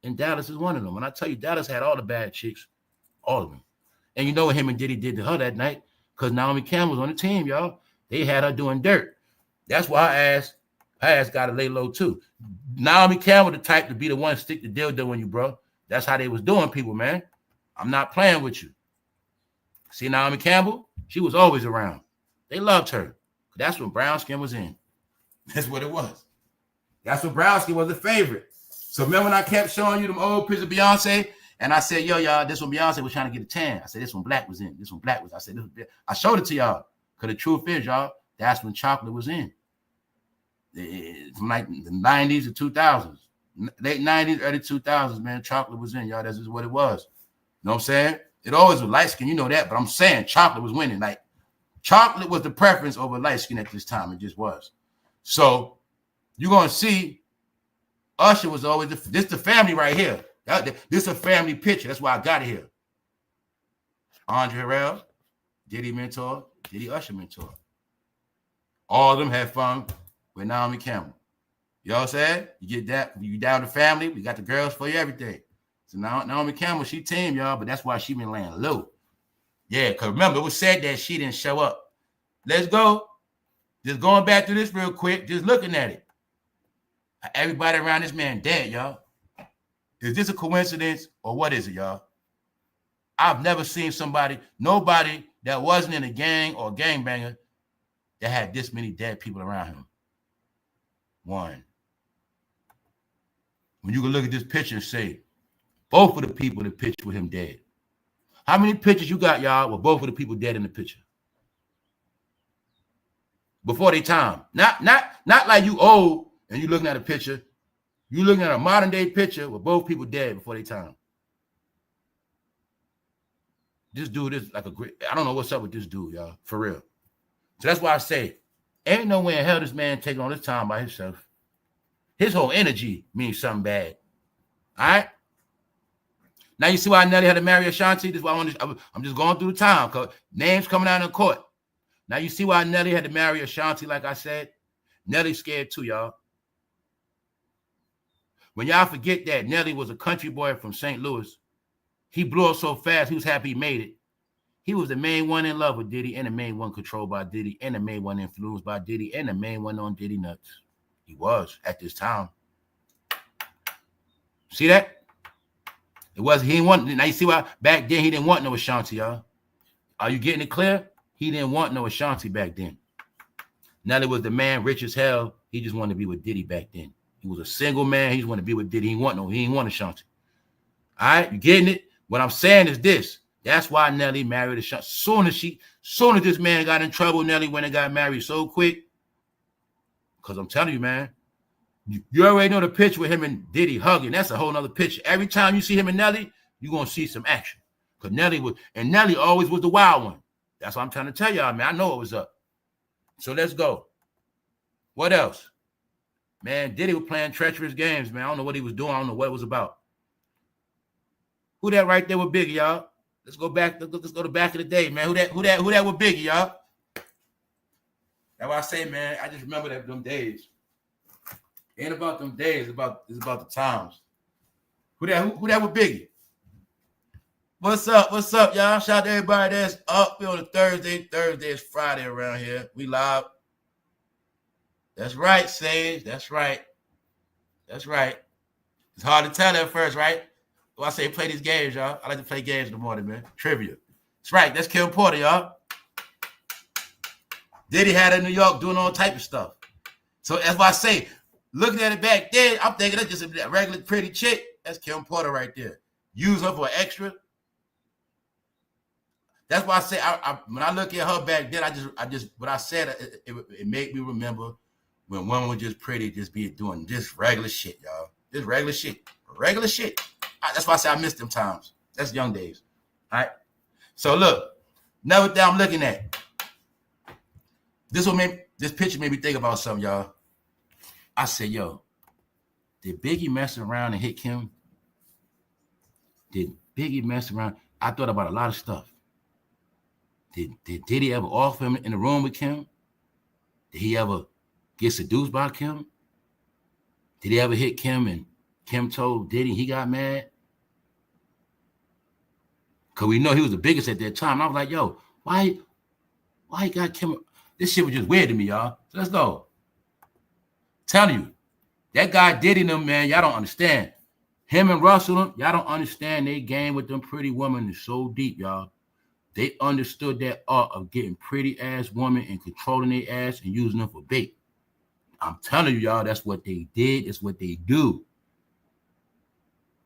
And Dallas is one of them. When I tell you, Dallas had all the bad chicks, all of them. And you know what him and Diddy did to her that night? Because Naomi Campbell was on the team, y'all. They had her doing dirt. That's why her ass got to lay low too. Naomi Campbell the type to be the one to stick the dildo on you, bro. That's how they was doing people, man. I'm not playing with you. See Naomi Campbell? She was always around. They loved her. That's when brown skin was in. That's what it was. That's when brown skin was the favorite. So remember when I kept showing you them old pictures of Beyonce? And I said, yo, y'all, this one Beyonce was trying to get a tan. I said, this one black was in. This one black was. I said, I showed it to y'all. Because the truth is, y'all, that's when chocolate was in. From like the 90s to 2000s. Late 90s, early 2000s, man, chocolate was in, y'all. That's just what it was. You know what I'm saying? It always was light skin, you know that. But I'm saying chocolate was winning. Like, chocolate was the preference over light skin at this time. It just was. So, you're going to see Usher was always, this the family right here. This is a family picture. That's why I got it here. Andre Harrell, Diddy mentor, Diddy Usher mentor. All of them had fun with Naomi Campbell. You know what I'm saying? You get that, you down the family, we got the girls for you, everything. So now Naomi Campbell, she team, y'all, but that's why she been laying low. Yeah, because remember, it was said that she didn't show up. Let's go. Just going back to this real quick, just looking at it. Everybody around this man dead, y'all. Is this a coincidence or what is it, y'all? I've never seen nobody that wasn't in a gang or a gangbanger that had this many dead people around him. One. When you can look at this picture and say, both of the people in the picture with him dead. How many pictures you got, y'all, with both of the people dead in the picture? Before their time. Not like you old and you looking at a picture. You looking at a modern day picture with both people dead before their time. This dude is like I don't know what's up with this dude, y'all, for real. So that's why I say, ain't no way in hell this man taking on this time by himself. His whole energy means something bad. All right. Now you see why Nelly had to marry Ashanti. This is why I'm just going through the time because names coming out in court. Now you see why Nelly had to marry Ashanti. Like I said, Nelly scared too, y'all. When y'all forget that Nelly was a country boy from St. Louis, he blew up so fast. He was happy he made it. He was the main one in love with Diddy and the main one controlled by Diddy and the main one influenced by Diddy and the main one on Diddy nuts. He was at this time. See that? It was, he didn't want, now you see why back then he didn't want no Ashanti, y'all. Are you getting it clear? He didn't want no Ashanti back then. Nelly was the man, rich as hell. He just wanted to be with Diddy back then. He was a single man. He just wanted to be with Diddy. He didn't want Ashanti. All right, you getting it? What I'm saying is this. That's why Nelly married Ashanti. Soon as this man got in trouble, Nelly went and got married so quick. Because I'm telling you, man, you already know the picture with him and Diddy hugging. That's a whole nother picture. Every time you see him and Nelly, you're going to see some action. Because Nelly always was the wild one. That's what I'm trying to tell y'all, man. I know it was up. So let's go. What else? Man, Diddy was playing treacherous games, man. I don't know what he was doing. I don't know what it was about. Who that right there with Biggie, y'all? Let's go back. Let's go to back of the day, man. Who that with Biggie, y'all? That's why I say, man, I just remember them days. It ain't about them days. It's about the times. Who that with Biggie? What's up, y'all? Shout out to everybody that's up. We on a Thursday. Thursday is Friday around here. We live. That's right, Sage. That's right. It's hard to tell at first, right? Well, I say play these games, y'all. I like to play games in the morning, man. Trivia. That's right. That's Kimporter, y'all. Diddy had in New York doing all type of stuff. So that's why I say, looking at it back then, I'm thinking that's just a regular pretty chick. That's Kimporter right there. Use her for extra. That's why I say, when I look at her back then, I just what I said, it made me remember when women were just pretty, just be doing this regular shit, y'all. This regular shit. That's why I say I missed them times. That's young days. All right. So look, another thing I'm looking at. This picture made me think about something, y'all. I said, yo, did Biggie mess around and hit Kim? Did Biggie mess around? I thought about a lot of stuff. Did Diddy ever offer him in the room with Kim? Did he ever get seduced by Kim? Did he ever hit Kim and Kim told Diddy he got mad? Because we know he was the biggest at that time. I was like, yo, why he got Kim? This shit was just weird to me, y'all. So let's go. Telling you, that guy Diddy them, man, y'all don't understand. Him and Russell, y'all don't understand they game with them pretty women is so deep, y'all. They understood that art of getting pretty ass women and controlling their ass and using them for bait. I'm telling you, y'all, that's what they did. It's what they do.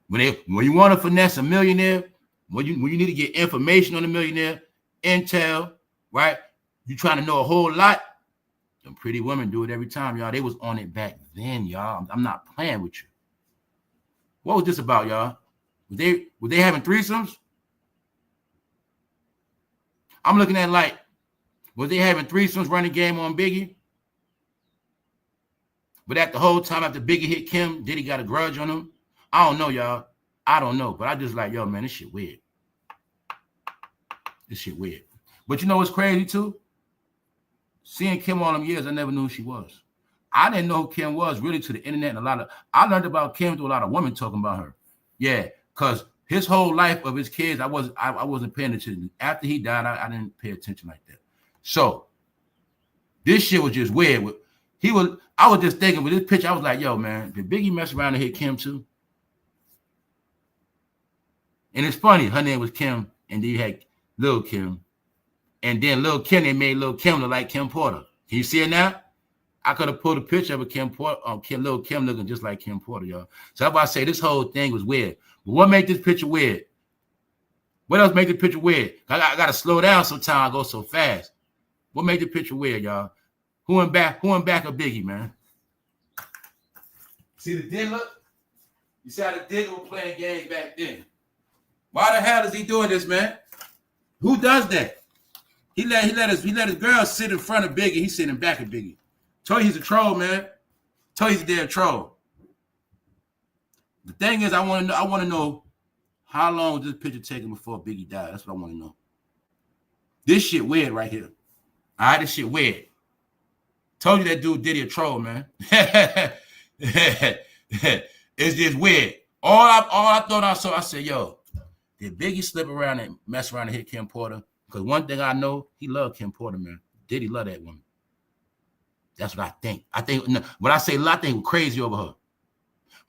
When you want to finesse a millionaire, when you need to get information on the millionaire, intel, right? You trying to know a whole lot. Them pretty women do it every time, y'all. They was on it back then, y'all. I'm not playing with you. What was this about, y'all? Were they having threesomes? I'm looking at like, was they having threesomes running game on Biggie? But at the whole time after Biggie hit Kim, Diddy got a grudge on him? I don't know, y'all. I don't know. But I just like, yo, man, this shit weird. But you know what's crazy, too? Seeing Kim all them years, I never knew who she was. I didn't know who Kim was really to the internet. I learned about Kim through a lot of women talking about her. Yeah, because his whole life of his kids, I wasn't paying attention. After he died, I didn't pay attention like that. So this shit was just weird. I was just thinking with this picture, I was like, yo, man, did Biggie mess around and hit Kim too? And it's funny, her name was Kim, and then you had Lil Kim. And then Lil Kim, they made Lil Kim look like Kimporter. Can you see it now? I could have pulled a picture of a Lil Kim looking just like Kimporter, y'all. So that's why I say this whole thing was weird. But what made this picture weird? What else made the picture weird? I got to slow down sometimes. I go so fast. What made the picture weird, y'all? Who in back of Biggie, man? See the diddler? You see how the diddler was playing games back then. Why the hell is he doing this, man? Who does that? He let his girl sit in front of Biggie. He's sitting back of Biggie. Told you he's a troll, man. Told you he's a damn troll. thing is, I want to know how long was this picture taken before Biggie died. That's what I want to know. This shit weird right here. All right, this shit weird. Told you that dude Diddy a troll, man. It's just weird. All I thought I saw, I said, yo, did Biggie slip around and mess around and hit Kim Porter? Because one thing I know, he loved Kim Porter, man. Diddy love that woman. That's what I think. When I say a lot, I think crazy over her.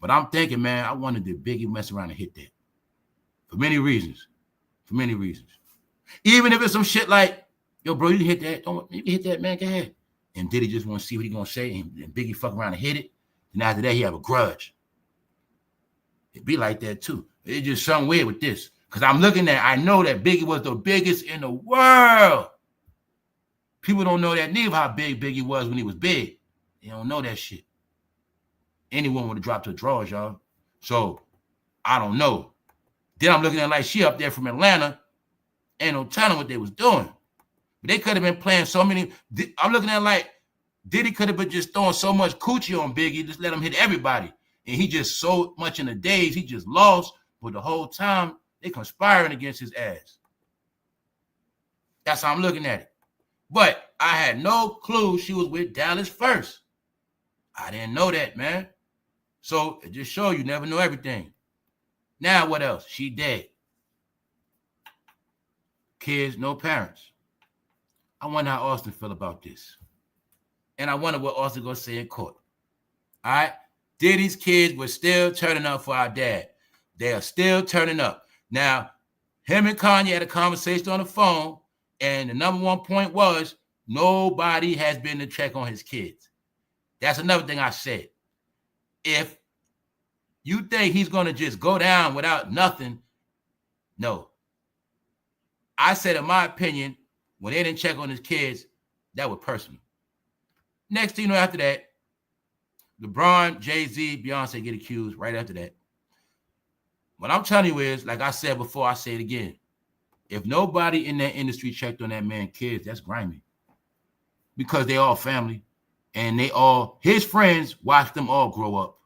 But I'm thinking, man, I wonder did Biggie mess around and hit that? For many reasons. For many reasons. Even if it's some shit like, yo, bro, you hit that. You hit that, man, go ahead. And Diddy just want to see what he going to say, and Biggie fuck around and hit it. And after that, he have a grudge. It be like that, too. It's just something weird with this. Because I'm looking at, I know that Biggie was the biggest in the world. People don't know that neither, how big Biggie was when he was big. They don't know that shit. Anyone would have dropped her drawers, y'all. So, I don't know. Then I'm looking at like she up there from Atlanta. Ain't no telling what they was doing. But they could have been playing so many. I'm looking at like Diddy could have been just throwing so much coochie on Biggie, just let him hit everybody. And he just so much in the days, he just lost. But the whole time, they conspiring against his ass. That's how I'm looking at it. But I had no clue she was with Dallas first. I didn't know that, man. So it just shows you never know everything. Now what else? She dead. Kids, no parents. I wonder how Austin feel about this. And I wonder what Austin gonna say in court. All right? Diddy's kids were still turning up for our dad. They are still turning up. Now, him and Kanye had a conversation on the phone, and the number one point was nobody has been to check on his kids. That's another thing I said. If you think he's going to just go down without nothing, no. I said, in my opinion, when they didn't check on his kids, that was personal. Next thing you know, after that, LeBron, Jay-Z, Beyonce get accused right after that. What I'm telling you is, like I said before, I say it again. If nobody in that industry checked on that man's kids, that's grimy. Because they all family. And his friends watched them all grow up.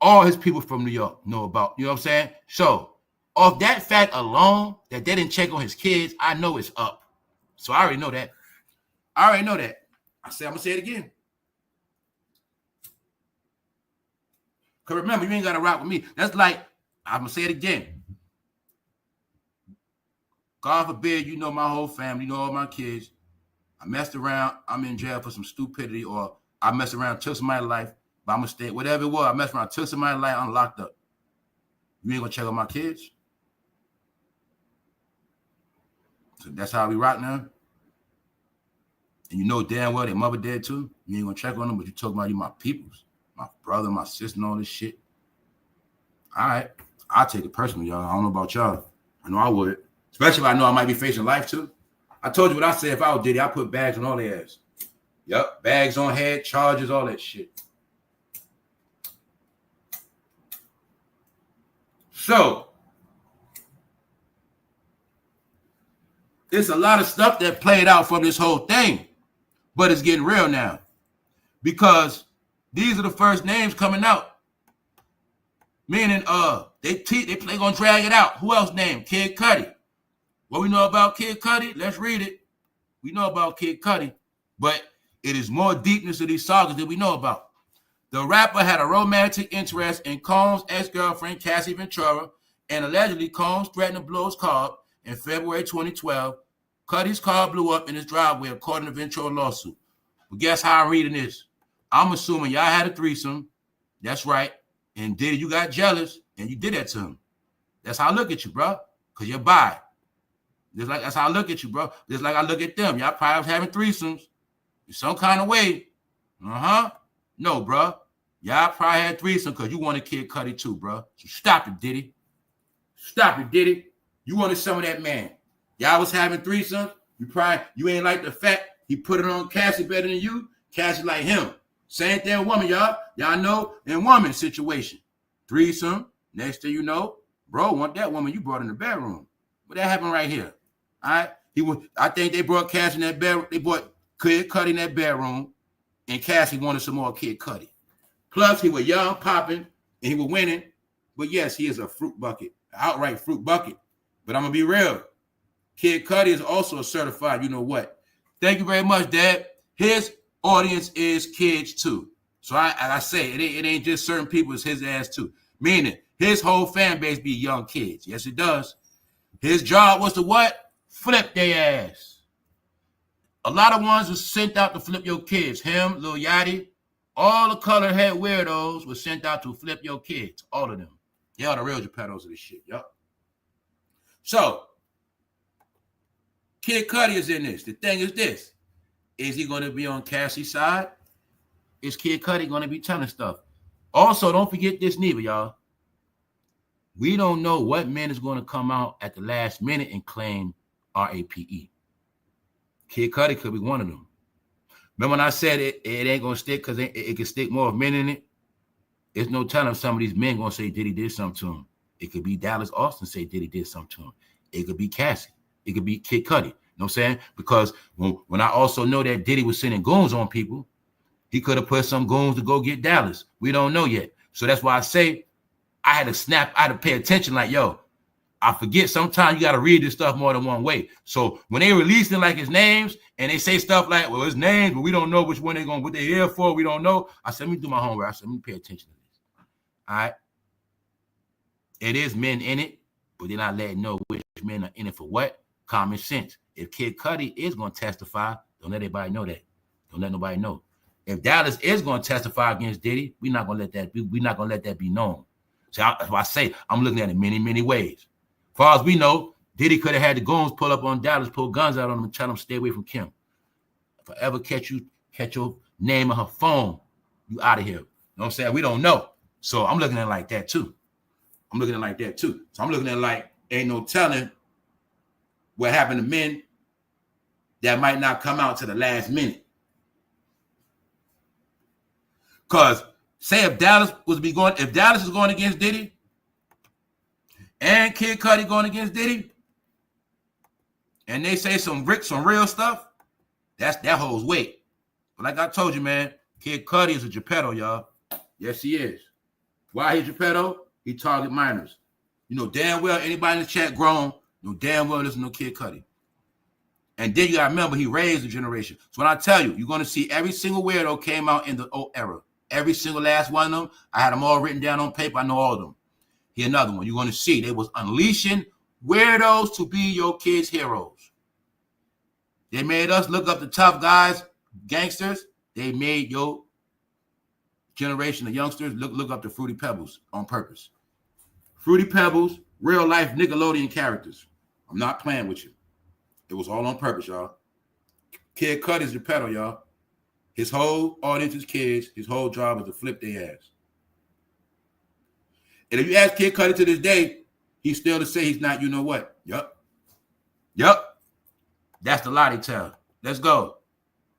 All his people from New York know about, you know what I'm saying? So, off that fact alone, that they didn't check on his kids, I know it's up. So I already know that. I said, I'm going to say it again. Because remember, you ain't got to rock with me. That's like, I'm going to say it again. God forbid, you know my whole family, you know all my kids. I messed around, I'm in jail for some stupidity, or I messed around, took somebody's life, by mistake, whatever it was, I messed around, took somebody's life, I'm locked up. You ain't going to check on my kids? So that's how we rock now? And you know damn well their mother dead too? You ain't going to check on them, but you talking about you my peoples. My brother, my sister, and all this shit. All right. I'll take it personally, y'all. I don't know about y'all. I know I would. Especially if I know I might be facing life, too. I told you what I said. If I was Diddy, I put bags on all their ass. Yep. Bags on head, charges, all that shit. So, there's a lot of stuff that played out from this whole thing. But it's getting real now. Because these are the first names coming out. Meaning, they gonna drag it out. Who else named? Kid Cudi. What we know about Kid Cudi? Let's read it. We know about Kid Cudi, but it is more deepness to these sagas than we know about. The rapper had a romantic interest in Combs' ex-girlfriend, Cassie Ventura, and allegedly Combs threatened to blow his car up in February 2012. Cudi's car blew up in his driveway, according to Ventura lawsuit. But guess how I'm reading this? I'm assuming y'all had a threesome. That's right. And Diddy, you got jealous, and you did that to him. That's how I look at you, bro, because you're bi. That's how I look at you, bro. Just like I look at them. Y'all probably was having threesomes in some kind of way. No, bro. Y'all probably had threesomes because you wanted Kid Cudi too, bro. So stop it, Diddy. Stop it, Diddy. You wanted some of that man. Y'all was having threesomes. You ain't like the fact he put it on Cassie better than you. Cassie like him. Same thing with woman, y'all. Y'all know in woman situation. Threesome. Next thing you know, bro, want that woman you brought in the bedroom. But that happened right here. All right. I think they brought Cassie in that bedroom. They brought Kid Cudi in that bedroom. And Cassie wanted some more Kid Cudi. Plus, he was young, popping, and he was winning. But yes, he is a fruit bucket, outright fruit bucket. But I'm gonna be real. Kid Cudi is also a certified, you know what? Thank you very much, Dad. His audience is kids too. So I say it ain't just certain people, it's his ass too. Meaning his whole fan base be young kids. Yes, it does. His job was to what? Flip their ass. A lot of ones was sent out to flip your kids. Him, Lil Yachty, all the colored head weirdos were sent out to flip your kids. All of them. Y'all the real JEPPETTOS of this shit. Yup. So, Kid Cudi is in this. The thing is this. Is he going to be on Cassie's side? Is Kid Cudi going to be telling stuff? Also, don't forget this neither, y'all. We don't know what man is going to come out at the last minute and claim RAPE. Kid Cudi could be one of them. Remember when I said it ain't going to stick because it can stick more of men in it? There's no telling some of these men going to say Diddy did something to him. It could be Dallas Austin say Diddy did something to him. It could be Cassie. It could be Kid Cudi. You know what I'm saying? Because when I also know that Diddy was sending goons on people, he could have put some goons to go get Dallas. We don't know yet. So that's why I say I had to snap, I had to pay attention like, yo, I forget sometimes you got to read this stuff more than one way. So when they releasing like his names and they say stuff like, well, his names, but we don't know which one they're going, what they're here for, we don't know. I said, let me do my homework. I said, let me pay attention to this. All right. It is men in it, but they're not letting know which men are in it for what. Common sense. If Kid Cudi is going to testify, don't let anybody know that. Don't let nobody know. If Dallas is going to testify against Diddy, we're not going to let that be. We're not going to let that be known. So that's why I say I'm looking at it many, many ways. As far as we know, Diddy could have had the goons pull up on Dallas, pull guns out on him, and tell him stay away from Kim. If I ever catch your name on her phone, you out of here. You know what I'm saying? We don't know. So I'm looking at it like that too. So I'm looking at it like ain't no telling what happened to men that might not come out to the last minute. Because say if Dallas is going against Diddy and Kid Cudi going against Diddy, and they say some real stuff, that holds weight. But like I told you, man, Kid Cudi is a JEPPETTO, y'all. Yes, he is. Why he JEPPETTO? He target minors. You know damn well anybody in the chat grown, know damn well there's no Kid Cudi. And then you gotta remember he raised the generation. So when I tell you, you're gonna see every single weirdo came out in the old era. Every single last one of them. I had them all written down on paper. I know all of them. Here another one. You're gonna see they was unleashing weirdos to be your kids' heroes. They made us look up the tough guys, gangsters. They made your generation of youngsters look up the Fruity Pebbles on purpose. Fruity Pebbles, real life Nickelodeon characters. I'm not playing with you. It was all on purpose, y'all. Kid Cudi is JEPPETTO, y'all. His whole audience is kids. His whole job is to flip their ass. And if you ask Kid Cudi to this day, he's still to say he's not, you know what? Yup. That's the lie they tell. Let's go.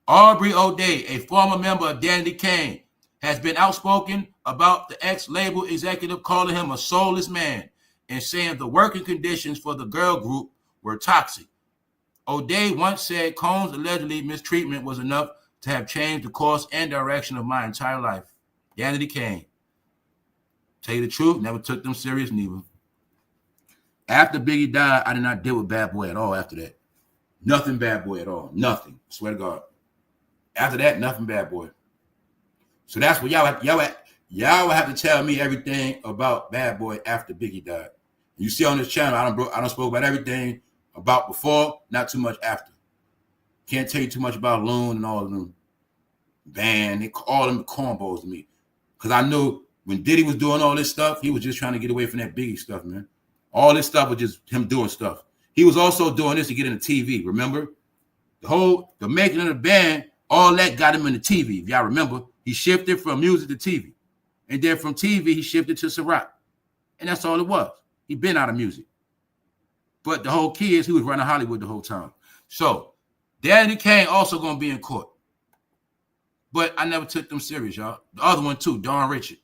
Aubrey O'Day, a former member of Danity Kane, has been outspoken about the ex-label executive calling him a soulless man and saying the working conditions for the girl group were toxic. O'Day once said Combs' allegedly mistreatment was enough to have changed the course and direction of my entire life. Danity Kane. Tell you the truth, never took them serious neither. After Biggie died, I did not deal with Bad Boy at all after that. Nothing Bad Boy at all. Nothing. I swear to God. After that, nothing Bad Boy. So that's what y'all have to tell me everything about Bad Boy after Biggie died. You see on this channel, I don't spoke about everything about before, not too much after. Can't tell you too much about Loon and all of them. Band, they all them cornballs to me. Because I knew when Diddy was doing all this stuff, he was just trying to get away from that Biggie stuff, man. All this stuff was just him doing stuff. He was also doing this to get into TV, remember? The making of the band, all that got him into TV. If y'all remember, he shifted from music to TV. And then from TV, he shifted to Ciroc. And that's all it was. He been out of music. But the whole key is he was running Hollywood the whole time. So, Danity Kane also going to be in court. But I never took them serious, y'all. The other one, too, Dawn Richard.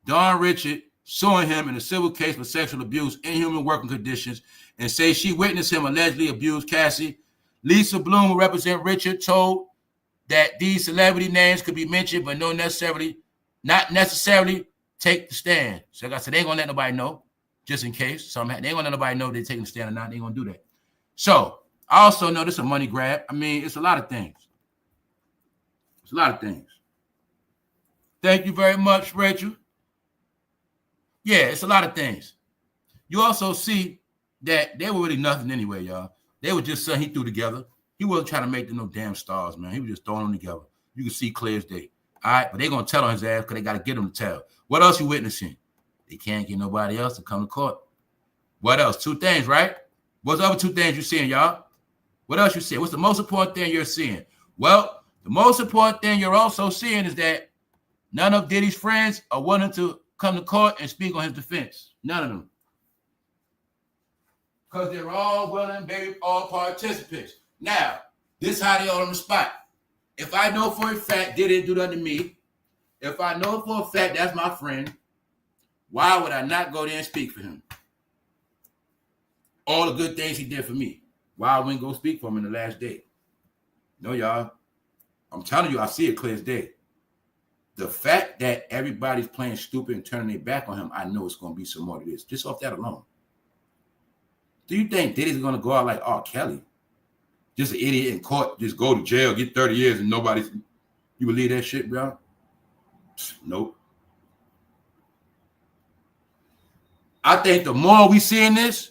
Dawn Richard suing him in a civil case for sexual abuse, inhuman working conditions, and say she witnessed him allegedly abuse Cassie. Lisa Bloom, who represent Richard, told that these celebrity names could be mentioned, but not necessarily take the stand. So like I said, they ain't gonna let nobody know, just in case something. They ain't gonna let nobody know they're taking the stand or not. They ain't gonna do that. So I also know this is a money grab. I mean, it's a lot of things. It's a lot of things. Thank you very much, Rachel. Yeah, it's a lot of things. You also see that they were really nothing anyway, y'all. They were just something he threw together. He wasn't trying to make them no damn stars, man. He was just throwing them together. You can see clear as day. All right, but they're going to tell on his ass because they got to get him to tell. What else you witnessing? They can't get nobody else to come to court. What else? Two things, right? What's the other two things you're seeing, y'all? What else you seeing? What's the most important thing you're seeing? Well, the most important thing you're also seeing is that none of Diddy's friends are willing to come to court and speak on his defense. None of them. Because they're all willing, baby, all participants. Now, this is how they all on the spot. If I know for a fact Diddy didn't do that to me, if I know for a fact that's my friend, why would I not go there and speak for him? All the good things he did for me. Why I wouldn't go speak for him in the last day? No, y'all. I'm telling you, I see it clear as day. The fact that everybody's playing stupid and turning their back on him, I know it's going to be some more to this. Just off that alone. Do you think Diddy's going to go out like R. Kelly? Just an idiot in court, just go to jail, get 30 years and nobody's... You believe that shit, bro? Nope. I think the more we seeing this,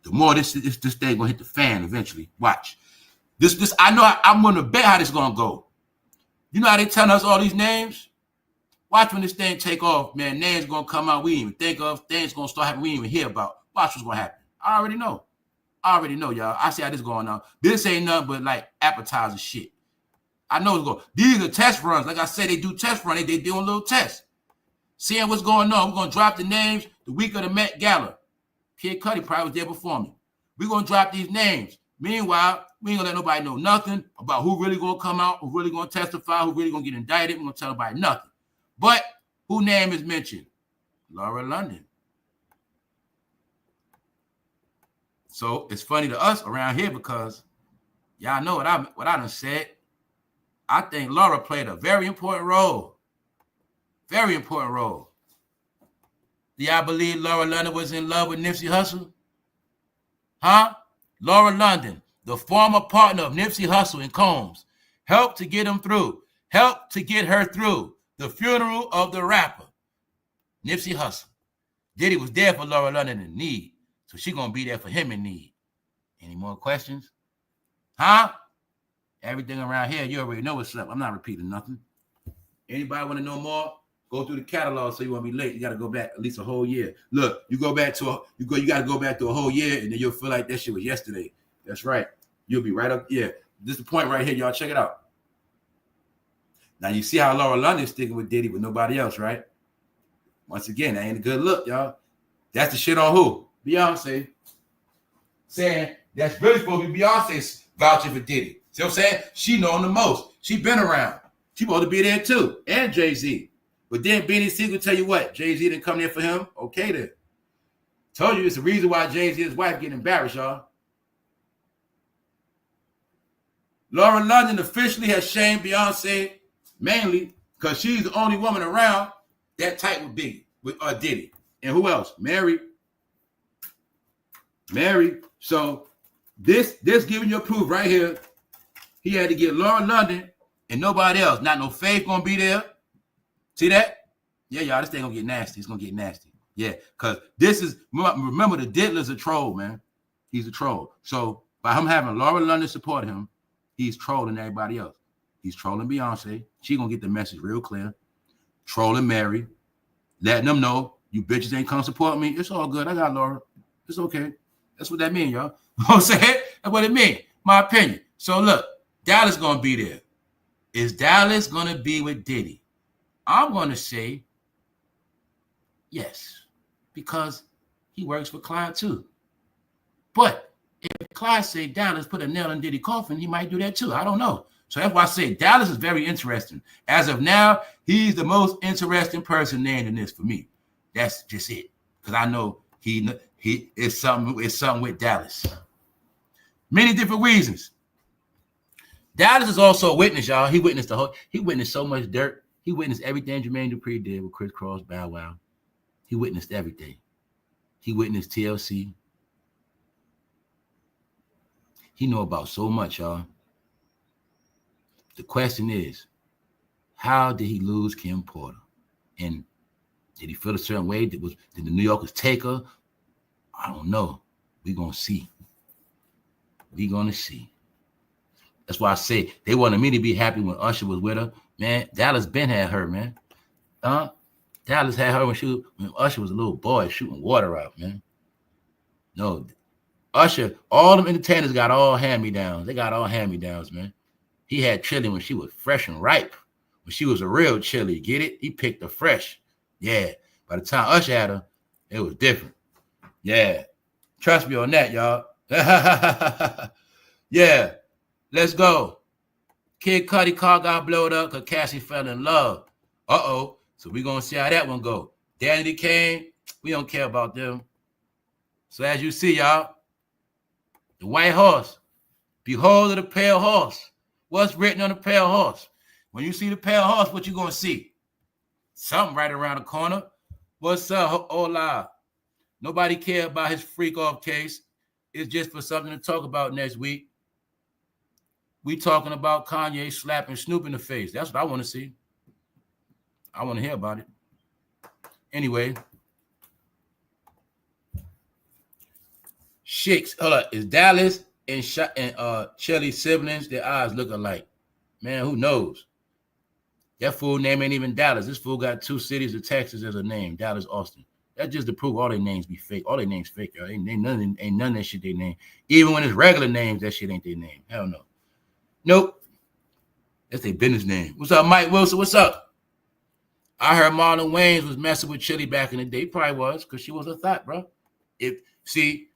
the more this thing gonna hit the fan eventually. Watch. This I know I'm gonna bet how this gonna go. You know how they telling us all these names? Watch when this thing take off, man. Names gonna come out we didn't even think of. Things gonna start happening we didn't even hear about. Watch what's gonna happen. I already know. Y'all. I see how this going on. This ain't nothing but like appetizer shit. I know it's going. These are test runs. Like I said, they do test runs. They doing little tests. Seeing what's going on. We're going to drop the names the week of the Met Gala. Kid Cudi probably was there before me. We're going to drop these names. Meanwhile, we ain't going to let nobody know nothing about who really going to come out, who really going to testify, who really going to get indicted. We're going to tell nobody nothing. But who name is mentioned? Laura London. So it's funny to us around here because y'all know what I done said. I think Laura played a very important role. Very important role. Do y'all believe Laura London was in love with Nipsey Hussle? Huh? Laura London, the former partner of Nipsey Hussle and Combs, helped to get him through, helped to get her through the funeral of the rapper, Nipsey Hussle. Diddy was there for Laura London in need, so she gonna be there for him in need. Any more questions? Huh? Everything around here, you already know what's up. I'm not repeating nothing. Anybody want to know more? Go through the catalog so you won't be late. You got to go back at least a whole year. Look, you go back to you got to go back to a whole year, and then you'll feel like that shit was yesterday. That's right. You'll be right up. Yeah, this is the point right here, y'all. Check it out. Now you see how Laura London's sticking with Diddy with nobody else, right? Once again, that ain't a good look, y'all. That's the shit on who? Beyonce. Saying that's really supposed to be Beyonce's vouching for Diddy. See what I'm saying? She know him the most. She been around. She supposed to be there too. And Jay-Z. But then Beanie Siegel tell you what? Jay-Z didn't come there for him? Okay then. Told you it's the reason why Jay-Z and his wife getting embarrassed, y'all. Laura London officially has shamed Beyonce mainly because she's the only woman around that tight with Biggie, with Diddy. And who else? Mary. So this giving you proof right here. He had to get Laura London and nobody else. Not no Faith gonna be there. See that? Yeah, y'all, this thing gonna get nasty. It's gonna get nasty. Yeah, because this is, remember the Diddler's a troll, man. He's a troll. So by him having Laura London support him, he's trolling everybody else. He's trolling Beyonce. She gonna get the message real clear. Trolling Mary. Letting them know, you bitches ain't come support me. It's all good. I got Laura. It's okay. That's what that means, y'all. You know what I'm saying? That's what it means. My opinion. So look, Dallas gonna be there. Is Dallas gonna be with Diddy? I'm gonna say yes, because he works for Clyde too. But if Clyde say Dallas put a nail in Diddy's coffin, he might do that too. I don't know. So that's why I say Dallas is very interesting. As of now, he's the most interesting person named in this for me. That's just it. Because I know he is something with Dallas. Many different reasons. Dallas is also a witness, y'all. He witnessed so much dirt. He witnessed everything Jermaine Dupri did with Criss Cross, Bow Wow. He witnessed everything. He witnessed TLC. He know about so much, y'all. The question is, how did he lose Kim Porter? And did he feel a certain way? Did the New Yorkers take her? I don't know. We're going to see. We're going to see. That's why I say they wanted me to be happy when Usher was with her. Man, Dallas been had her, man. Dallas had her when Usher was a little boy shooting water out, man. No, Usher, all them entertainers got all hand-me-downs. They got all hand-me-downs, man. He had Chili when she was fresh and ripe. When she was a real Chili, get it? He picked her fresh. Yeah. By the time Usher had her, it was different. Yeah. Trust me on that, y'all. Yeah. Let's go. Kid Cudi car got blowed up because Cassie fell in love. Uh-oh. So we're going to see how that one go. Danny came. We don't care about them. So as you see, y'all, the white horse. Behold the pale horse. What's written on the pale horse? When you see the pale horse, what you going to see? Something right around the corner. What's up? Hola. Nobody care about his freak off case. It's just for something to talk about next week. We talking about Kanye slapping Snoop in the face. That's what I want to see. I want to hear about it. Anyway. Shicks. Hold up. Is Dallas and Shelly siblings, their eyes look alike? Man, who knows? That fool name ain't even Dallas. This fool got 2 cities of Texas as a name. Dallas, Austin. That's just to prove all their names be fake. All their names fake, y'all. Ain't none of that shit they name. Even when it's regular names, that shit ain't their name. Hell no. Nope. That's their business name. What's up, Mike Wilson? What's up? I heard Marlon Wayans was messing with Chili back in the day. He probably was, because she was a thought, bro. See,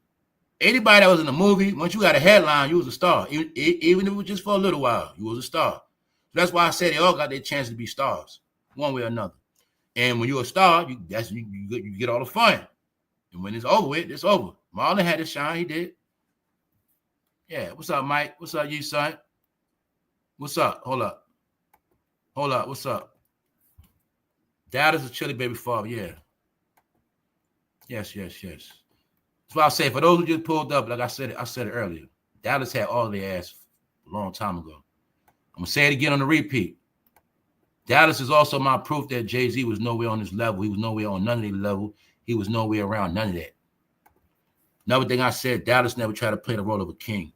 anybody that was in a movie, once you got a headline, you was a star. Even if it was just for a little while, you was a star. So that's why I said they all got their chance to be stars, one way or another. And when you're a star, you get all the fun. And when it's over with, it's over. Marlon had his shine, he did. Yeah, what's up, Mike? What's up, you son? What's up? Hold up. What's up? Dallas is Chili baby father, yeah. Yes. That's why I say, for those who just pulled up, like I said it earlier, Dallas had all their ass a long time ago. I'm going to say it again on the repeat. Dallas is also my proof that Jay-Z was nowhere on this level. He was nowhere on none of the level. He was nowhere around none of that. Another thing I said, Dallas never tried to play the role of a king.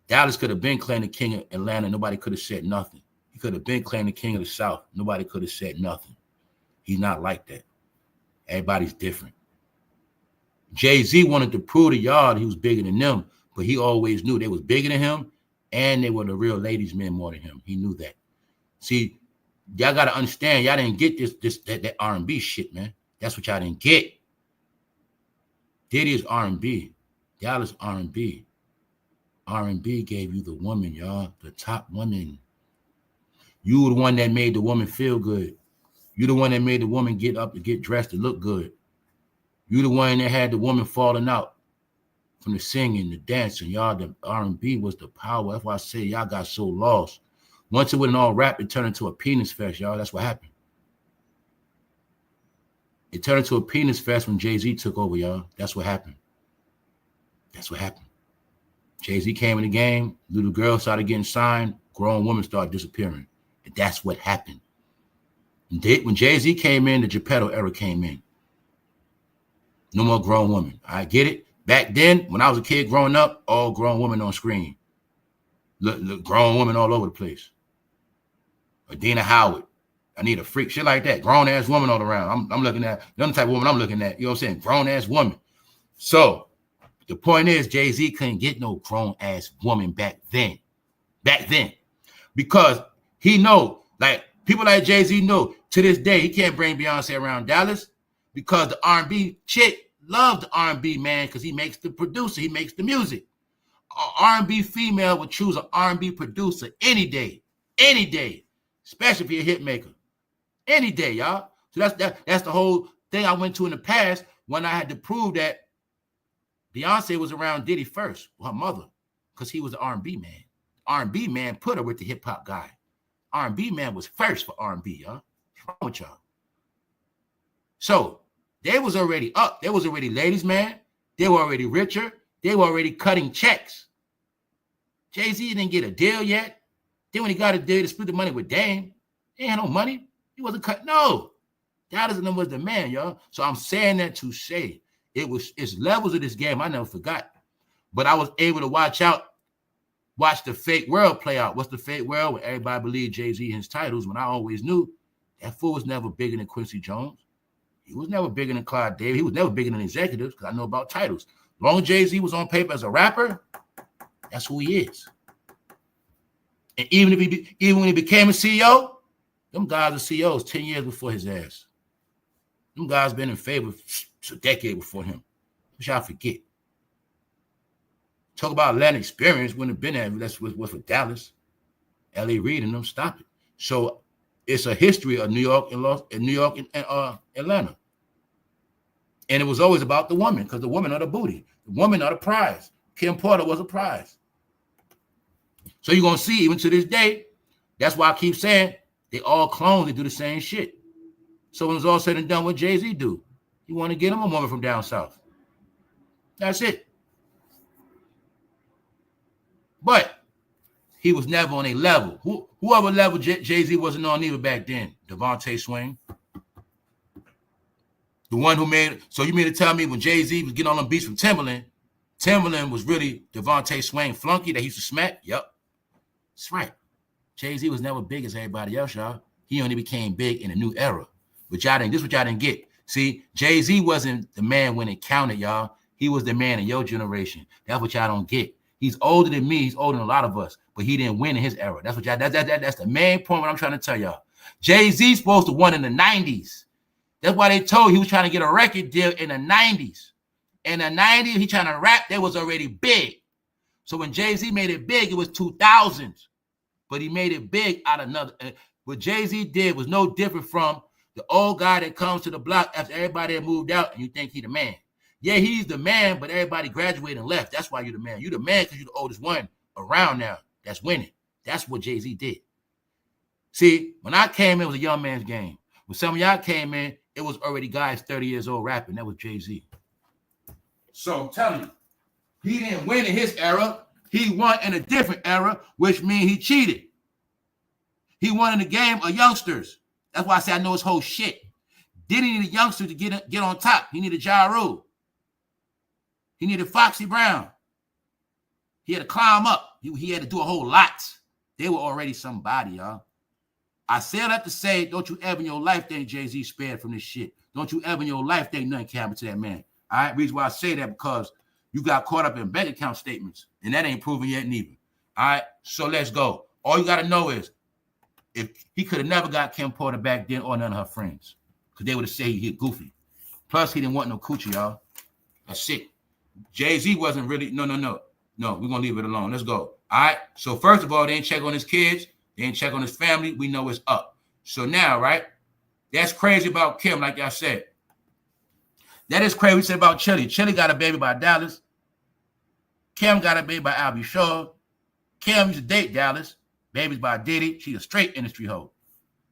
Dallas could have been claiming the king of Atlanta. Nobody could have said nothing. He could have been claiming the king of the South. Nobody could have said nothing. He's not like that. Everybody's different. Jay-Z wanted to prove to y'all that he was bigger than them, but he always knew they was bigger than him, and they were the real ladies' men more than him. He knew that. See, y'all got to understand, y'all didn't get that R&B shit, man. That's what y'all didn't get. Diddy is R&B. Dallas R&B. R&B gave you the woman, y'all, the top woman. You were the one that made the woman feel good. You the one that made the woman get up to get dressed to look good. You the one that had the woman falling out from the singing, the dancing. Y'all, the R&B was the power. That's why I say y'all got so lost. Once it went all rap, it turned into a penis fest, y'all. That's what happened. It turned into a penis fest when Jay-Z took over, y'all. That's what happened. That's what happened. Jay-Z came in the game. Little girls started getting signed. Grown women started disappearing. And that's what happened. When Jay-Z came in, the Geppetto era came in. No more grown women. I get it. Back then, when I was a kid growing up, all grown women on screen. Look, grown women all over the place. Adina Howard. I need a freak. Shit like that. Grown-ass woman all around. I'm looking at, the other type of woman I'm looking at. You know what I'm saying? Grown-ass woman. So, the point is, Jay-Z couldn't get no grown-ass woman back then. Back then. Because he know, like, people like Jay-Z know, to this day, he can't bring Beyonce around Dallas because the R&B chick loves the R&B man because he makes the producer. He makes the music. An R&B female would choose an R&B producer any day. Any day. Especially if you're a hit maker. Any day, y'all. So that's the whole thing I went to in the past when I had to prove that Beyonce was around Diddy first, her mother, because he was an R&B man. R&B man put her with the hip-hop guy. R&B man was first for R&B, y'all. wrong with y'all? So they was already up. They was already ladies, man. They were already richer. They were already cutting checks. Jay-Z didn't get a deal yet. Then when he got a deal to split the money with Dame, he had no money. He wasn't cut. No. Dallas was the man, y'all. So I'm saying that to say it's levels of this game I never forgot. But I was able to watch the fake world play out. What's the fake world? When everybody believed Jay-Z and his titles, when I always knew that fool was never bigger than Quincy Jones. He was never bigger than Clyde Davis. He was never bigger than executives because I know about titles. As long as Jay-Z was on paper as a rapper, that's who he is. And even when he became a CEO, them guys were CEOs 10 years before his ass. Them guys been in favor a decade before him. Which I forget. Talk about Atlanta experience, wouldn't have been there. That's what for Dallas. L.A. Reid and them, stop it. So it's a history of New York and Atlanta. And it was always about the woman, because the women are the booty. The women are the prize. Kim Porter was a prize. So you're going to see, even to this day, that's why I keep saying they all clones, they do the same shit. So when it's all said and done, what Jay-Z do? He want to get him a woman from down south. That's it. But he was never on a level. Whoever level Jay-Z wasn't on either back then. Devontae Swing. The one who made, so you mean to tell me when Jay-Z was getting on them beats from Timberland was really Devontae Swing flunky that he used to smack? Yep. That's right. Jay-Z was never big as everybody else, y'all. He only became big in a new era. But y'all didn't, this is what y'all didn't get. See, Jay-Z wasn't the man when it counted, y'all. He was the man in your generation. That's what y'all don't get. He's older than me. He's older than a lot of us, but he didn't win in his era. That's what y'all, that's the main point what I'm trying to tell y'all. Jay-Z's supposed to win in the 90s. That's why they told he was trying to get a record deal in the 90s. In the 90s, he trying to rap, they was already big. So when Jay-Z made it big, it was 2000s. But he made it big out of another. What Jay-Z did was no different from the old guy that comes to the block after everybody had moved out and you think he the man. Yeah, he's the man, but everybody graduated and left. That's why you're the man. You're the man because you're the oldest one around now that's winning. That's what Jay-Z did. See, when I came in, it was a young man's game. When some of y'all came in, it was already guys 30 years old rapping. That was Jay-Z. So I'm telling you, he didn't win in his era. He won in a different era, which means he cheated. He won in the game of youngsters. That's why I say I know his whole shit. Diddy needed youngsters to get on top. He needed Ja Rule. He needed Foxy Brown. He had to climb up. He had to do a whole lot. They were already somebody, y'all. I say that to say, don't you ever in your life think Jay-Z spared from this shit. Don't you ever in your life think nothing can happen to that man. All right, reason why I say that because you got caught up in bank account statements, and that ain't proven yet neither. All right, so let's go. All you got to know is if he could have never got Kim Porter back then or none of her friends, because they would have said he hit goofy. Plus, he didn't want no coochie, y'all. That's it. Jay-Z wasn't really, no, we're going to leave it alone. Let's go. All right, so first of all, they ain't check on his kids. They ain't check on his family. We know it's up. So now, right, that's crazy about Kim, like I said. That is crazy. We said about Chili. Chili got a baby by Dallas. Kim got a baby by Albie Shaw. Kim used to date Dallas. Baby's by Diddy. She's a straight industry hoe.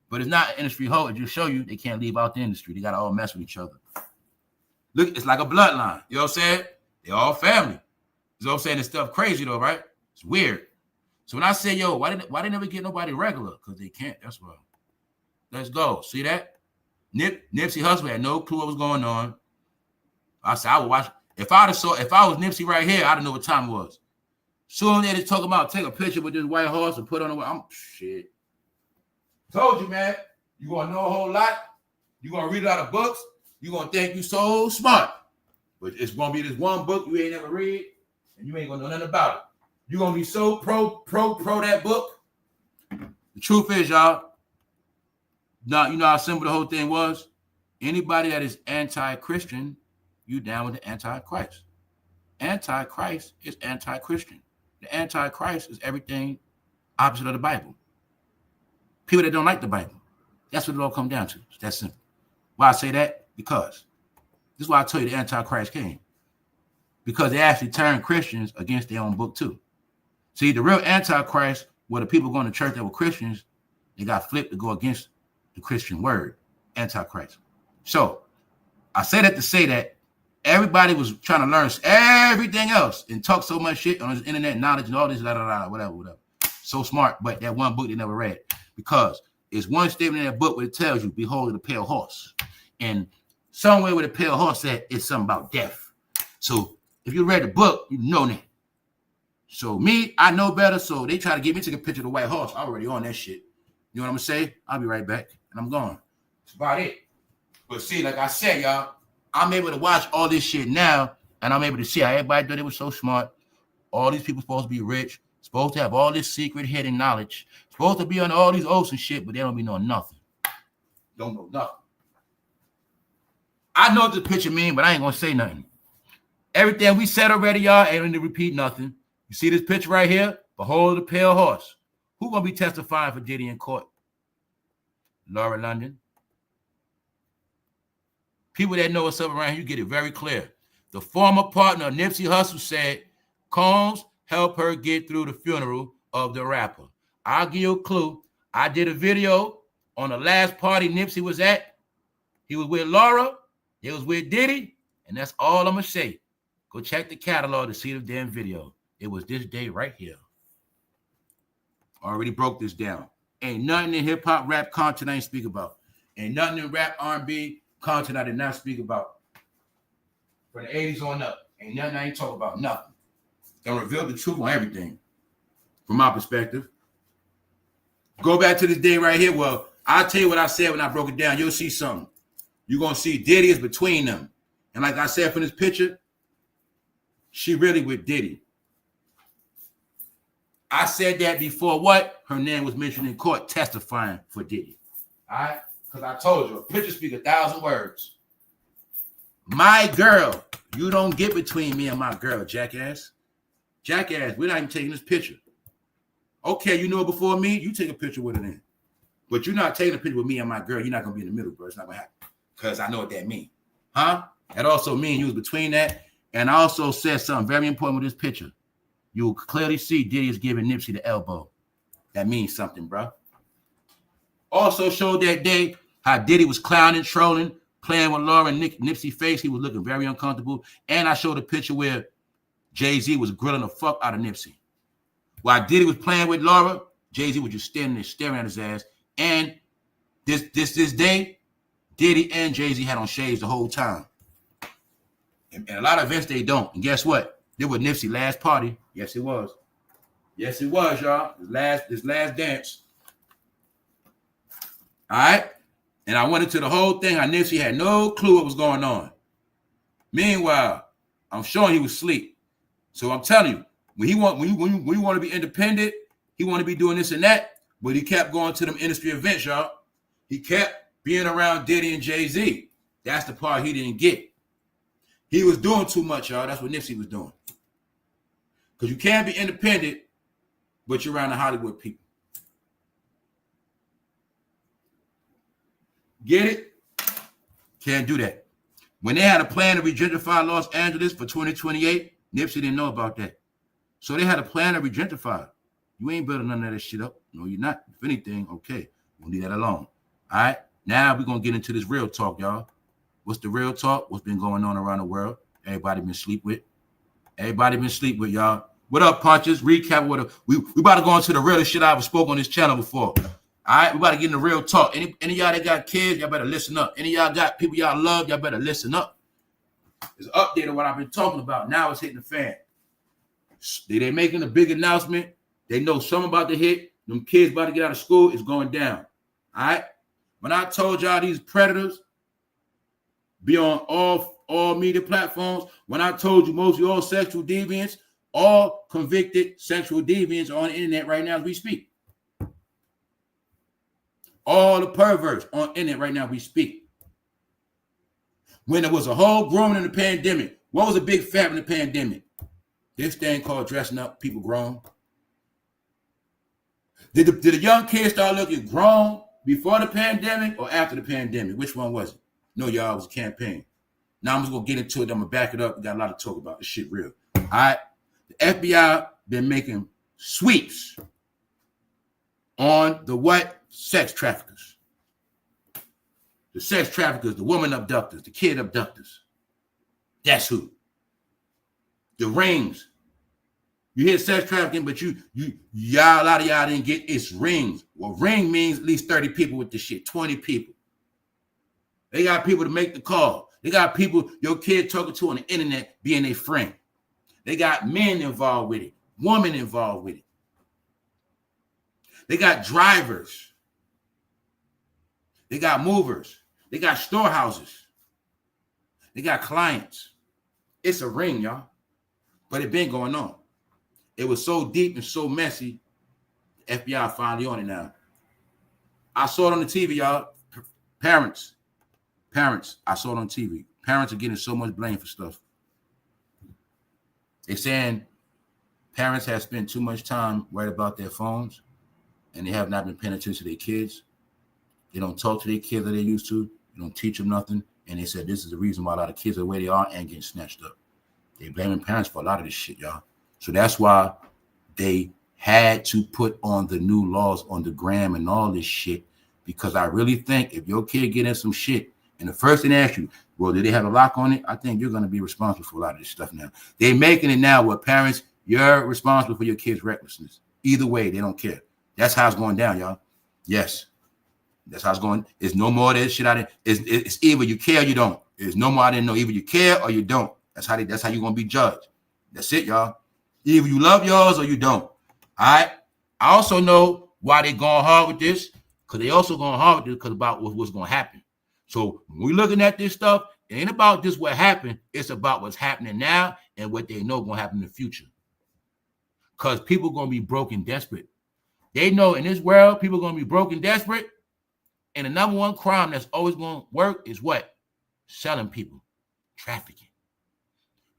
But it's not an industry hoe. It just show you they can't leave out the industry. They got to all mess with each other. Look, it's like a bloodline. You know what I'm saying? They all family. You know what I'm saying? This stuff crazy though, right? It's weird. So when I say, yo, why they never get nobody regular? Because they can't. That's why. Let's go. See that? Nipsey Hussle had no clue what was going on. I said, I would watch. If I was Nipsey right here, I don't know what time it was. Soon they just talk about take a picture with this white horse and put on the I'm shit. Told you, man. You're gonna know a whole lot. You're gonna read a lot of books. You're gonna think you so smart. But it's gonna be this one book you ain't never read, and you ain't gonna know nothing about it. You're gonna be so pro that book. The truth is, y'all. Now, you know how simple the whole thing was? Anybody that is anti-Christian, you down with the anti-Christ. Anti-Christ is anti-Christian. The anti-Christ is everything opposite of the Bible. People that don't like the Bible. That's what it all comes down to. It's that simple. Why I say that? Because this is why I tell you the anti-Christ came. Because they actually turned Christians against their own book too. See, the real anti-Christ were the people going to church that were Christians. They got flipped to go against the Christian word, Antichrist. So I say that to say that everybody was trying to learn everything else and talk so much shit on his internet knowledge and all this, whatever. So smart, but that one book they never read, because it's one statement in that book where it tells you, behold the pale horse. And somewhere where the pale horse said, it's something about death. So if you read the book, you know that. So me, I know better. So they try to get me to take a picture of the white horse. I'm already on that shit. You know what I'm gonna say? I'll be right back. And I'm gone. That's about it. But see, like I said, y'all, I'm able to watch all this shit now, and I'm able to see how everybody thought they was so smart. All these people supposed to be rich, supposed to have all this secret hidden knowledge, supposed to be on all these oaths and shit, but they don't be knowing nothing. Don't know nothing. I know what the picture mean, but I ain't gonna say nothing. Everything we said already, y'all, ain't going to repeat nothing. You see this picture right here? Behold the pale horse. Who gonna be testifying for Diddy in court? Laura London. People that know what's up around here, you get it very clear. The former partner of Nipsey Hussle said Combs helped her get through the funeral of the rapper. I'll give you a clue. I did a video on the last party Nipsey was at. He was with Laura. He was with Diddy. And that's all I'm going to say. Go check the catalog to see the damn video. It was this day right here. Already broke this down. Ain't nothing in hip-hop rap content I ain't speak about. Ain't nothing in rap R&B content I did not speak about. From the 80s on up. Ain't nothing I ain't talk about. Nothing. Gonna reveal the truth on everything. From my perspective. Go back to this day right here. Well, I'll tell you what I said when I broke it down. You'll see something. You're gonna see Diddy is between them. And like I said from this picture, she really with Diddy. I said that before what? Her name was mentioned in court testifying for Diddy. All right? Because I told you, a picture speaks 1,000 words. My girl, you don't get between me and my girl, jackass. Jackass, we're not even taking this picture. Okay, you know it before me, you take a picture with her then. But you're not taking a picture with me and my girl. You're not going to be in the middle, bro. It's not going to happen. Because I know what that means. Huh? That also means you was between that. And I also said something very important with this picture. You will clearly see Diddy is giving Nipsey the elbow. That means something, bro. Also showed that day how Diddy was clowning, trolling, playing with Laura and Nipsey's face. He was looking very uncomfortable. And I showed a picture where Jay-Z was grilling the fuck out of Nipsey. While Diddy was playing with Laura, Jay-Z was just standing there staring at his ass. And this day, Diddy and Jay-Z had on shades the whole time. And a lot of events they don't. And guess what? It was Nipsey's last party. Yes, it was. Yes, it was, y'all. This last dance. All right? And I went into the whole thing. How Nipsey had no clue what was going on. Meanwhile, I'm showing he was asleep. So I'm telling you, when you want to be independent, he want to be doing this and that, but he kept going to them industry events, y'all. He kept being around Diddy and Jay-Z. That's the part he didn't get. He was doing too much, y'all. That's what Nipsey was doing. Because you can't be independent, but you're around the Hollywood people. Get it? Can't do that. When they had a plan to regentrify Los Angeles for 2028, Nipsey didn't know about that. So they had a plan to regentrify. You ain't building none of that shit up. No, you're not. If anything, okay. We'll leave that alone. All right? Now we're going to get into this real talk, y'all. What's the real talk? What's been going on around the world? Everybody been sleep with. Everybody been sleep with, y'all. What up, punches? Recap what we about to go into the realest shit I ever spoke on this channel before. All right, we about to get into real talk. Any y'all that got kids, y'all better listen up. Any y'all got people y'all love, y'all better listen up. It's an update of what I've been talking about. Now it's hitting the fan. They making a big announcement. They know something about to hit. Them kids about to get out of school. It's going down. All right. When I told y'all these predators be on all media platforms, when I told you mostly all sexual deviants, all convicted sexual deviants are on the internet right now as we speak. All the perverts on the internet right now as we speak. When there was a whole grooming in the pandemic, what was a big fad in the pandemic? This thing called dressing up people grown. Did the young kids start looking grown before the pandemic or after the pandemic? Which one was it? No, y'all, it was a campaign. Now I'm just going to get into it. I'm going to back it up. We got a lot to talk about. This shit real. All right? The FBI been making sweeps on the what? Sex traffickers. The sex traffickers, the woman abductors, the kid abductors. That's who. The rings. You hear sex trafficking, but y'all, a lot of y'all didn't get it's rings. Well, ring means at least 30 people with the shit, 20 people. They got people to make the call. They got people your kid talking to on the internet being their friend. They got men involved with it, women involved with it. They got drivers. They got movers. They got storehouses. They got clients. It's a ring, y'all. But it been going on. It was so deep and so messy, the FBI finally on it now. I saw it on the TV, y'all. Parents, I saw it on TV. Parents are getting so much blame for stuff. They're saying parents have spent too much time worried about their phones, and they have not been paying attention to their kids. They don't talk to their kids like they used to. They don't teach them nothing. And they said this is the reason why a lot of kids are where they are and getting snatched up. They blaming parents for a lot of this shit, y'all. So that's why they had to put on the new laws on the gram and all this shit, because I really think if your kid get in some shit and the first thing they ask you, well, did they have a lock on it? I think you're going to be responsible for a lot of this stuff now. They're making it now where parents, you're responsible for your kid's recklessness. Either way, they don't care. That's how it's going down, y'all. Yes. That's how it's going. It's no more of this shit out there. It's either you care or you don't. There's no more I didn't know. Either you care or you don't. That's how you're going to be judged. That's it, y'all. Either you love yours or you don't. All right. I also know why they going hard with this, because they also going hard with this because about what's going to happen. So when we're looking at this stuff, it ain't about just what happened. It's about what's happening now and what they know going to happen in the future. Because people are going to be broke and desperate. They know in this world, people are going to be broke and desperate. And the number one crime that's always going to work is what? Selling people. Trafficking.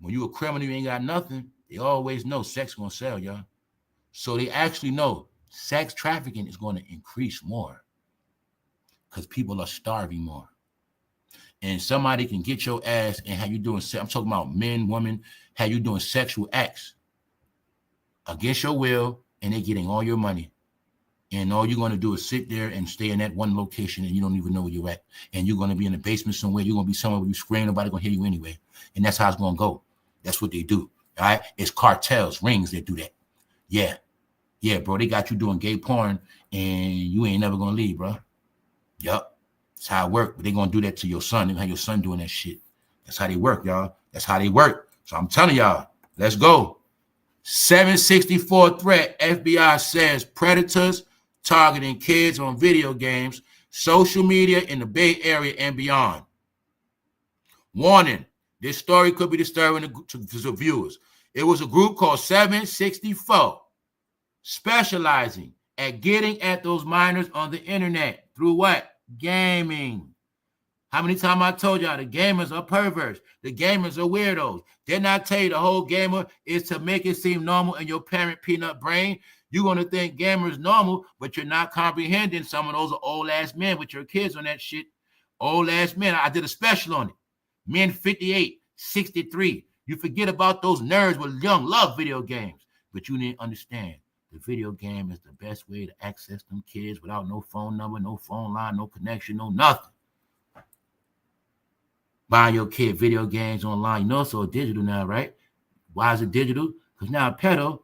When you a criminal, you ain't got nothing. They always know sex going to sell, y'all. So they actually know sex trafficking is going to increase more because people are starving more. And somebody can get your ass and have you doing sex. I'm talking about men, women, have you doing sexual acts against your will, and they're getting all your money. And all you're going to do is sit there and stay in that one location, and you don't even know where you're at. And you're going to be in the basement somewhere. You're going to be somewhere where you scream. Nobody's going to hear you anyway. And that's how it's going to go. That's what they do. All right? It's cartels, rings that do that. Yeah. Yeah, bro. They got you doing gay porn, and you ain't never going to leave, bro. Yup. That's how it works. But they're going to do that to your son. They're going to have your son doing that shit. That's how they work, y'all. That's how they work. So I'm telling y'all, let's go. 764 threat. FBI says predators targeting kids on video games, social media in the Bay Area and beyond. Warning, this story could be disturbing to viewers. It was a group called 764 specializing at getting at those minors on the internet through what? Gaming. How many times I told y'all the gamers are perverts? The gamers are weirdos. Didn't I tell you the whole gamer is to make it seem normal in your parent peanut brain? You're going to think gamers normal, but you're not comprehending some of those are old-ass men with your kids on that shit. Old-ass men. I did a special on it. Men 58, 63. You forget about those nerds with young love video games. But you didn't understand. The video game is the best way to access them kids without no phone number, no phone line, no connection, no nothing. Buying your kid video games online. You know it's all digital now, right? Why is it digital? Because now a pedo,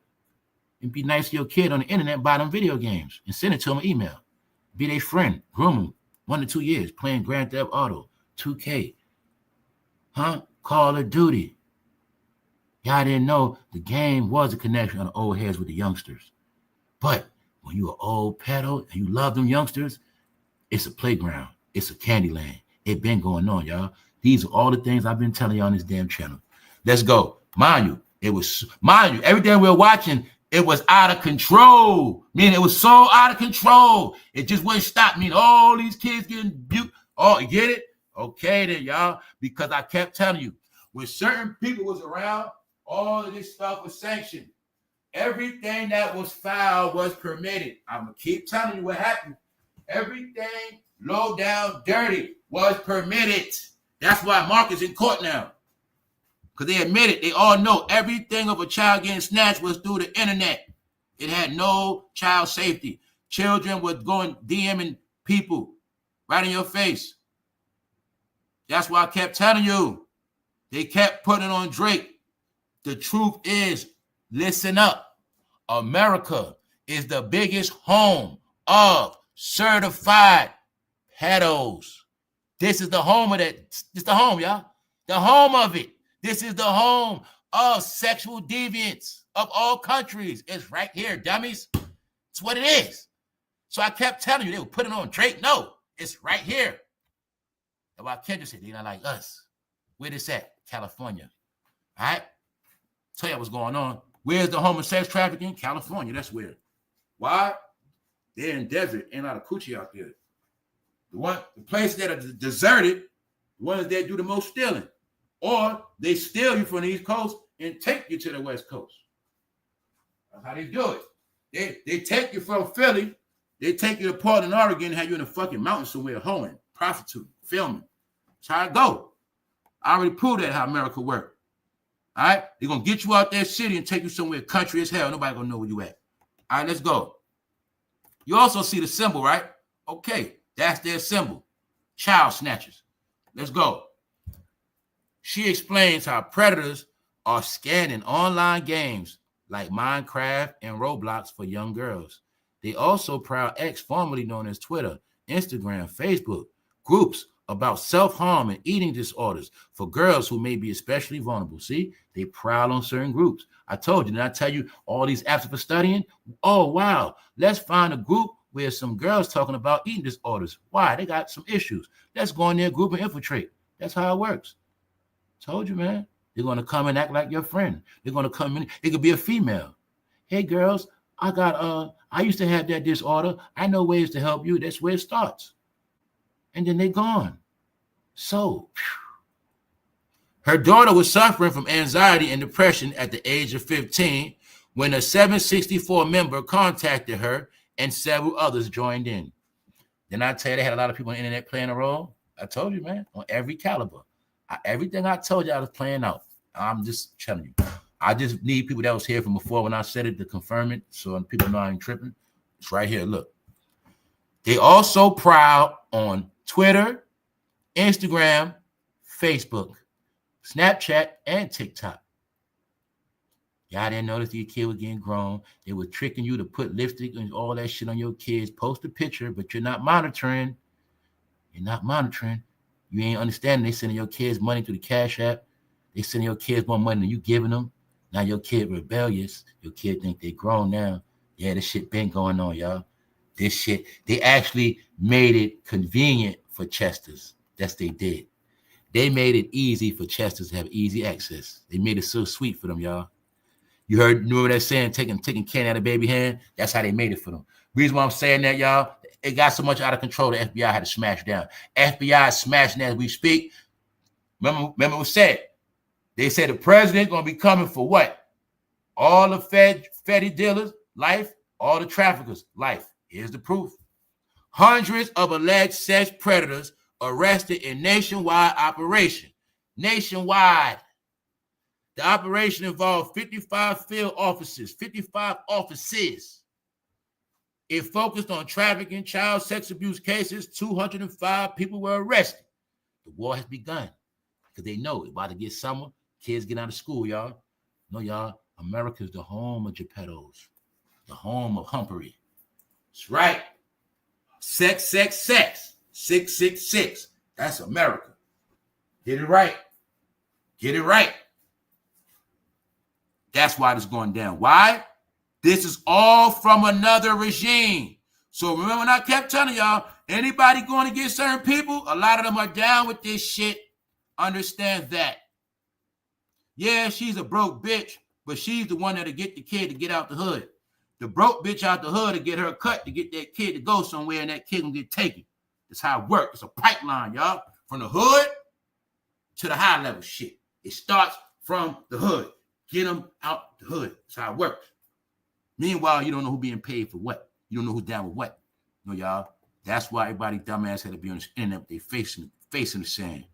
it'd be nice to your kid on the internet, buy them video games and send it to them email. Be their friend, groom them 1 to 2 years, playing Grand Theft Auto, 2K, Call of Duty. Y'all didn't know the game was a connection on the old heads with the youngsters. But when you're an old pedo and you love them youngsters, it's a playground. It's a candy land. It been going on, y'all. These are all the things I've been telling y'all on this damn channel. Let's go. Mind you, everything we're watching, it was out of control. Meaning it was so out of control. It just wouldn't stop. Meaning all these kids getting abused. Oh, you get it? Okay then, y'all. Because I kept telling you, when certain people was around, all of this stuff was sanctioned. Everything that was foul was permitted. I'm going to keep telling you what happened. Everything low down dirty was permitted. That's why Mark is in court now. Because they admit it. They all know everything of a child getting snatched was through the internet. It had no child safety. Children were going DMing people right in your face. That's why I kept telling you. They kept putting it on Drake. The truth is, listen up. America is the biggest home of certified pedos. This is the home of that. This is the home, y'all. The home of it. This is the home of sexual deviants of all countries. It's right here, dummies. It's what it is. So I kept telling you, they were putting on Drake. No, it's right here. That's why Kendrick said, they're not like us. Where this at? California. All right? Tell you what's going on. Where's the home of sex trafficking? California. That's where. Why? They're in desert. Ain't a lot of coochie out there. The places that are deserted, the ones that do the most stealing. Or they steal you from the East Coast and take you to the West Coast. That's how they do it. They take you from Philly, they take you to Portland, Oregon, and have you in the fucking mountains somewhere hoeing, prostituting, filming. That's how it go. I already proved that how America works. All right? They're going to get you out that city and take you somewhere country as hell. Nobody going to know where you at. All right, let's go. You also see the symbol, right? Okay, that's their symbol. Child snatchers. Let's go. She explains how predators are scanning online games like Minecraft and Roblox for young girls. They also prowl X, formerly known as Twitter, Instagram, Facebook, groups about self-harm and eating disorders for girls who may be especially vulnerable. See, they prowl on certain groups. I told you, did I tell you all these apps are for studying? Oh, wow. Let's find a group where some girls talking about eating disorders. Why? They got some issues. Let's go in their group and infiltrate. That's how it works. Told you, man. They're going to come and act like your friend. They're going to come in. It could be a female. Hey, girls, I used to have that disorder. I know ways to help you. That's where it starts. And then they're gone. So, her daughter was suffering from anxiety and depression at the age of 15 when a 764 member contacted her and several others joined in. Then I tell you, they had a lot of people on the internet playing a role. I told you, man, on every caliber. Everything I told you I was playing out. I'm just telling you. I just need people that was here from before when I said it to confirm it so people know I ain't tripping. It's right here. Look. They also prowl on Twitter, Instagram, Facebook, Snapchat, and TikTok. Y'all didn't notice your kid was getting grown. They were tricking you to put lipstick and all that shit on your kids. Post a picture, but you're not monitoring. You're not monitoring. You ain't understanding. They sending your kids money through the Cash App. They sending your kids more money than you giving them. Now your kid rebellious. Your kid think they grown now. Yeah, this shit been going on, y'all. This shit, they actually made it convenient for Chesters. That's what they did. They made it easy for Chesters to have easy access. They made it so sweet for them, y'all. You remember that saying, taking candy out of baby hand? That's how they made it for them. Reason why I'm saying that, y'all, it got so much out of control, the FBI had to smash down. FBI is smashing as we speak. Remember what was said? They said the president going to be coming for what? All the Fetty dealers, life. All the traffickers, life. Here's the proof. Hundreds of alleged sex predators arrested in nationwide operation. Nationwide. The operation involved 55 field offices, 55 offices. It focused on trafficking, child sex abuse cases. 205 people were arrested. The war has begun because they know it's about to get summer. Kids get out of school, y'all. No, y'all, America is the home of Geppettos, the home of humpery. That's right. Sex, sex, sex. 666. That's America. Get it right. Get it right. That's why it's going down. Why? This is all from another regime. So remember when I kept telling y'all, anybody going to get certain people, a lot of them are down with this shit. Understand that. Yeah, she's a broke bitch, but she's the one that'll get the kid to get out the hood. The broke bitch out the hood to get her cut to get that kid to go somewhere and that kid gonna get taken. That's how it works. It's a pipeline, y'all. From the hood to the high level shit. It starts from the hood. Get them out the hood. That's how it works. Meanwhile, you don't know who being paid for what. You don't know who's down with what. You know, y'all. That's why everybody dumbass had to be on the internet with their face in the sand.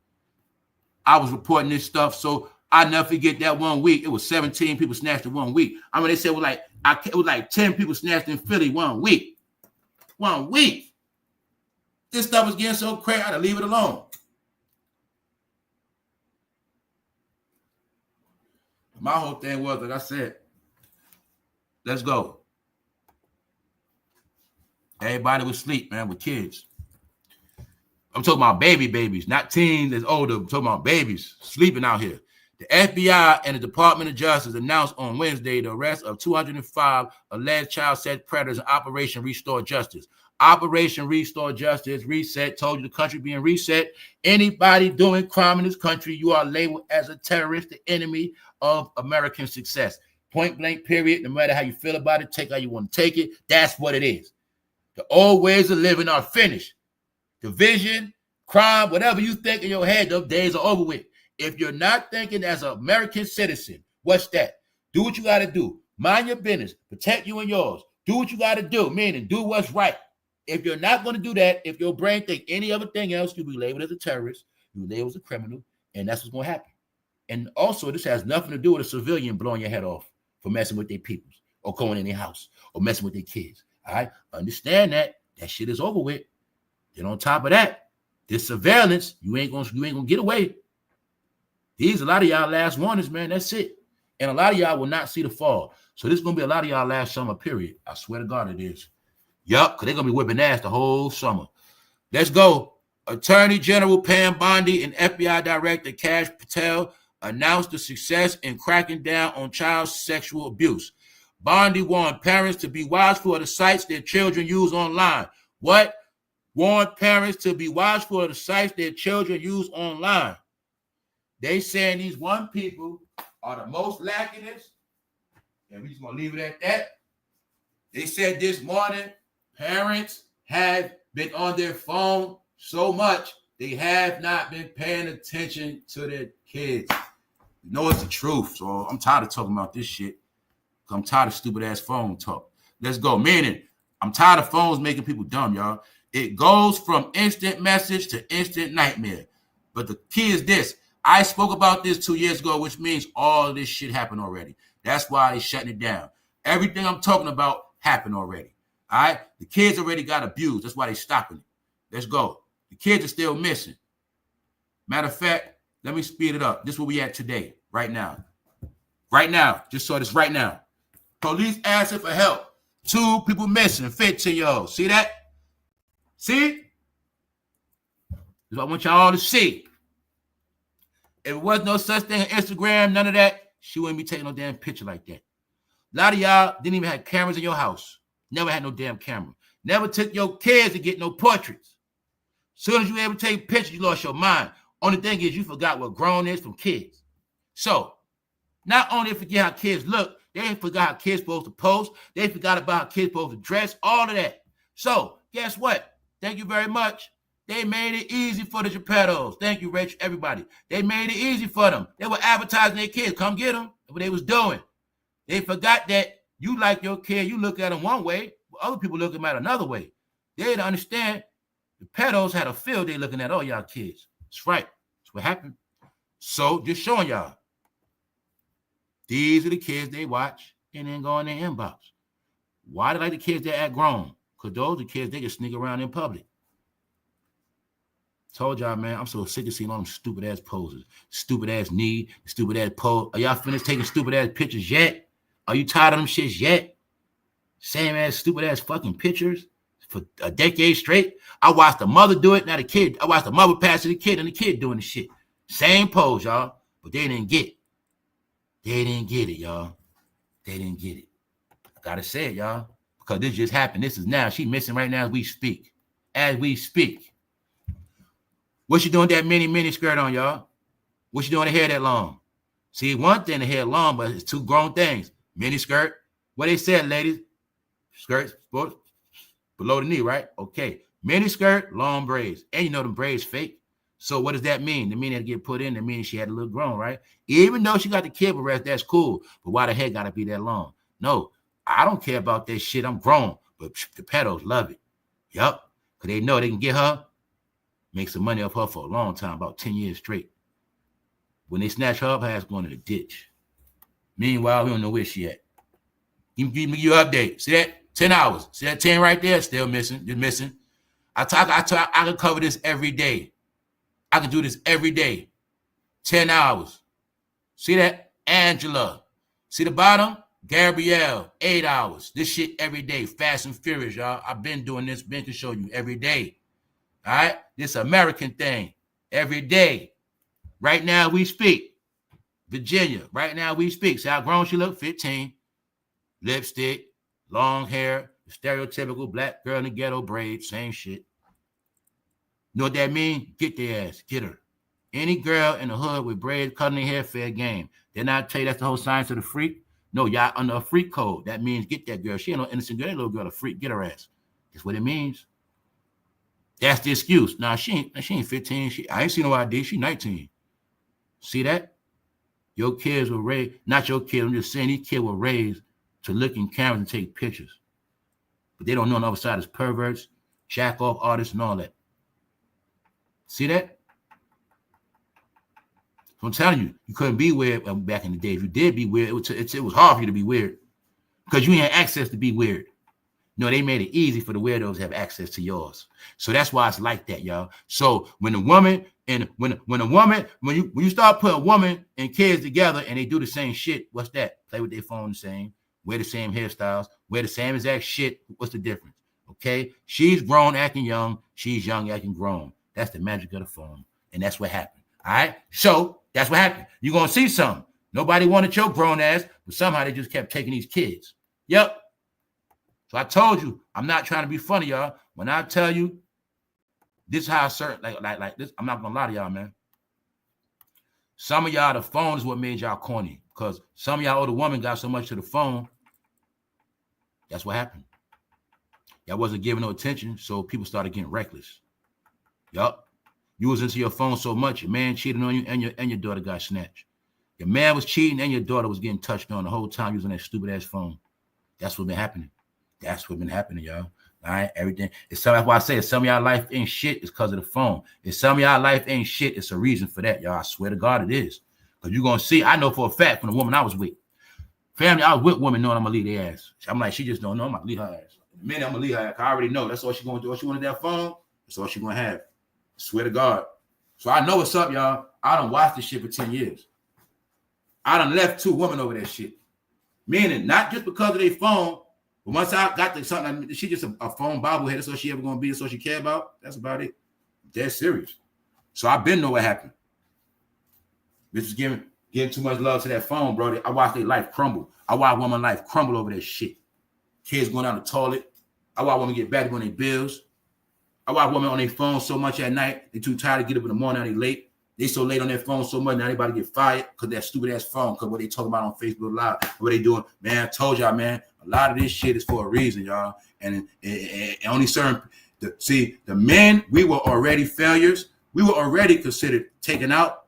I was reporting this stuff, so I never forget that 1 week. It was 17 people snatched in 1 week. I mean, they said it was like 10 people snatched in Philly 1 week. 1 week. This stuff was getting so crazy, I had to leave it alone. my whole thing was, like I said, let's go. Everybody was asleep, man, with kids. I'm talking about babies, not teens that's older. I'm talking about babies sleeping out here. The FBI and the Department of Justice announced on Wednesday the arrest of 205 alleged child sex predators in Operation Restore Justice. Operation Restore Justice, reset, told you the country being reset. Anybody doing crime in this country, you are labeled as a terrorist, the enemy of American success. Point blank, period. No matter how you feel about it, take how you want to take it. That's what it is. The old ways of living are finished. Division, crime, whatever you think in your head, those days are over with. If you're not thinking as an American citizen, what's that? Do what you got to do. Mind your business. Protect you and yours. Do what you got to do, meaning do what's right. If you're not going to do that, if your brain think any other thing else, you'll be labeled as a terrorist, you'll be labeled as a criminal, and that's what's going to happen. And also, this has nothing to do with a civilian blowing your head off for messing with their peoples or going in their house or messing with their kids. All right? Understand that. That shit is over with. Then on top of that, this surveillance, you ain't gonna get away. These a lot of y'all last warnings, man. That's it. And a lot of y'all will not see the fall. So this is gonna be a lot of y'all last summer, period. I swear to God it is. Yup, because they're gonna be whipping ass the whole summer. Let's go. Attorney General Pam Bondi and FBI Director Kash Patel announced the success in cracking down on child sexual abuse. Bondi warned parents to be watchful of the sites their children use online. What? Warned parents to be watchful of the sites their children use online. They saying these one people are the most lackingest, and we just gonna leave it at that. They said this morning, parents have been on their phone so much, they have not been paying attention to their kids. You know it's the truth, so I'm tired of talking about this shit. I'm tired of stupid ass phone talk. Let's go. Meaning, I'm tired of phones making people dumb, y'all. It goes from instant message to instant nightmare. But the key is this. I spoke about this 2 years ago, which means all of this shit happened already. That's why they're shutting it down. Everything I'm talking about happened already. All right? The kids already got abused. That's why they're stopping it. Let's go. The kids are still missing. Matter of fact, let me speed it up. This is where we at today, right now. Right now. Just saw this right now. Police asking for help. 2 people missing, 15-year-olds. See that? See? That's what I want y'all to see. If it was no such thing on Instagram, none of that, she wouldn't be taking no damn picture like that. A lot of y'all didn't even have cameras in your house. Never had no damn camera. Never took your kids to get no portraits. Soon as you were able to take pictures, you lost your mind. Only thing is you forgot what grown is from kids. So, not only forget how kids look, they forgot how kids supposed to post. They forgot about how kids supposed to dress, all of that. So, guess what? Thank you very much. They made it easy for the JEPPETTOS. Thank you, Rich, everybody. They made it easy for them. They were advertising their kids. Come get them. That's what they was doing. They forgot that you like your kid. You look at them one way, but other people look at them at another way. They didn't understand. The pedos had a field day looking at all y'all kids. That's right. That's what happened. So, just showing y'all. These are the kids they watch and then go in their inbox. Why do they like the kids that act grown? Because those are kids they can sneak around in public. Told y'all, man, I'm so sick of seeing all them stupid ass poses. Stupid ass knee, stupid ass pose. Are y'all finished taking stupid ass pictures yet? Are you tired of them shits yet? Same ass stupid ass fucking pictures for a decade straight. I watched the mother do it, not the kid. I watched the mother pass to the kid and the kid doing the shit. Same pose, y'all. But they didn't get it. They didn't get it, y'all. They didn't get it. I gotta say it, y'all. Because this just happened. This is now. She missing right now as we speak. As we speak. What you doing with that mini skirt on, y'all? What you doing the hair that long? See, one thing the hair long, but it's 2 grown things. Mini skirt. What they said, ladies? Skirts, sports, below the knee, right? Okay. Mini skirt, long braids. And you know them braids fake. So what does that mean? The meaning that get put in, the meaning she had a little grown, right? Even though she got the kid arrest, that's cool. But why the hair gotta be that long? No, I don't care about that shit. I'm grown. But the pedos love it. Yup. Because they know they can get her. Make some money off her for a long time, about 10 years straight. When they snatch her up, her ass going in the ditch. Meanwhile, we don't know where she at. Give me your update. See that? 10 hours. See that 10 right there? Still missing. Just missing. I can cover this every day. I can do this every day. 10 hours. See that? Angela. See the bottom? Gabrielle, 8 hours. This shit every day. Fast and Furious, y'all. I've been doing this. Ben can show you every day. All right? This American thing. Every day. Right now we speak. Virginia. Right now we speak. See how grown she look? 15. Lipstick. Long hair. Stereotypical black girl in the ghetto braids. Same shit. You know what that means? Get their ass. Get her. Any girl in the hood with braids, cutting their hair, fair game. Then I tell you that's the whole science of the freak. No, y'all under a freak code. That means get that girl. She ain't no innocent girl. That little girl a freak. Get her ass. That's what it means. That's the excuse. Nah, she ain't 15. I ain't seen no ID. She 19. See that? Your kids were raised, not your kids. I'm just saying these kids were raised to look in cameras and take pictures. But they don't know on the other side is perverts, jack off artists, and all that. See that? So I'm telling you, you couldn't be weird back in the day. If you did be weird, it was hard for you to be weird because you ain't had access to be weird. No, they made it easy for the weirdos to have access to yours. So that's why it's like that, y'all. So when a woman and when you start putting a woman and kids together and they do the same shit, what's that? Play with their phone the same, wear the same hairstyles, wear the same exact shit. What's the difference? Okay, she's grown acting young, she's young acting grown. That's the magic of the phone, and that's what happened. All right, so that's what happened. You're gonna see something. Nobody wanted your grown ass, but somehow they just kept taking these kids. Yep. So I told you, I'm not trying to be funny, y'all. When I tell you, this is how certain like this, I'm not gonna lie to y'all, man. Some of y'all, the phone is what made y'all corny, because some of y'all older women got so much to the phone. That's what happened. Y'all wasn't giving no attention, so people started getting reckless. Yup. You was into your phone so much, your man cheated on you and your daughter got snatched. Your man was cheating and your daughter was getting touched on the whole time using that stupid ass phone. That's what been happening. That's what been happening, y'all. All right, everything. That's why I say some of y'all life ain't shit. It's because of the phone. If some of y'all life ain't shit, it's a reason for that, y'all. I swear to God, it is. Because you're gonna see. I know for a fact from the woman I was with, family, I was with women knowing I'm gonna leave their ass. I'm like, she just don't know. I'm gonna leave her ass. The minute I'm gonna leave her ass, I already know. That's all she gonna do. All she wanted that phone. That's all she gonna have. I swear to God. So I know what's up, y'all. I done watched this shit for 10 years. I done left 2 women over that shit. Meaning, not just because of their phone. But once I got to something, she just a phone bobblehead. That's all she ever gonna be. That's all she care about. That's about it. Dead serious. So I been know what happened. This is giving too much love to that phone, bro. I watched their life crumble. I watched woman life crumble over that shit. Kids going down the toilet. I watched women get back on their bills. I watch women on their phone so much at night. They too tired to get up in the morning. Now they late. They so late on their phone so much. Now they about to get fired because that stupid ass phone. Because what they talking about on Facebook Live. What they doing. Man, I told y'all, man. A lot of this shit is for a reason, y'all. And only certain, the men, we were already failures. We were already considered taken out.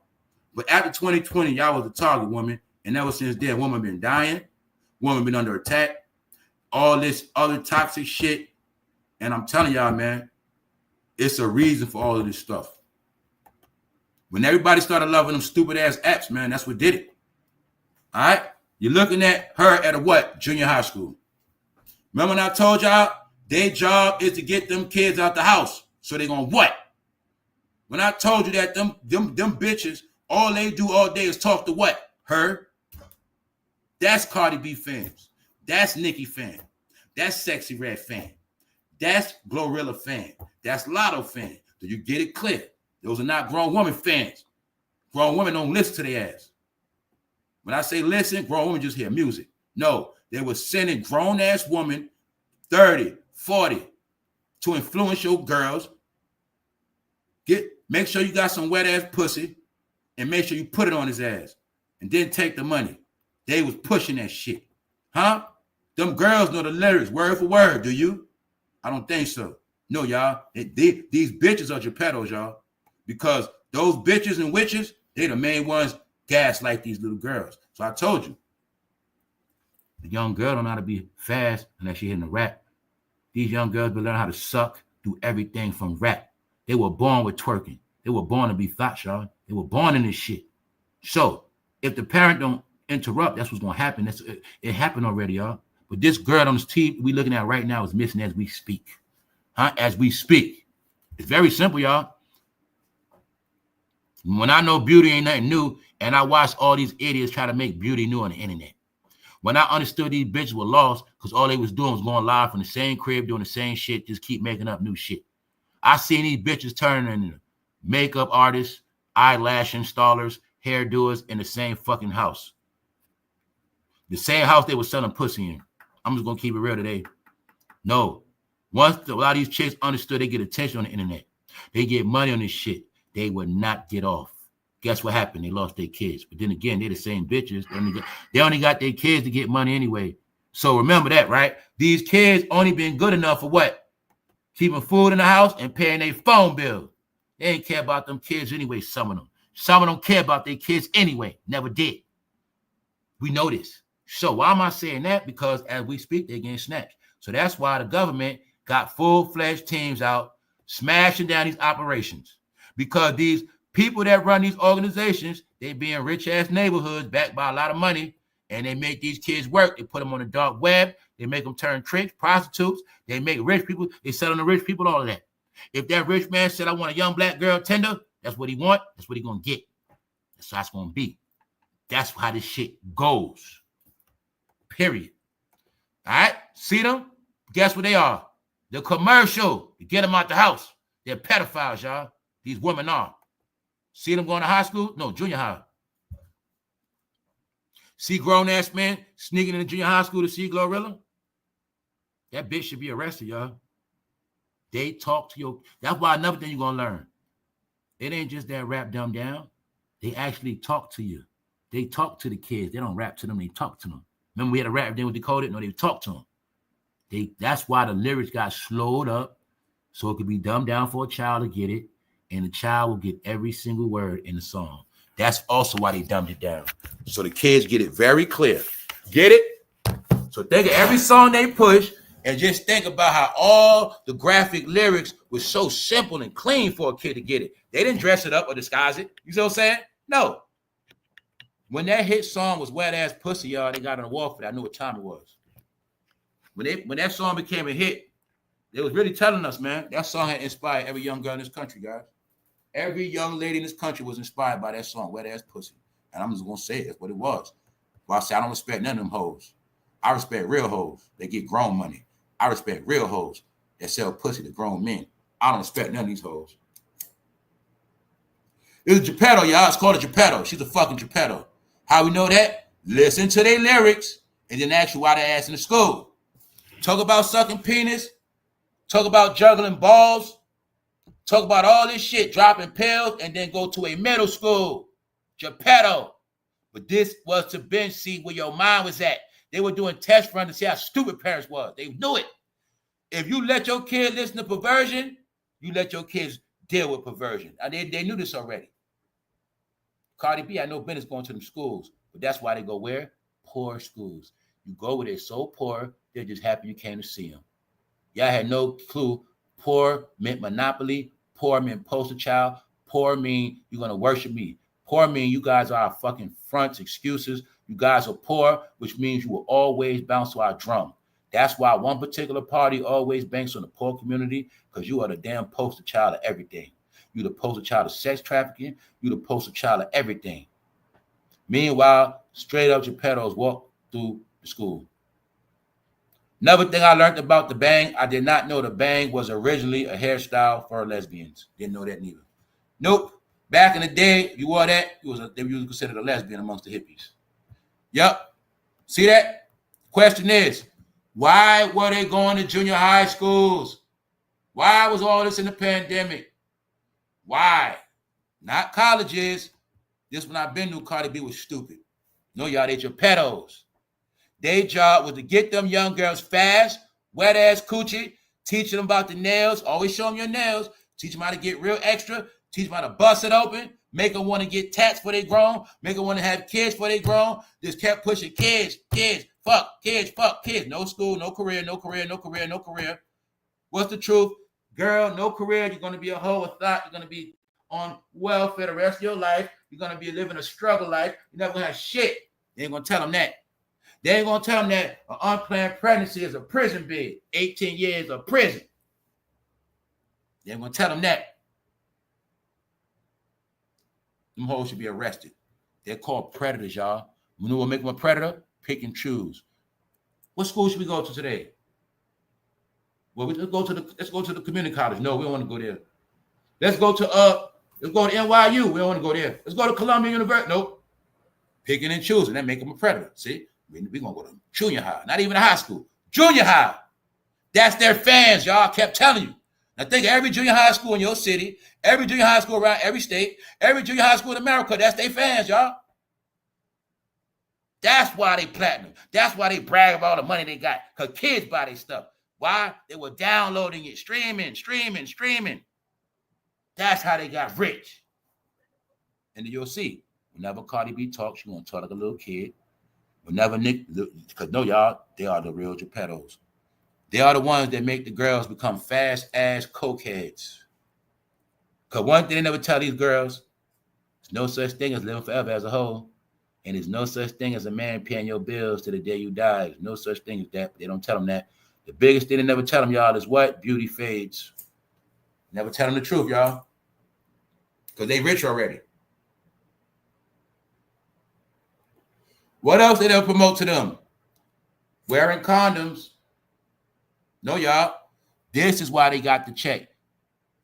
But after 2020, y'all was the target woman. And ever since then, woman been dying. Woman been under attack. All this other toxic shit. And I'm telling y'all, man, it's a reason for all of this stuff. When everybody started loving them stupid ass apps, man, that's what did it. All right? You're looking at her at a what? Junior high school. Remember when I told y'all their job is to get them kids out the house. So they gonna what? When I told you that them bitches, all they do all day is talk to what? Her. That's Cardi B fans. That's Nicki fan. That's SEXYRED fan. That's GLORILLA fan. That's Lotto fan. Do you get it clear? Those are not grown woman fans. Grown women don't listen to their ass. When I say listen, grown women just hear music. No, they were sending grown-ass women 30, 40 to influence your girls. Make sure you got some wet-ass pussy and make sure you put it on his ass and then take the money. They was pushing that shit. Huh? Them girls know the lyrics word for word, do you? I don't think so. No, y'all. These bitches are JEPPETTOS, y'all. Because those bitches and witches, they the main ones gaslight these little girls. So I told you. The young girl don't know how to be fast unless she hitting the rap. These young girls will learn how to suck, do everything from rap. They were born with twerking. They were born to be thoughts, y'all. They were born in this shit. So if the parent don't interrupt, that's what's going to happen. It happened already, y'all. But this girl on this TV we looking at right now is missing as we speak. Huh? As we speak. It's very simple, y'all. When I know beauty ain't nothing new, and I watch all these idiots try to make beauty new on the internet. When I understood these bitches were lost because all they was doing was going live from the same crib, doing the same shit, just keep making up new shit. I seen these bitches turning into makeup artists, eyelash installers, hairdoers in the same fucking house. The same house they were selling pussy in. I'm just gonna keep it real today. No. Once a lot of these chicks understood they get attention on the internet, they get money on this shit, they would not get off. Guess what happened? They lost their kids. But then again, they're the same bitches. They only got their kids to get money anyway. So remember that, right? These kids only been good enough for what? Keeping food in the house and paying their phone bill. They ain't care about them kids anyway, some of them. Some of them care about their kids anyway. Never did. We know this. So why am I saying that? Because as we speak, they're getting snatched. So that's why the government got full-fledged teams out smashing down these operations. Because these people that run these organizations, they be in rich-ass neighborhoods backed by a lot of money, and they make these kids work. They put them on the dark web. They make them turn tricks, prostitutes. They make rich people. They sell them to rich people, all of that. If that rich man said, I want a young black girl tender, that's what he want. That's what he going to get. That's how it's going to be. That's how this shit goes. Period. All right? See them? Guess what they are? The commercial to get them out the house. They're pedophiles, y'all. These women are. See them going to high school? No, junior high. See grown-ass men sneaking in the junior high school to see GLORILLA? That bitch should be arrested, y'all. They talk to your... That's why another thing you're going to learn. It ain't just that rap dumb down. They actually talk to you. They talk to the kids. They don't rap to them. They talk to them. Remember we had a rap then with Decoded? No, they talk to them. That's why the lyrics got slowed up so it could be dumbed down for a child to get it, and the child will get every single word in the song. That's also why they dumbed it down. So the kids get it very clear. Get it? So think of every song they push and just think about how all the graphic lyrics was so simple and clean for a kid to get it. They didn't dress it up or disguise it. You see what I'm saying? No. When that hit song was Wet Ass Pussy, y'all, they got on the wall for that. I knew what time it was. When that song became a hit, they was really telling us, man, that song had inspired every young girl in this country, guys. Every young lady in this country was inspired by that song, Wet Ass Pussy. And I'm just going to say it. That's what it was. Well, I say I don't respect none of them hoes. I respect real hoes. They get grown money. I respect real hoes that sell pussy to grown men. I don't respect none of these hoes. It's a Geppetto, y'all. It's called a Geppetto. She's a fucking Geppetto. How we know that? Listen to their lyrics and then ask you why they ass in the school. Talk about sucking penis. Talk about juggling balls. Talk about all this shit, dropping pills, and then go to a middle school. Geppetto. But this was to bench seat where your mind was at. They were doing test runs to see how stupid parents was. They knew it. If you let your kid listen to perversion, you let your kids deal with perversion. They knew this already. Cardi B had no business going to them schools, but that's why they go where? Poor schools. You go where they're so poor, they're just happy you came to see them. Y'all had no clue. Poor meant monopoly. Poor meant poster child. Poor mean you're going to worship me. Poor mean you guys are our fucking fronts, excuses. You guys are poor, which means you will always bounce to our drum. That's why one particular party always banks on the poor community, because you are the damn poster child of everything. You the poster child of sex trafficking. You the poster child of everything. Meanwhile, straight up Geppettos walk through the school. Another thing I learned about the bang, I did not know the bang was originally a hairstyle for lesbians. Didn't know that neither. Nope. Back in the day, if you wore that, they was considered a lesbian amongst the hippies. Yep. See that? Question is, why were they going to junior high schools? Why was all this in the pandemic? Why? Not colleges. This one I've been to, Cardi B was stupid. No, y'all, they Geppettos. Their job was to get them young girls fast, wet ass coochie, teaching them about the nails, always show them your nails, teach them how to get real extra, teach them how to bust it open, make them want to get tats for they grown, make them want to have kids for they grown. Just kept pushing kids, fuck kids. No school, no career. What's the truth? Girl, no career. You're going to be a hoe of thought. You're going to be on welfare the rest of your life. You're going to be living a struggle life. You're never going to have shit. They ain't going to tell them that. They ain't going to tell them that an unplanned pregnancy is a prison bed. 18 years of prison. They ain't going to tell them that. Them hoes should be arrested. They're called predators, y'all. You know what make them a predator? Pick and choose. What school should we go to today? Well, let's go to the community college. No, we don't want to go there. Let's go to NYU. We don't want to go there. Let's go to Columbia University. Nope. Picking and choosing. That make them a predator. See? We're going to go to junior high. Not even a high school. Junior high. That's their fans, y'all. I kept telling you. Now think of every junior high school in your city, every junior high school around every state, every junior high school in America. That's their fans, y'all. That's why they platinum. That's why they brag about all the money they got. Because kids buy their stuff. Why? They were downloading it, streaming. That's how they got rich. And then you'll see, whenever Cardi B talks, she's going to talk like a little kid. Whenever because no, y'all, they are the real JEPPETTOS. They are the ones that make the girls become fast-ass cokeheads. Because one thing they never tell these girls, there's no such thing as living forever as a whole. And there's no such thing as a man paying your bills to the day you die. There's no such thing as that. They don't tell them that. The biggest thing they never tell them, y'all, is what? Beauty fades. Never tell them the truth, y'all. Because they rich already. What else they never promote to them? Wearing condoms. No, y'all. This is why they got the check.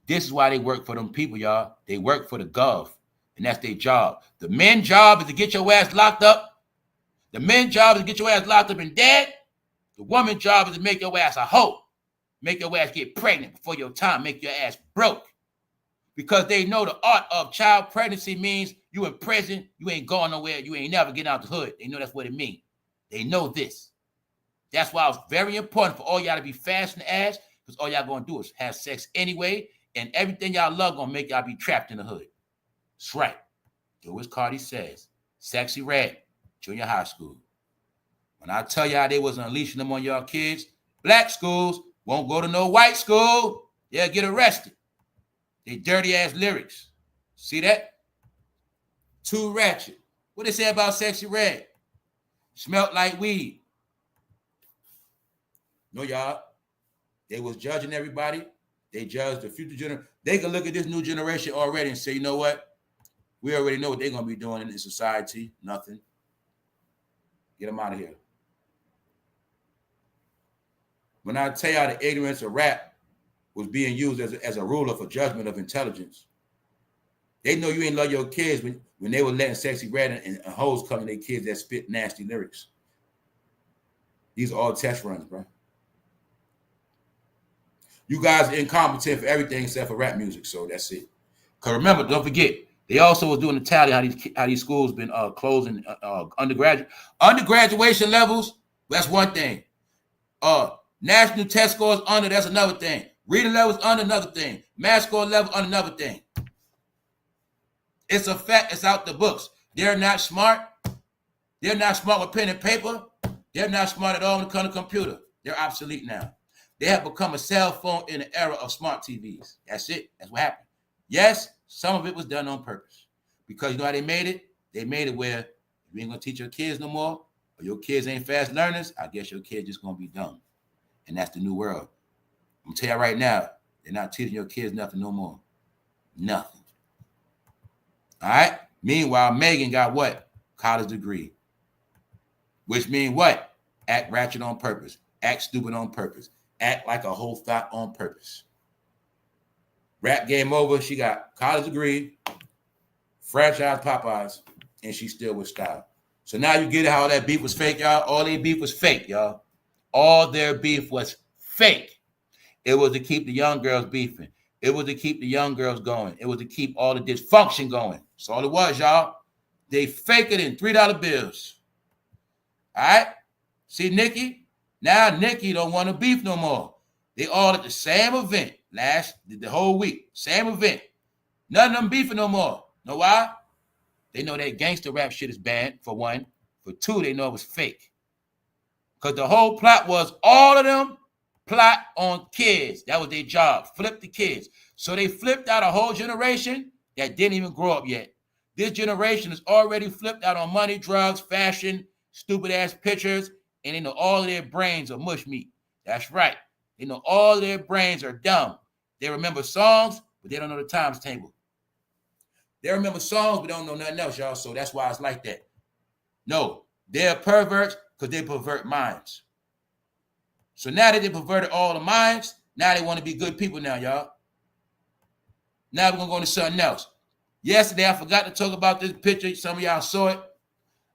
This is why they work for them people, y'all. They work for the gov. And that's their job. The men's job is to get your ass locked up. The men's job is to get your ass locked up and dead. The woman's job is to make your ass a hoe. Make your ass get pregnant before your time. Make your ass broke. Because they know the art of child pregnancy means you in prison. You ain't going nowhere. You ain't never getting out the hood. They know that's what it means. They know this. That's why it's very important for all y'all to be fast in the ass. Because all y'all going to do is have sex anyway. And everything y'all love going to make y'all be trapped in the hood. That's right. Do as Cardi says. SEXYYRED, junior high school. When I tell y'all they wasn't unleashing them on y'all kids, black schools won't go to no white school. They'll get arrested. They dirty ass lyrics. See that? Too ratchet. What they say about SEXYYRED? Smelt like weed. No, y'all. They was judging everybody. They judged the future generation. They can look at this new generation already and say, you know what? We already know what they're going to be doing in society. Nothing. Get them out of here. When I tell y'all the ignorance of rap was being used as a ruler for judgment of intelligence, they know you ain't love your kids when they were letting SEXYYRED and hoes come to their kids that spit nasty lyrics. These are all test runs, bro. You guys are incompetent for everything except for rap music, so that's it. Because remember, don't forget, they also was doing the tally how these schools been closing undergraduation levels. That's one thing. National test scores under, that's another thing. Reading levels under, another thing. Math score level under, another thing. It's a fact. It's out the books. They're not smart. They're not smart with pen and paper. They're not smart at all when it comes to computer. They're obsolete now. They have become a cell phone in the era of smart TVs. That's it. That's what happened. Yes, some of it was done on purpose. Because you know how they made it? They made it where you ain't going to teach your kids no more, or your kids ain't fast learners, I guess your kids just going to be dumb. And that's the new world. I'm going to tell you right now, they're not teaching your kids nothing no more. Nothing. All right? Meanwhile, Megan got what? College degree. Which means what? Act ratchet on purpose. Act stupid on purpose. Act like a whole thought on purpose. Rap game over. She got college degree, franchise Popeyes, and she still with style. So now you get how that beef was fake, y'all. All their beef was fake, y'all. All their beef was fake. It was to keep the young girls beefing. It was to keep the young girls going. It was to keep all the dysfunction going. That's all it was, y'all. They fake it in $3 bills. All right? See Nicki? Now Nicki don't want to beef no more. They all at the same event the whole week. Same event. None of them beefing no more. Know why? They know that gangster rap shit is bad, for one. For two, they know it was fake. Because the whole plot was all of them plot on kids. That was their job. Flip the kids. So they flipped out a whole generation that didn't even grow up yet. This generation is already flipped out on money, drugs, fashion, stupid-ass pictures, and they know all of their brains are mush meat. That's right. They know all of their brains are dumb. They remember songs, but they don't know the times table. They remember songs, but don't know nothing else, y'all. So that's why it's like that. No, they're perverts because they pervert minds. So now that they perverted all the minds, now they want to be good people now, y'all. Now we're going to go into something else. Yesterday, I forgot to talk about this picture. Some of y'all saw it.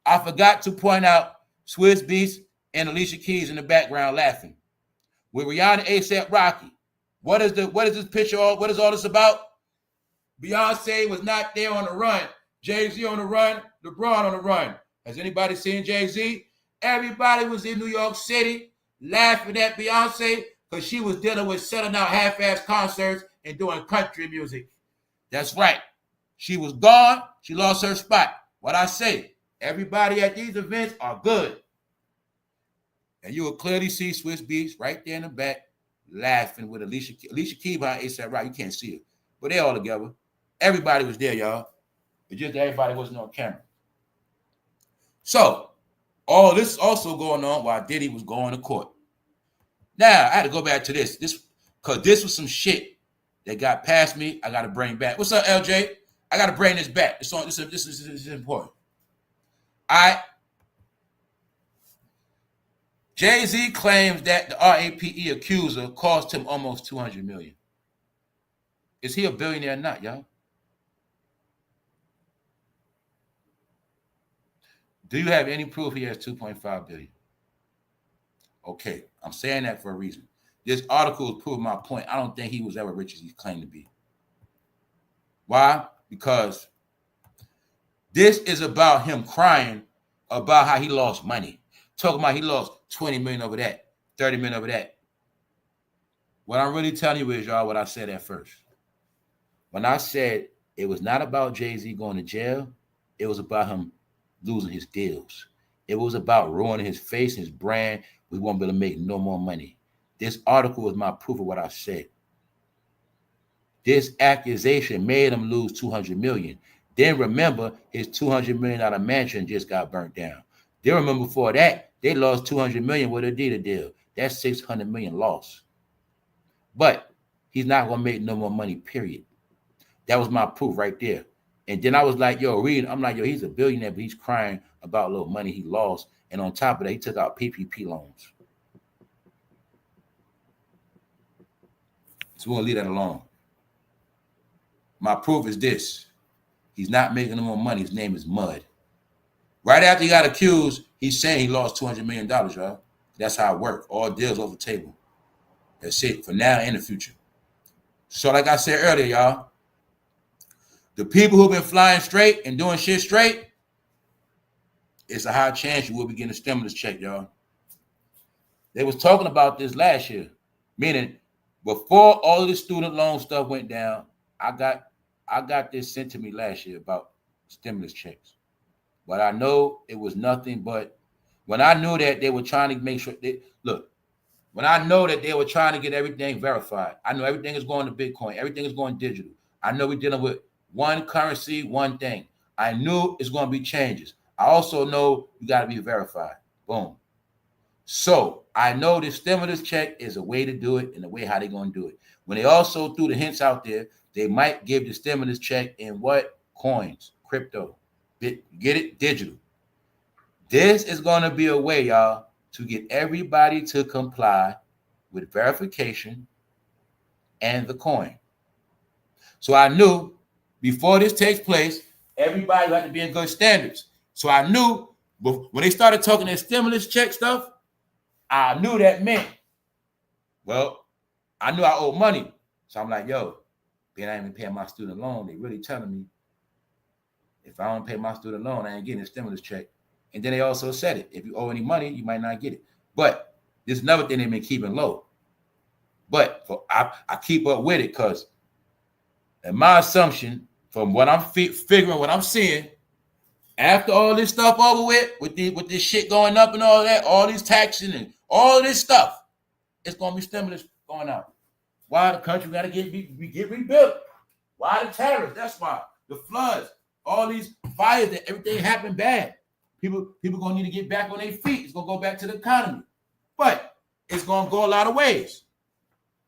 I forgot to point out Swizz Beatz and Alicia Keys in the background laughing. With Rihanna, A$AP Rocky. What is this picture all? What is all this about? Beyonce was not there on the run. Jay-Z on the run. LeBron on the run. Has anybody seen Jay-Z? Everybody was in New York City laughing at Beyonce because she was dealing with selling out half-ass concerts and doing country music. That's right. She was gone. She lost her spot. What I say, everybody at these events are good. And you will clearly see Swizz Beatz right there in the back laughing with Alicia Keys behind A$AP Rocky. You can't see it, but they all together. Everybody was there, y'all. It's just that everybody wasn't on camera. So, all this also going on while Diddy was going to court. Now, I had to go back to this because this was some shit that got past me. I got to bring back. What's up, LJ? I got to bring this back. This is important. Jay-Z claims that the RAPE accuser cost him almost $200 million. Is he a billionaire or not, y'all? Do you have any proof he has $2.5 billion? Okay, I'm saying that for a reason. This article is proving my point. I don't think he was ever rich as he claimed to be. Why? Because this is about him crying about how he lost money. Talking about he lost 20 million over that, 30 million over that. What I'm really telling you is, y'all, what I said at first. When I said it was not about Jay-Z going to jail, it was about him losing his deals. It was about ruining his face, his brand. We won't be able to make no more money. This article was my proof of what I said. This accusation made him lose $200 million. Then remember, his $200 million mansion just got burnt down. Then remember before that, they lost $200 million with a DIDDY deal. That's $600 million loss. But he's not going to make no more money, period. That was my proof right there. And then I was like, yo, I'm like, yo, he's a billionaire, but he's crying about a little money he lost. And on top of that, he took out PPP loans. So we're going to leave that alone. My proof is this. He's not making no more money. His name is Mud. Right after he got accused, he's saying he lost $200 million, y'all. That's how it works. All deals off the table. That's it for now and the future. So like I said earlier, y'all, the people who've been flying straight and doing shit straight, it's a high chance you will be getting a stimulus check, y'all. They was talking about this last year, meaning before all of the student loan stuff went down, I got this sent to me last year about stimulus checks. But I know it was nothing but when I knew that they were trying to make sure when I know that they were trying to get everything verified, I know everything is going to Bitcoin, everything is going digital. I know we're dealing with one currency, one thing. I knew it's going to be changes. I also know you got to be verified. Boom. So I know the stimulus check is a way to do it and the way how they're going to do it. When they also threw the hints out there, they might give the stimulus check in what? Coins, crypto. Get it? Digital. This is going to be a way, y'all, to get everybody to comply with verification and the coin. So I knew before this takes place, everybody had to be in good standards. So I knew when they started talking that stimulus check stuff, I knew that meant, well, I knew I owed money. So I'm like, yo, being I ain't even paying my student loan, they really telling me if I don't pay my student loan, I ain't getting a stimulus check. And then they also said it. If you owe any money, you might not get it. But this is another thing they've been keeping low. But I keep up with it because in my assumption, from what I'm figuring, what I'm seeing, after all this stuff over with this shit going up and all that, all these taxes and all this stuff, it's going to be stimulus going out. Why the country got to get rebuilt? Why the tariffs? That's why. The floods, all these fires, that everything happened bad. People going to need to get back on their feet. It's going to go back to the economy. But it's going to go a lot of ways.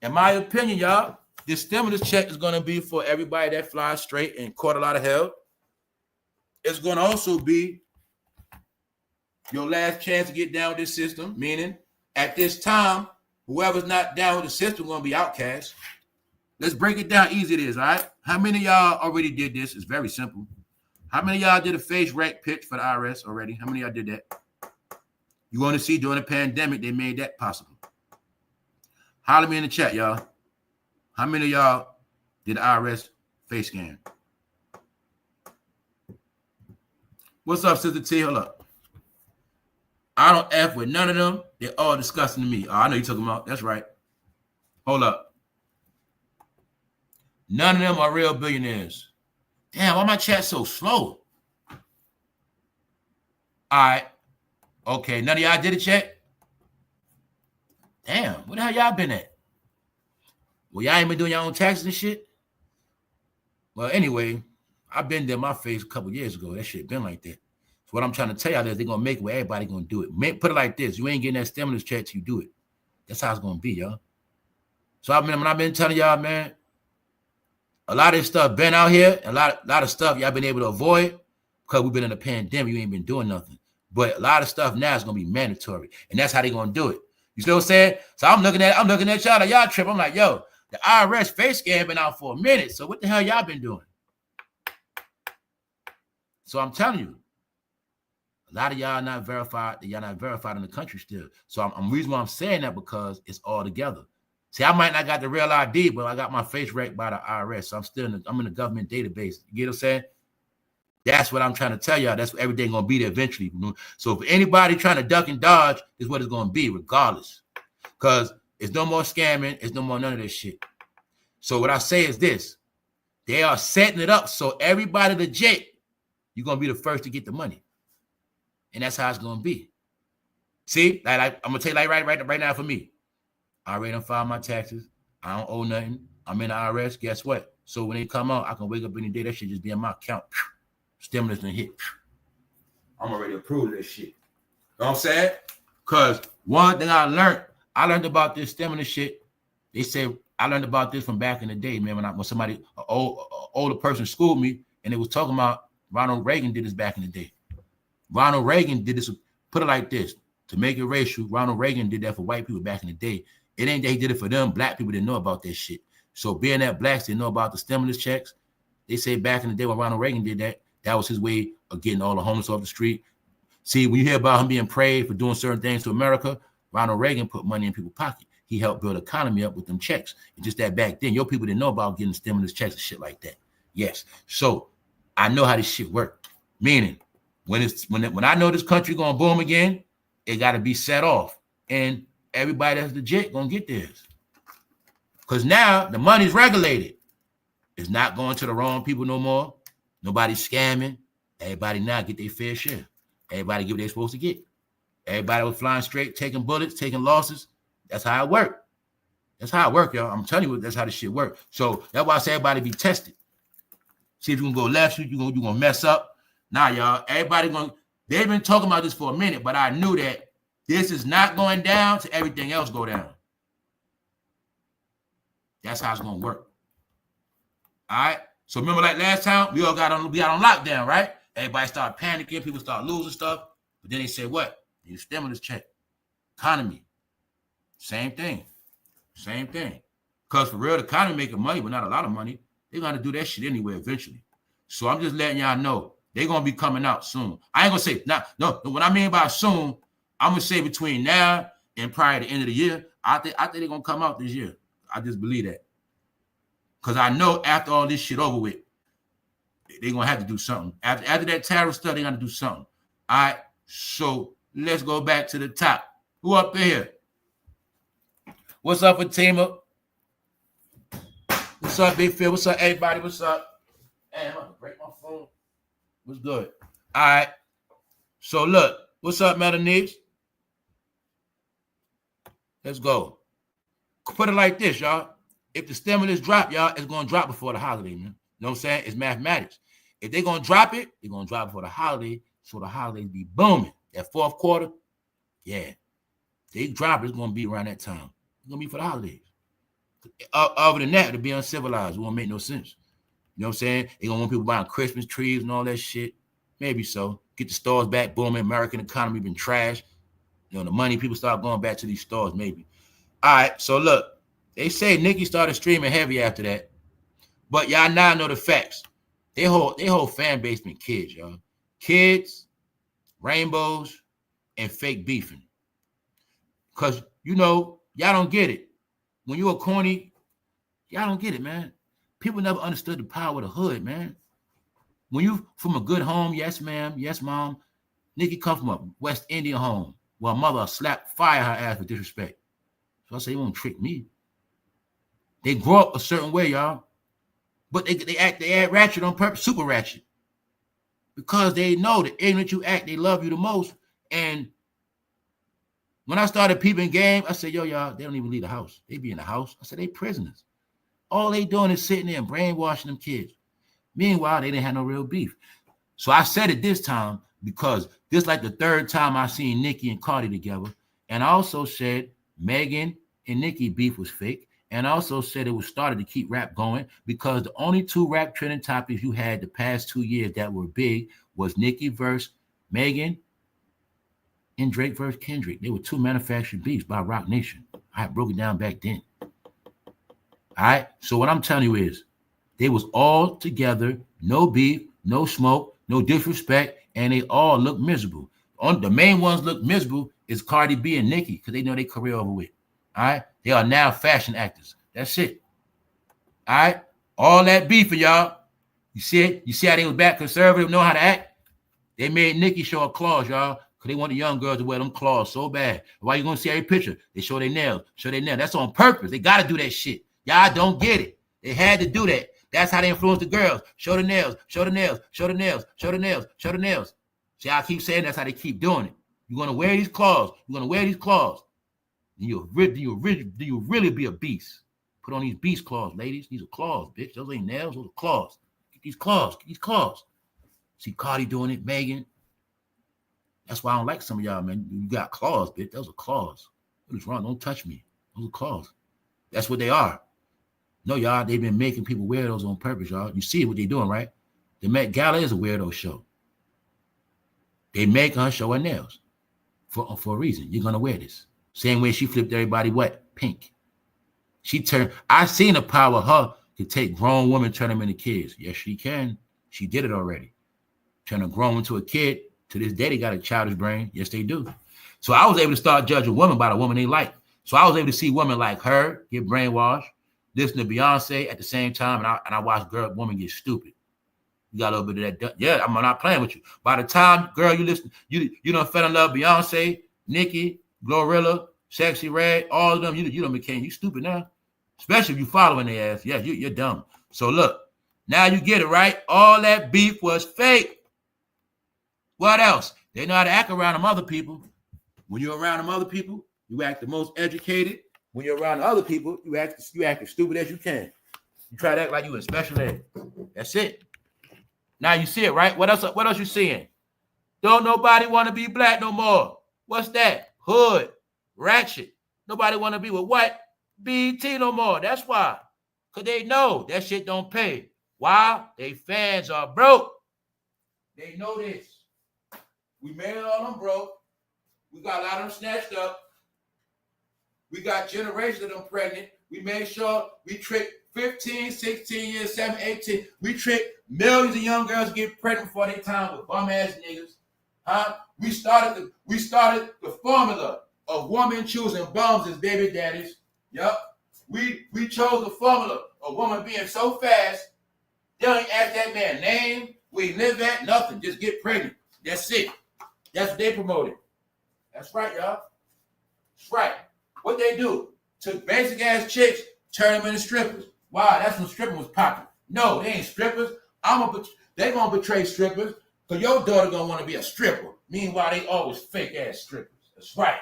In my opinion, y'all, This stimulus check is going to be for everybody that flies straight and caught a lot of hell. It's going to also be your last chance to get down with this system, meaning at this time, whoever's not down with the system is going to be outcast. Let's break it down easy it is, all right? How many of y'all already did this? It's very simple. How many of y'all did a face rec pitch for the IRS already? How many of y'all did that? You want to see during the pandemic, they made that possible. Holler me in the chat, y'all. How many of y'all did the IRS face scan? What's up, Sister T? Hold up. I don't F with none of them. They're all disgusting to me. Oh, I know you're talking about. That's right. Hold up. None of them are real billionaires. Damn, why my chat so slow? All right. Okay, none of y'all did a check? Damn, where the hell y'all been at? Well, y'all ain't been doing your own taxes and shit? Well, anyway, I've been there my face a couple years ago. That shit been like that. So what I'm trying to tell y'all is they're going to make it where everybody going to do it. Put it like this. You ain't getting that stimulus check till you do it. That's how it's going to be, y'all. So when I've been telling y'all, man, a lot of this stuff been out here. A lot of stuff y'all been able to avoid because we've been in a pandemic. You ain't been doing nothing. But a lot of stuff now is going to be mandatory. And that's how they're going to do it. You see what I'm saying? So I'm looking at y'all like y'all trip. I'm like, yo, the IRS face scan been out for a minute. So what the hell y'all been doing? So I'm telling you, a lot of y'all not verified. Y'all not verified in the country still. So I'm reason why I'm saying that because it's all together. See, I might not got the real ID, but I got my face wrecked by the IRS. So I'm in the government database. You get what I'm saying? That's what I'm trying to tell y'all. That's what everything gonna be there eventually. So if anybody trying to duck and dodge, is what it's gonna be, regardless. Because it's no more scamming, it's no more none of this shit. So what I say is this: they are setting it up so everybody legit, you're gonna be the first to get the money. And that's how it's gonna be. See, like I'm gonna tell you like right now for me. I already done filed my taxes. I don't owe nothing. I'm in the IRS. Guess what? So when they come out, I can wake up any day. That shit just be in my account. Stimulus and hit. I'm already approved of this shit. You know what I'm saying? Because one thing I learned about this stimulus shit. They say I learned about this from back in the day, man. When somebody, an older person schooled me, and they was talking about Ronald Reagan did this back in the day. Ronald Reagan did this, put it like this, to make it racial. Ronald Reagan did that for white people back in the day. It ain't that he did it for them. Black people didn't know about that shit. So being that blacks didn't know about the stimulus checks, they say back in the day when Ronald Reagan did that, that was his way of getting all the homeless off the street. See, when you hear about him being praised for doing certain things to America, Ronald Reagan put money in people's pocket. He helped build the economy up with them checks. It's just that back then, your people didn't know about getting stimulus checks and shit like that. Yes. So I know how this shit works. Meaning, when I know this country gonna boom again, it got to be set off. And everybody that's legit gonna get this. Because now the money's regulated. It's not going to the wrong people no more. Nobody's scamming. Everybody now get their fair share. Everybody get what they're supposed to get. Everybody was flying straight, taking bullets, taking losses. That's how it worked. That's how it worked, y'all. I'm telling you, that's how this shit work. So that's why I say everybody be tested. See if you can go left, you're gonna mess up. Nah, y'all, they've been talking about this for a minute, but I knew that this is not going down till everything else go down. That's how it's gonna work. All right. So remember like last time, we got on lockdown, right? Everybody started panicking, people start losing stuff. But then they said, what? You stimulus check. Economy. Same thing. Same thing. Because for real, the economy making money, but not a lot of money. They're going to do that shit anyway eventually. So I'm just letting y'all know they're going to be coming out soon. I ain't going to say, no, what I mean by soon, I'm going to say between now and prior to the end of the year, I think they're going to come out this year. I just believe that. Because I know after all this shit over with, they're going to have to do something. After that tariff stuff, they're going to do something. All right, so let's go back to the top. Who up here? What's up, Fatima? What's up, Big Phil? What's up, everybody? What's up? Hey, I'm about to break my phone. What's good? All right. So look, what's up, Melanies? Let's go. Put it like this, y'all. If the stimulus drop, y'all, it's going to drop before the holiday, man. You know what I'm saying? It's mathematics. If they're going to drop it, they're going to drop before the holiday, so the holidays be booming. That fourth quarter, yeah. If they drop it, it's going to be around that time. It's going to be for the holidays. Other than that, to be uncivilized, it won't make no sense. You know what I'm saying? They gonna want people buying Christmas trees and all that shit. Maybe so. Get the stores back booming. American economy been trashed. You know, the money, people start going back to these stores, maybe. All right, so look, they say Nicki started streaming heavy after that. But y'all now know the facts. They whole fan base been kids, y'all. Kids, rainbows, and fake beefing. Because, you know, y'all don't get it. When you're a corny, y'all don't get it, man. People never understood the power of the hood, man. When you from a good home, yes, ma'am, yes, mom. Nicki come from a West Indian home where a mother fire her ass for disrespect. So I say, you won't trick me. They grow up a certain way, y'all. But they act ratchet on purpose, super ratchet. Because they know the ignorant you act, they love you the most. And when I started peeping game, I said, yo, y'all, they don't even leave the house. They be in the house. I said, they prisoners. All they doing is sitting there and brainwashing them kids. Meanwhile, they didn't have no real beef. So I said it this time because this is like the third time I seen Nicki and Cardi together. And I also said Megan and Nicki beef was fake. And I also said it was started to keep rap going because the only two rap trending topics you had the past 2 years that were big was Nicki versus Megan and Drake versus Kendrick. They were two manufactured beefs by Rock Nation. I broke it down back then. All right. So what I'm telling you is they was all together, no beef, no smoke, no disrespect, and they all look miserable. The main ones look miserable is Cardi B and Nicki because they know their career over with. All right. They are now fashion actors. That's it. All right. All that beef for y'all. You see it? You see how they was back conservative, know how to act? They made Nicki show her claws, y'all, because they want the young girls to wear them claws so bad. Why you gonna see every picture? They show their nails, That's on purpose. They gotta do that shit. Y'all don't get it. They had to do that. That's how they influence the girls. Show the nails, show the nails, show the nails, show the nails, show the nails. See, I keep saying that's how they keep doing it. You're gonna wear these claws. You're gonna wear these claws. You'll really be a beast. Put on these beast claws, ladies. These are claws, bitch. Those ain't nails. Those are claws. Get these claws. Get these claws. See Cardi doing it, Megan. That's why I don't like some of y'all, man. You got claws, bitch. Those are claws. What is wrong? Don't touch me. Those are claws. That's what they are. No, y'all, they've been making people wear those on purpose, y'all. You see what they're doing, right? The Met Gala is a weirdo show. They make her show her nails for a reason. You're going to wear this. Same way she flipped everybody what? Pink. I seen the power of her to take grown women, turn them into kids. Yes, she can. She did it already. Turn a grown into a kid. To this day, they got a childish brain. Yes, they do. So I was able to start judging women by the woman they like. So I was able to see women like her get brainwashed, listen to Beyonce at the same time, and I watched women get stupid. You got a little bit of that. Yeah, I'm not playing with you. By the time, girl, you listen, you done fell in love with Beyonce, Nicki, GLORILLA, SEXYYRED, all of them, you done became, you stupid now. Especially if you following their ass. Yeah, you're dumb. So look, now you get it, right? All that beef was fake. What else? They know how to act around them other people. When you're around them other people, you act the most educated. When you're around other people, you act as stupid as you can. You try to act like you in special ed. That's it. Now you see it, right? What else you seeing? Don't nobody want to be black no more. What's that? Hood. Ratchet. Nobody want to be with what? BT no more. That's why. Because they know that shit don't pay. Why? They fans are broke. They know this. We made all them broke. We got a lot of them snatched up. We got generations of them pregnant. We made sure we tricked 15, 16 years, 17, 18. We tricked millions of young girls to get pregnant before their time with bum-ass niggas. Huh? We started the formula of women choosing bums as baby daddies. Yup. We chose the formula of woman being so fast, they don't even ask that man name, where he live at, nothing. Just get pregnant. That's it. That's what they promoted. That's right, y'all. That's right. What they do? Took basic ass chicks, turn them into strippers. Wow, that's when stripping was popular. No, they ain't strippers. They gonna betray strippers, because your daughter gonna want to be a stripper. Meanwhile, they always fake ass strippers. That's right.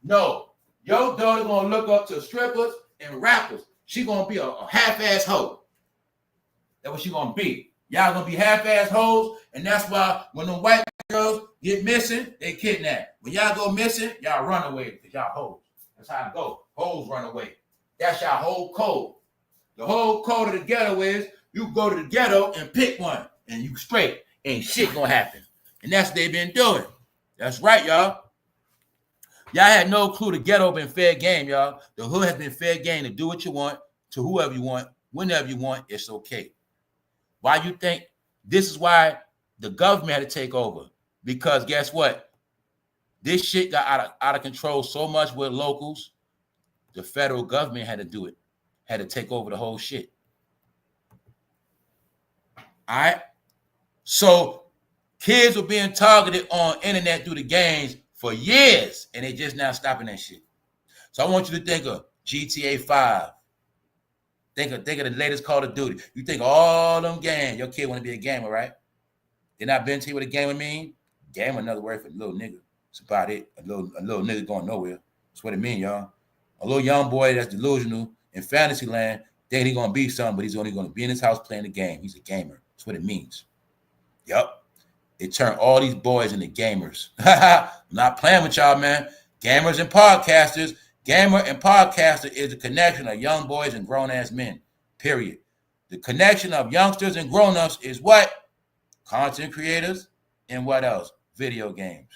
No, your daughter gonna look up to strippers and rappers. She gonna be a half-ass hoe. That's what she gonna be. Y'all gonna be half-ass hoes, and that's why when the white girls get missing, they kidnap. When y'all go missing, y'all run away because y'all hoes. That's how it go. Hoes run away. That's your whole code. The whole code of the ghetto is you go to the ghetto and pick one, and you straight. Ain't shit gonna happen. And that's what they've been doing. That's right, y'all. Y'all had no clue the ghetto been fair game, y'all. The hood has been fair game to do what you want, to whoever you want, whenever you want. It's okay. Why you think? This is why the government had to take over. Because guess what? This shit got out of control so much with locals. The federal government had to do it. Had to take over the whole shit. All right? So kids were being targeted on internet through the games for years, and they just now stopping that shit. So I want you to think of GTA 5. Think of the latest Call of Duty. You think all them games, your kid want to be a gamer, right? They not been to you what a gamer mean? Gamer, another word for little nigga. That's about it. A little nigga going nowhere. That's what it mean, y'all. A little young boy that's delusional in fantasy land, think he gonna be something, but he's only gonna be in his house playing the game. He's a gamer. That's what it means. Yup. It turned all these boys into gamers. I'm not playing with y'all, man. Gamers and podcasters. Gamer and podcaster is the connection of young boys and grown-ass men, period. The connection of youngsters and grown-ups is what? Content creators and what else? Video games.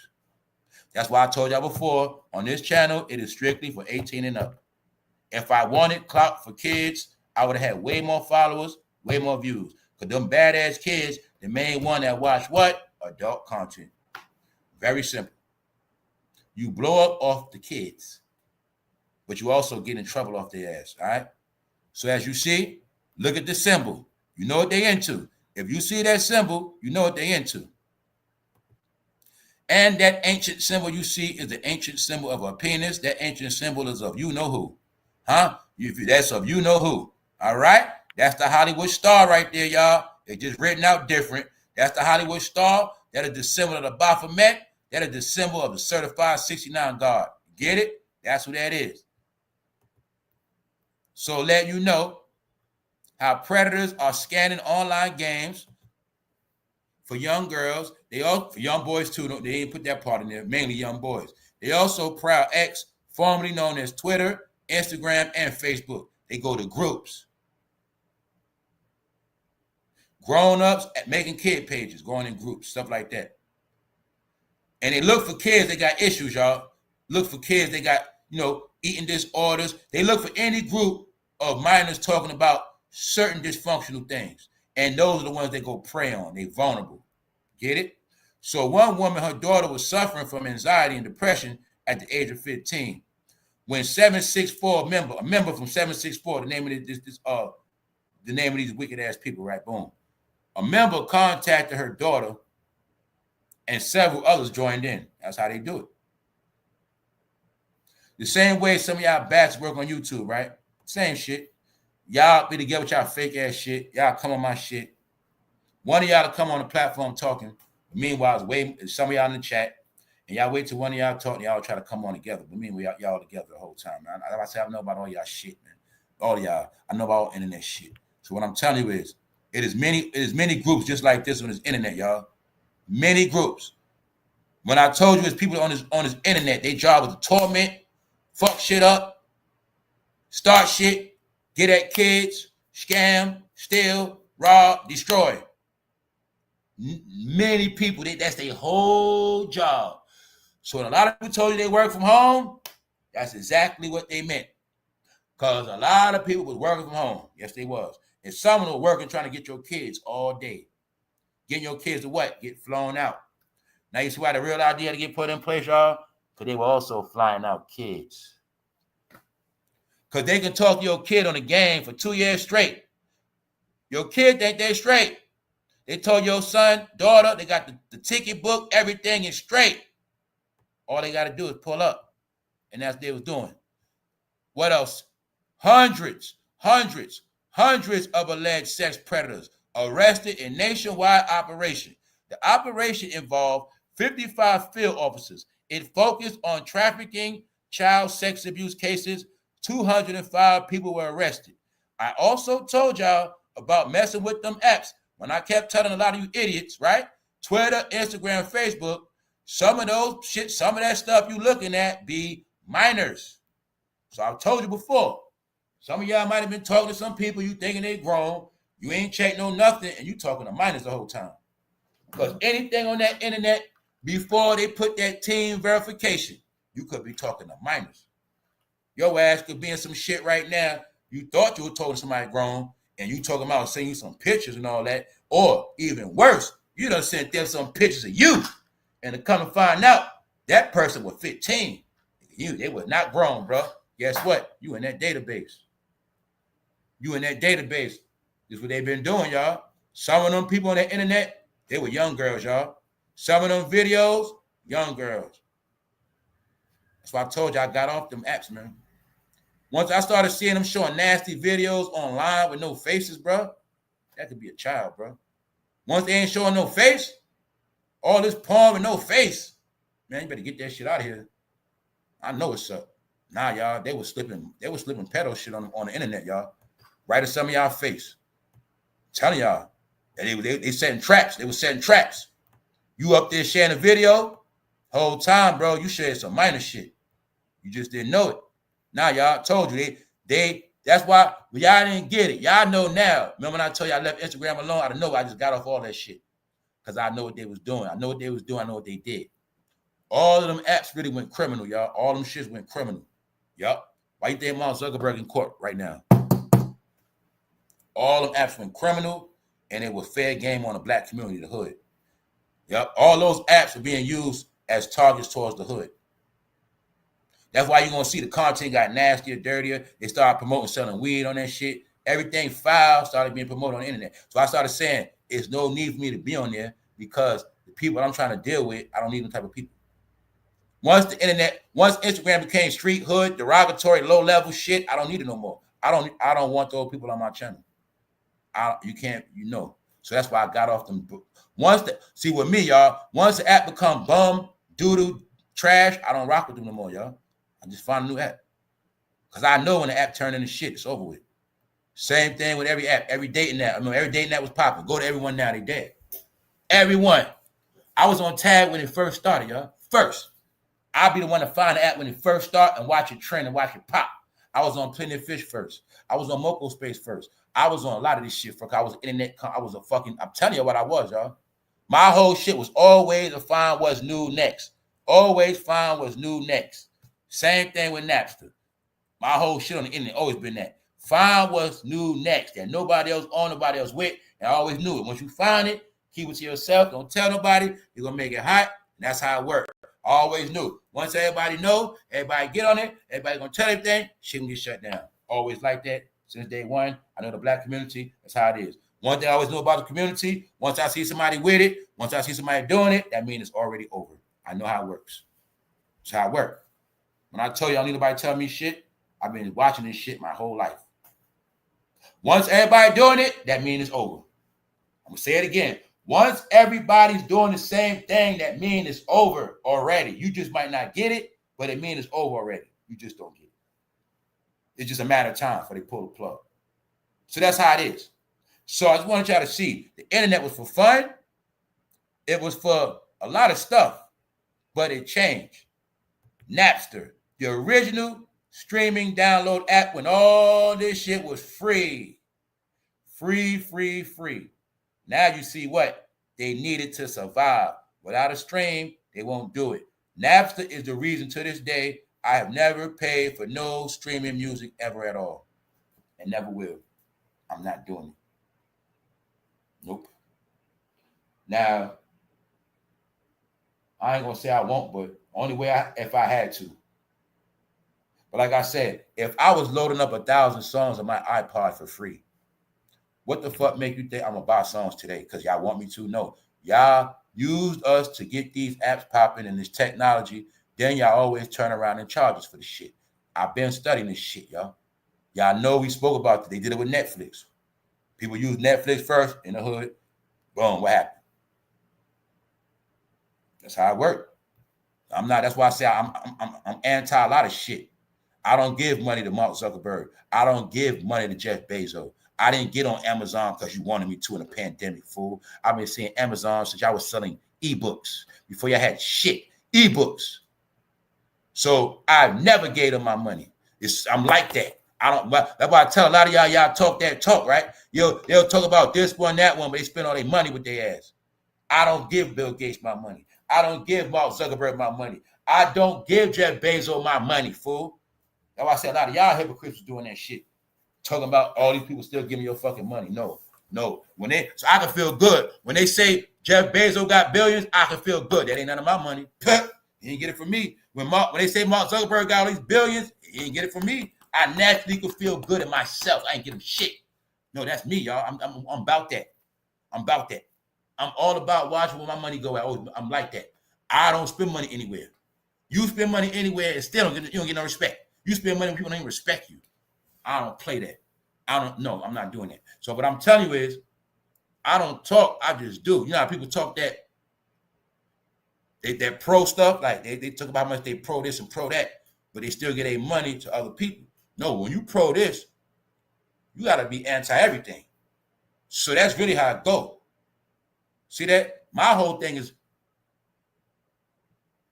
That's why I told y'all before, on this channel, it is strictly for 18 and up. If I wanted clout for kids, I would have had way more followers, way more views. Because them badass kids, the main one that watch what? Adult content. Very simple. You blow up off the kids, but you also get in trouble off their ass, all right? So as you see, look at the symbol. You know what they into. If you see that symbol, you know what they into. And that ancient symbol you see is the ancient symbol of a penis. That ancient symbol is of you know who. Huh? That's of you know who. All right? That's the Hollywood star right there, y'all. They just written out different. That's the Hollywood star. That is the symbol of the Baphomet. That is the symbol of the certified 69 guard. Get it? That's who that is. So let you know how predators are scanning online games for young girls. They all for young boys too. They didn't put that part in there. Mainly young boys. They also prowl X, formerly known as Twitter, Instagram, and Facebook. They go to groups. Grown-ups making kid pages, going in groups, stuff like that. And they look for kids that got issues, y'all. Look for kids that got, eating disorders. They look for any group of minors talking about certain dysfunctional things. And those are the ones they go prey on. They vulnerable. Get it? So one woman, her daughter was suffering from anxiety and depression at the age of 15. When 764 a member from 764, the name of these wicked ass people, right? Boom. A member contacted her daughter and several others joined in. That's how they do it. The same way some of y'all bats work on YouTube, right? Same shit. Y'all be together with y'all fake ass shit. Y'all come on my shit. One of y'all to come on the platform talking. Meanwhile, some of y'all in the chat, and y'all wait till one of y'all talk, and y'all try to come on together. But meanwhile, y'all together the whole time, man. I say I know about all y'all shit, man. All y'all. I know about all internet shit. So what I'm telling you is, it is many groups just like this on this internet, y'all. Many groups. When I told you it's people on this internet, they job was to torment, fuck shit up, start shit, get at kids, scam, steal, rob, destroy. Many people, that's their whole job. So when a lot of people told you they work from home, that's exactly what they meant. Because a lot of people was working from home. Yes, they was. And some of them were working trying to get your kids all day. Getting your kids to what? Get flown out. Now you see why the real idea to get put in place, y'all? Because they were also flying out kids. Because they can talk to your kid on the game for 2 years straight. Your kid think they straight. They told your son, daughter, they got the ticket book, everything is straight. All they got to do is pull up. And that's what they was doing. What else? Hundreds of alleged sex predators arrested in nationwide operation. The operation involved 55 field officers. It focused on trafficking, child sex abuse cases. 205 people were arrested. I also told y'all about messing with them apps. When I kept telling a lot of you idiots, right? Twitter, Instagram, Facebook, some of that stuff you looking at be minors. So I told you before, Some of y'all might have been talking to some people you thinking they grown. You ain't checked no nothing, and you talking to minors the whole time. Because anything on that internet, before they put that team verification, you could be talking to minors. Your ass could be in some shit right now. You thought you were talking to somebody grown, and you talking about sending you some pictures and all that. Or even worse, you done sent them some pictures of you. And to come and find out, that person was 15. They were not grown, bro. Guess what? You in that database. You in that database. This is what they've been doing, y'all. Some of them people on the internet, they were young girls, y'all. Some of them videos, young girls. That's why I told you I got off them apps, man. Once I started seeing them showing nasty videos online with no faces, bro, that could be a child, bro. Once they ain't showing no face, all this porn with no face, man, you better get that shit out of here. I know what's up. Nah, y'all, they was slipping pedo shit on the internet, y'all. Right in some of y'all face. I'm telling y'all, they setting traps. They was setting traps. You up there sharing a video, whole time, bro, you shared some minor shit. You just didn't know it. Now, y'all, told you, that's why y'all didn't get it. Y'all know now. Remember when I told you I left Instagram alone? I don't know. I just got off all that shit. Because I know what they was doing. I know what they was doing. I know what they did. All of them apps really went criminal, y'all. All them shits went criminal. Yup. Why you think Mark Zuckerberg in court right now? All them apps went criminal, and it was fair game on the black community, the hood. Yup. All those apps are being used as targets towards the hood. That's why you're going to see the content got nastier, dirtier. They started promoting selling weed on that shit. Everything foul started being promoted on the internet. So I started saying, it's no need for me to be on there because the people I'm trying to deal with, I don't need them type of people. Once Instagram became street, hood, derogatory, low-level shit, I don't need it no more. I don't want those people on my channel. You can't, you know. So that's why I got off them. See, with me, y'all, once the app become bum, doo-doo, trash, I don't rock with them no more, y'all. I just find a new app. Because I know when the app turned into shit, it's over with. Same thing with every app, every dating app. I mean, every dating app was popping. Go to everyone now, they dead. Everyone. I was on Tag when it first started, y'all. First. I'll be the one to find the app when it first started and watch it trend and watch it pop. I was on Plenty of Fish first. I was on Moco Space first. I was on a lot of this shit. I was internet. I'm telling you what I was, y'all. My whole shit was always to find what's new next. Always find what's new next. Same thing with Napster. My whole shit on the internet always been that. Find what's new next that nobody else on, nobody else with. And I always knew it. Once you find it, keep it to yourself. Don't tell nobody. You're going to make it hot. And that's how it works. I always knew. Once everybody know, everybody get on it, everybody going to tell everything, shit can get shut down. Always like that since day one. I know the black community. That's how it is. One thing I always know about the community, once I see somebody with it, once I see somebody doing it, that means it's already over. I know how it works. That's how it works. When I tell you I don't need nobody tell me shit, I've been watching this shit my whole life. Once everybody doing it, that means it's over. I'm going to say it again. Once everybody's doing the same thing, that means it's over already. You just might not get it, but it means it's over already. You just don't get it. It's just a matter of time before they pull the plug. So that's how it is. So I just wanted y'all to see the internet was for fun. It was for a lot of stuff, but it changed. Napster, the original streaming download app when all this shit was free. Free. Now you see what? They needed to survive. Without a stream, they won't do it. Napster is the reason to this day I have never paid for no streaming music ever at all. And never will. I'm not doing it. Nope. Now, I ain't going to say I won't, but only way if I had to. But like I said, if I was loading up 1,000 songs on my iPod for free, what the fuck make you think I'm going to buy songs today? Because y'all want me to? No. Y'all used us to get these apps popping and this technology. Then y'all always turn around and charge us for the shit. I've been studying this shit, y'all. Y'all know we spoke about it. They did it with Netflix. People use Netflix first in the hood. Boom, what happened? That's how it worked. That's why I say I'm anti a lot of shit. I don't give money to Mark Zuckerberg. I don't give money to Jeff Bezos. I didn't get on Amazon because you wanted me to in a pandemic, fool. I've been seeing Amazon since y'all was selling ebooks. Before y'all had shit. Ebooks. So I never gave them my money. I'm like that. That's why I tell a lot of y'all talk that talk, right? They'll talk about this one, that one, but they spend all their money with their ass. I don't give Bill Gates my money. I don't give Mark Zuckerberg my money. I don't give Jeff Bezos my money, fool. That's why I say a lot of y'all hypocrites doing that shit. Talking about all these people still giving your fucking money. No. So I can feel good. When they say Jeff Bezos got billions, I can feel good. That ain't none of my money. He didn't get it from me. When they say Mark Zuckerberg got all these billions, he didn't get it from me. I naturally could feel good in myself. I ain't getting shit. No, that's me, y'all. I'm about that. I'm all about watching where my money go at. I'm like that. I don't spend money anywhere. You spend money anywhere and still you don't get no respect. You spend money when people don't even respect you. I don't play that. I'm not doing that. So what I'm telling you is, I don't talk, I just do. You know how people talk that pro stuff, like they talk about how much they pro this and pro that, but they still get their money to other people. No, when you pro this, you got to be anti everything. So that's really how it go. See that? My whole thing is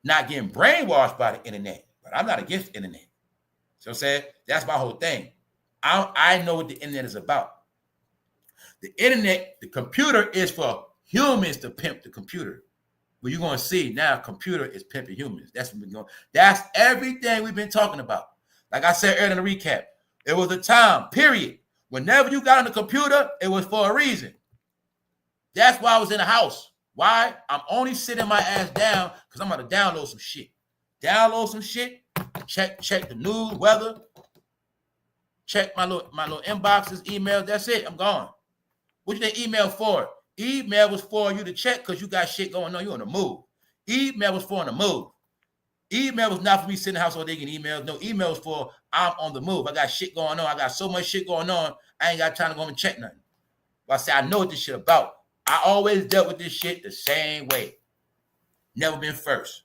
not getting brainwashed by the internet, but I'm not against the internet. So I'm saying that's my whole thing. I know what the internet is about. The internet, the computer is for humans to pimp the computer. But you're going to see now, computer is pimping humans. That's what we're going. That's everything we've been talking about. Like I said earlier in the recap, it was a time, period. Whenever you got on the computer, it was for a reason. That's why I was in the house. Why? I'm only sitting my ass down because I'm going to download some shit. Check the news, weather. Check my little inboxes, emails. That's it. I'm gone. What you think email for? Email was for you to check because you got shit going on. You on the move. Email was for on the move. Email was not for me sitting in the house all day getting emails. No, email was for I'm on the move. I got shit going on. I got so much shit going on. I ain't got time to go and check nothing. But I say I know what this shit about. I always dealt with this shit the same way. Never been first.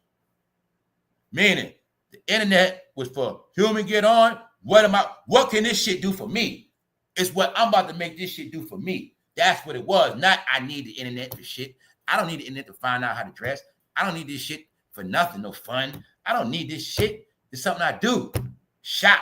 Meaning the internet was for human get on. What can this shit do for me? It's what I'm about to make this shit do for me. That's what it was. Not I need the internet for shit. I don't need the internet to find out how to dress. I don't need this shit for nothing, no fun. I don't need this shit. It's something I do. Shop.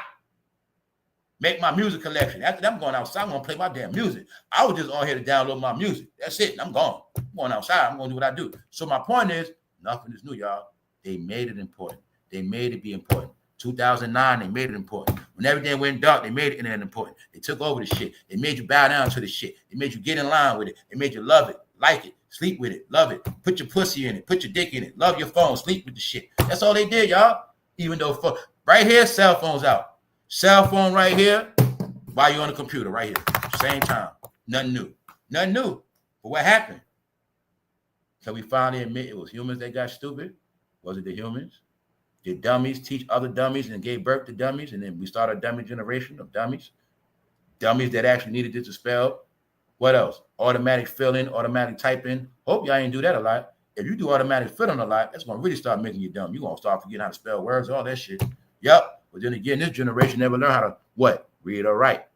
Make my music collection. After that, I'm going outside. I'm going to play my damn music. I was just on here to download my music. That's it. I'm gone. I'm going outside. I'm going to do what I do. So my point is, nothing is new, y'all. They made it important. They made it be important. 2009, they made it important. When everything went dark, they made it internet important. They took over the shit. They made you bow down to the shit. They made you get in line with it. They made you love it, like it, sleep with it, love it. Put your pussy in it. Put your dick in it. Love your phone. Sleep with the shit. That's all they did, y'all. Even though right here, cell phones out. Cell phone right here while you're on the computer right here. Same time. Nothing new. Nothing new. But what happened? So we finally admit it was humans that got stupid. Was it the humans? Did dummies teach other dummies and gave birth to dummies? And then we started a dummy generation of dummies. Dummies that actually needed it to spell. What else? Automatic filling, automatic typing. Hope y'all ain't do that a lot. If you do automatic filling a lot, that's going to really start making you dumb. You're going to start forgetting how to spell words, all that shit. Yep. But then again, this generation never learned how to what? Read or write.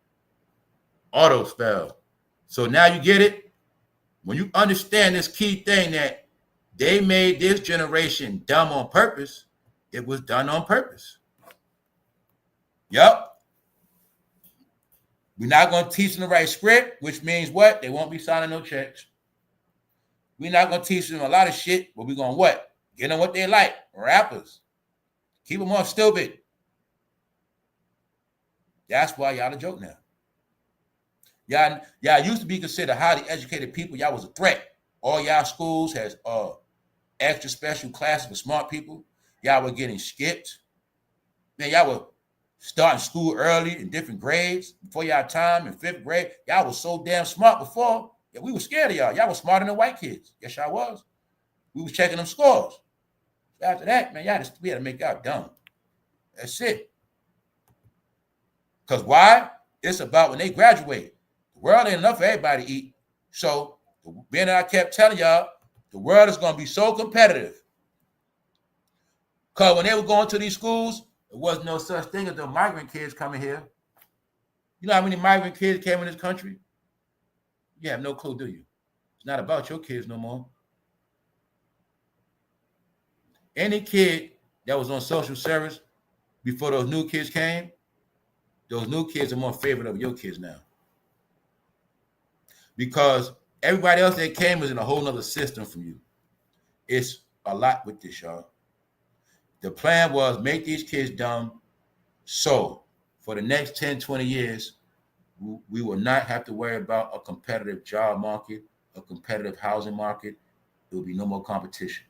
Auto spell. So now you get it. When you understand this key thing that they made this generation dumb on purpose, it was done on purpose. Yep. We're not going to teach them the right script, which means what? They won't be signing no checks. We're not going to teach them a lot of shit, but we're going to what? Get them what they like. Rappers. Keep them off stupid. That's why y'all a joke now. Y'all used to be considered highly educated people. Y'all was a threat. All y'all schools has extra special classes for smart people. Y'all were getting skipped. Man, y'all were starting school early in different grades before y'all time in 5th grade. Y'all was so damn smart before. Yeah, we were scared of y'all. Y'all was smarter than white kids. Yes, y'all was. We was checking them scores. After that, man, we had to make y'all dumb. That's it. Because why? It's about when they graduate. The world ain't enough for everybody to eat. So, being that I kept telling y'all, the world is going to be so competitive. Because when they were going to these schools, there was no such thing as the migrant kids coming here. You know how many migrant kids came in this country? You have no clue, do you? It's not about your kids no more. Any kid that was on social service before those new kids came, those new kids are more favorite of your kids now. Because everybody else that came was in a whole nother system from you. It's a lot with this, y'all. The plan was make these kids dumb. So for the next 10, 20 years, we will not have to worry about a competitive job market, a competitive housing market. There will be no more competition.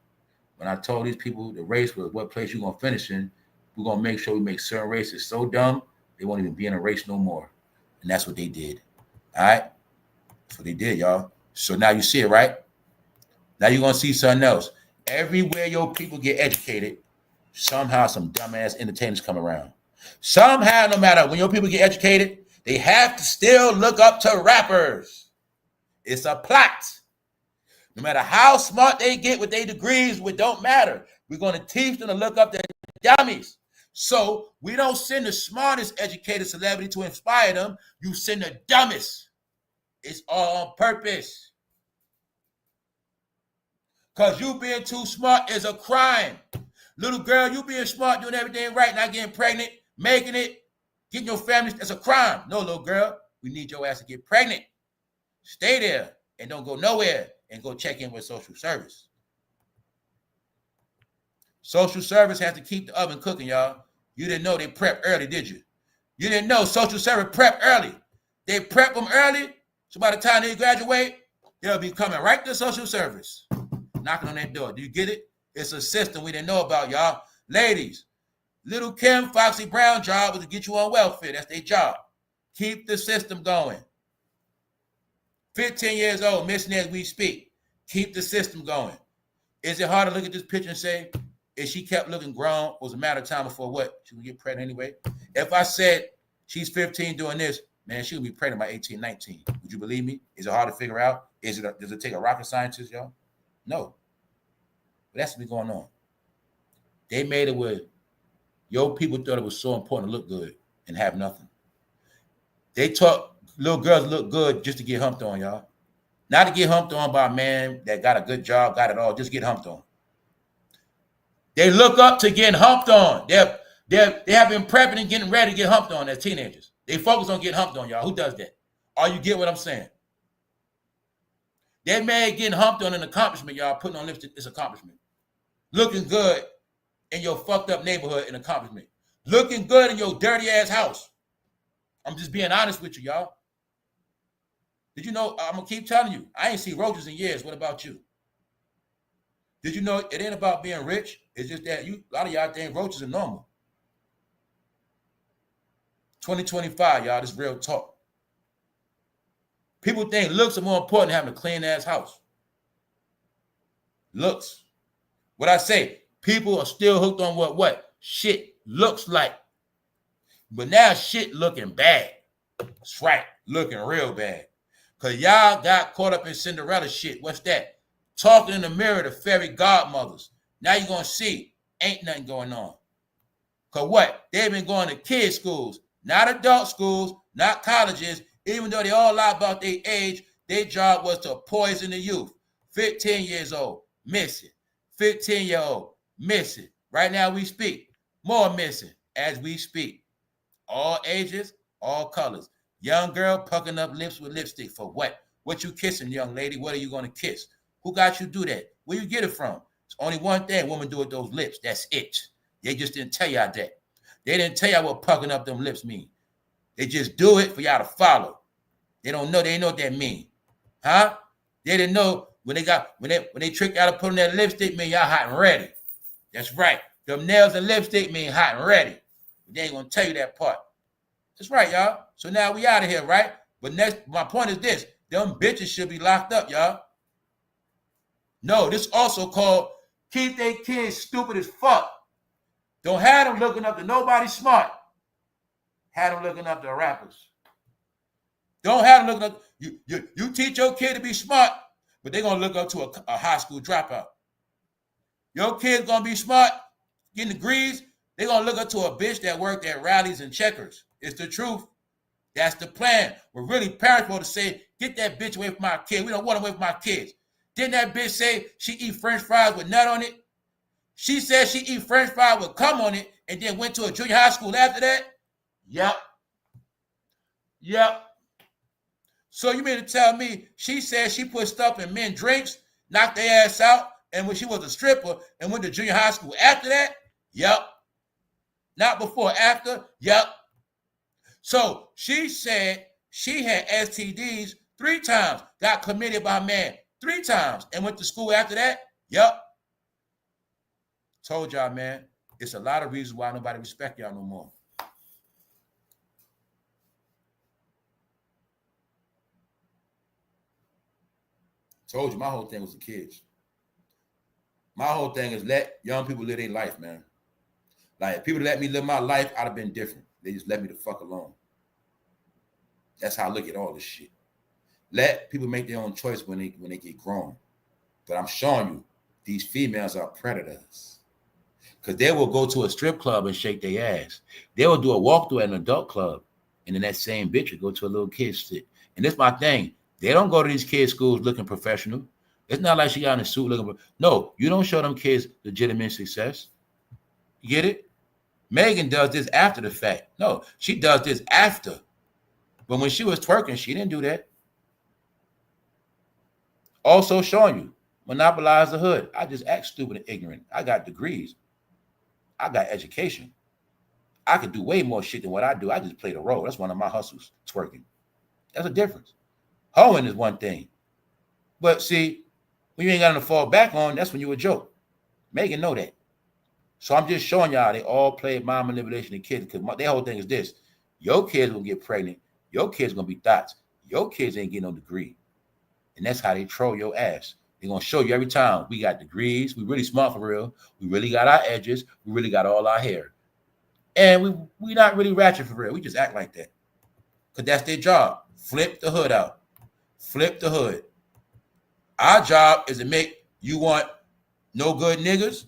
When I told these people the race was what place you're going to finish in, we're going to make sure we make certain races so dumb, they won't even be in a race no more. And that's what they did. All right? That's what they did, y'all. So now you see it, right? Now you're going to see something else. Everywhere your people get educated, somehow some dumbass entertainers come around. Somehow, no matter when your people get educated, they have to still look up to rappers. It's a plot. No matter how smart they get with their degrees, it don't matter. We're going to teach them to look up to dummies. So we don't send the smartest educated celebrity to inspire them. You send the dumbest. It's all on purpose. Because you being too smart is a crime. Little girl, you being smart, doing everything right, not getting pregnant, making it, getting your family, that's a crime. No, little girl, we need your ass to get pregnant. Stay there and don't go nowhere and go check in with social service. Social service has to keep the oven cooking, y'all. You didn't know they prep early, did you? You didn't know social service prep early. They prep them early, so by the time they graduate, they'll be coming right to social service, knocking on that door. Do you get it? It's a system we didn't know about, y'all. Ladies, little Kim, Foxy Brown job was to get you on welfare. That's their job. Keep the system going. 15 years old, missing as we speak. Keep the system going. Is it hard to look at this picture and say, if she kept looking grown, it was a matter of time before what? She would get pregnant anyway? If I said she's 15 doing this, man, she would be pregnant by 18, 19. Would you believe me? Is it hard to figure out? Does it take a rocket scientist, y'all? No. But that's what's going on. They made it where your people thought it was so important to look good and have nothing. They taught little girls look good just to get humped on, y'all. Not to get humped on by a man that got a good job, got it all, just get humped on. They look up to getting humped on. They have been prepping and getting ready to get humped on as teenagers. They focus on getting humped on, y'all. Who does that? Or you get what I'm saying? They made getting humped on an accomplishment, y'all. Putting on lipstick is accomplishment. Looking good in your fucked up neighborhood, an accomplishment. Looking good in your dirty ass house. I'm just being honest with you, y'all. Did you know, I'm going to keep telling you, I ain't seen roaches in years. What about you? Did you know it ain't about being rich? It's just that a lot of y'all think roaches are normal. 2025, y'all, this is real talk. People think looks are more important than having a clean ass house. Looks. What I say, people are still hooked on what shit looks like. But now shit looking bad. That's right, looking real bad. Because y'all got caught up in Cinderella shit. What's that? Talking in the mirror to fairy godmothers. Now you're going to see, ain't nothing going on. Because what? They've been going to kids' schools, not adult schools, not colleges. Even though they all lie about their age, their job was to poison the youth. 15 years old, missing. 15-year-old, missing. Right now we speak. More missing as we speak. All ages, all colors. Young girl pucking up lips with lipstick for what? What you kissing, young lady? What are you going to kiss? Who got you do that? Where you get it from? It's only one thing women do with those lips. That's it. They just didn't tell y'all that. They didn't tell y'all what pucking up them lips mean. They just do it for y'all to follow. They don't know. They didn't know what that mean. Huh? They didn't know when they tricked y'all to put on that lipstick mean y'all hot and ready. That's right. Them nails and lipstick mean hot and ready. But they ain't going to tell you that part. That's right, y'all. So now we out of here, right? But my point is this. Them bitches should be locked up, y'all. No, this also called keep their kids stupid as fuck. Don't have them looking up to nobody smart. Have them looking up to rappers. Don't have them looking up. You teach your kid to be smart, but they're going to look up to a high school dropout. Your kid's going to be smart, getting degrees. They're going to look up to a bitch that worked at rallies and checkers. It's the truth. That's the plan. We're really parents supposed to say, get that bitch away from my kid. We don't want her away from my kids. Didn't that bitch say she eat french fries with nut on it? She said she eat french fries with cum on it and then went to a junior high school after that? Yep. Yep. So you mean to tell me she said she put stuff in men drinks, knocked their ass out, and when she was a stripper and went to junior high school after that? Yep. Not before, after? Yep. So she said she had STDs 3 times, got committed by a man 3 times, and went to school after that? Yep. Told y'all, man, it's a lot of reasons why nobody respect y'all no more. Told you my whole thing was the kids. My whole thing is let young people live their life, man. Like, if people let me live my life, I'd have been different. They just let me the fuck alone. That's how I look at all this shit. Let people make their own choice when they get grown. But I'm showing you, these females are predators. Because they will go to a strip club and shake their ass. They will do a walkthrough at an adult club. And then that same bitch will go to a little kid's sit. And this is my thing. They don't go to these kids' schools looking professional. It's not like she got in a suit looking. No, you don't show them kids legitimate success. You get it? Megan does this after the fact. No, she does this after. But when she was twerking, she didn't do that. Also showing you, monopolize the hood. I just act stupid and ignorant. I got degrees. I got education. I could do way more shit than what I do. I just play the role. That's one of my hustles, twerking. That's a difference. Hoeing is one thing. But see, when you ain't got nothing to fall back on, that's when you a joke. Megan know that. So I'm just showing y'all they all play mind manipulation of kids, because their whole thing is this. Your kids will get pregnant. Your kids going to be thoughts. Your kids ain't getting no degree. And that's how they troll your ass. They're going to show you every time. We got degrees. We really smart for real. We really got our edges. We really got all our hair. And we not really ratchet for real. We just act like that. Because that's their job. Flip the hood out. Flip the hood. Our job is to make you want no good niggas.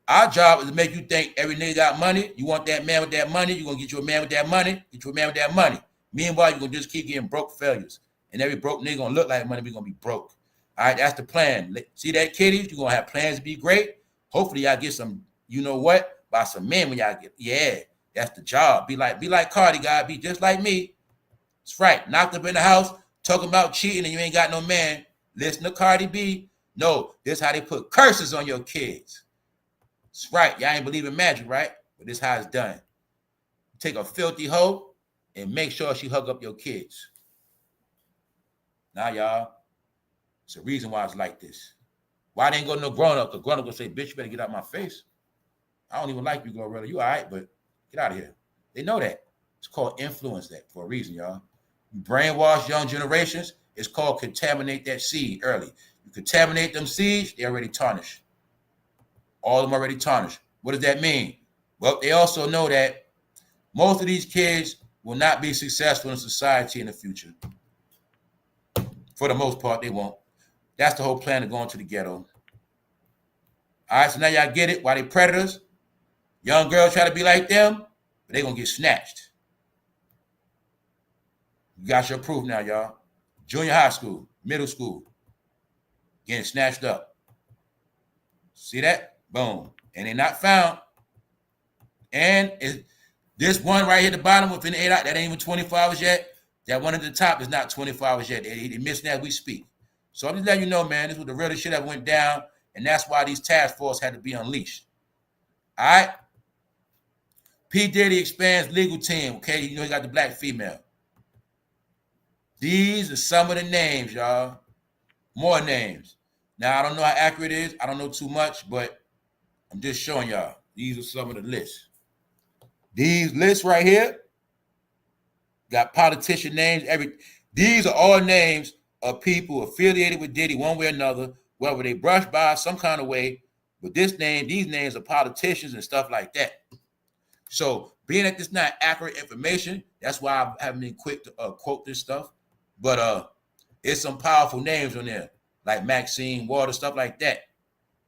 Our job is to make you think every nigga got money. You want that man with that money. You're going to get you a man with that money. Get you a man with that money. Meanwhile, you're going to just keep getting broke failures. And every broke nigga going to look like money. We're going to be broke. All right, that's the plan. See that, kiddies? You're going to have plans to be great. Hopefully, y'all get some, you know what, by some men when y'all get, yeah, that's the job. Be like CARDI, God. Be just like me. That's right. Knocked up in the house, talking about cheating and you ain't got no man. Listen to Cardi B. No, this is how they put curses on your kids. That's right. Y'all ain't believe in magic, right? But this is how it's done. Take a filthy hoe and make sure she hug up your kids. Now, y'all, it's a reason why it's like this. Why they ain't go to no grown-up? The grown-up gonna say, bitch, you better get out my face. I don't even like you, GLORILLA. You all right, but get out of here. They know that. It's called influence that for a reason, y'all. You brainwash young generations. It's called contaminate that seed early. You contaminate them seeds, they already tarnished. All of them already tarnished. What does that mean? Well, they also know that most of these kids will not be successful in society in the future. For the most part, they won't. That's the whole plan of going to the ghetto. All right, so now y'all get it. Why they predators? Young girls try to be like them, but they're going to get snatched. You got your proof now, y'all. Junior high school, middle school, getting snatched up. See that? Boom. And they're not found. And this one right here at the bottom within 8 hours, that ain't even 24 hours yet. That one at the top is not 24 hours yet. They missing that we speak. So I'm just letting you know, man, this was the realest shit that went down, and that's why these task force had to be unleashed. All right? P. Diddy expands legal team, okay? You know he got the black female. These are some of the names, y'all. More names. Now, I don't know how accurate it is. I don't know too much, but I'm just showing y'all. These are some of the lists. These lists right here got politician names. These are all names of people affiliated with Diddy one way or another, whether they brush by some kind of way. But these names are politicians and stuff like that. So being that this is not accurate information, that's why I haven't been quick to quote this stuff. But it's some powerful names on there, like Maxine Water, stuff like that.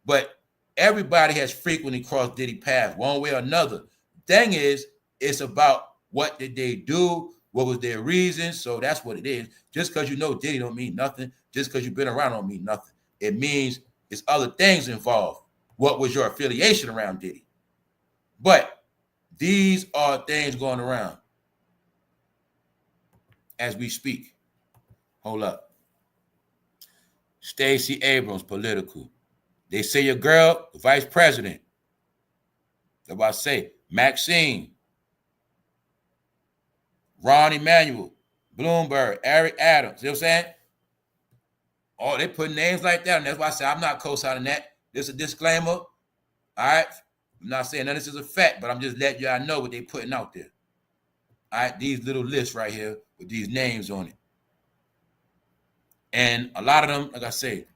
But everybody has frequently crossed Diddy path one way or another. Thing is, it's about what did they do, what was their reason. So that's what it is. Just because you know Diddy don't mean nothing. Just because you've been around don't mean nothing. It means it's other things involved. What was your affiliation around Diddy? But these are things going around. as we speak. Hold up. Stacey Abrams, political. They say your girl, the vice president. That's what I say. Maxine. Ron Emanuel. Bloomberg. Eric Adams. You know what I'm saying? Oh, they put names like that. And that's why I say I'm not co-signing that. This is a disclaimer. All right? I'm not saying none of this is a fact, but I'm just letting y'all know what they putting out there. All right? These little lists right here with these names on it. And a lot of them, like I say,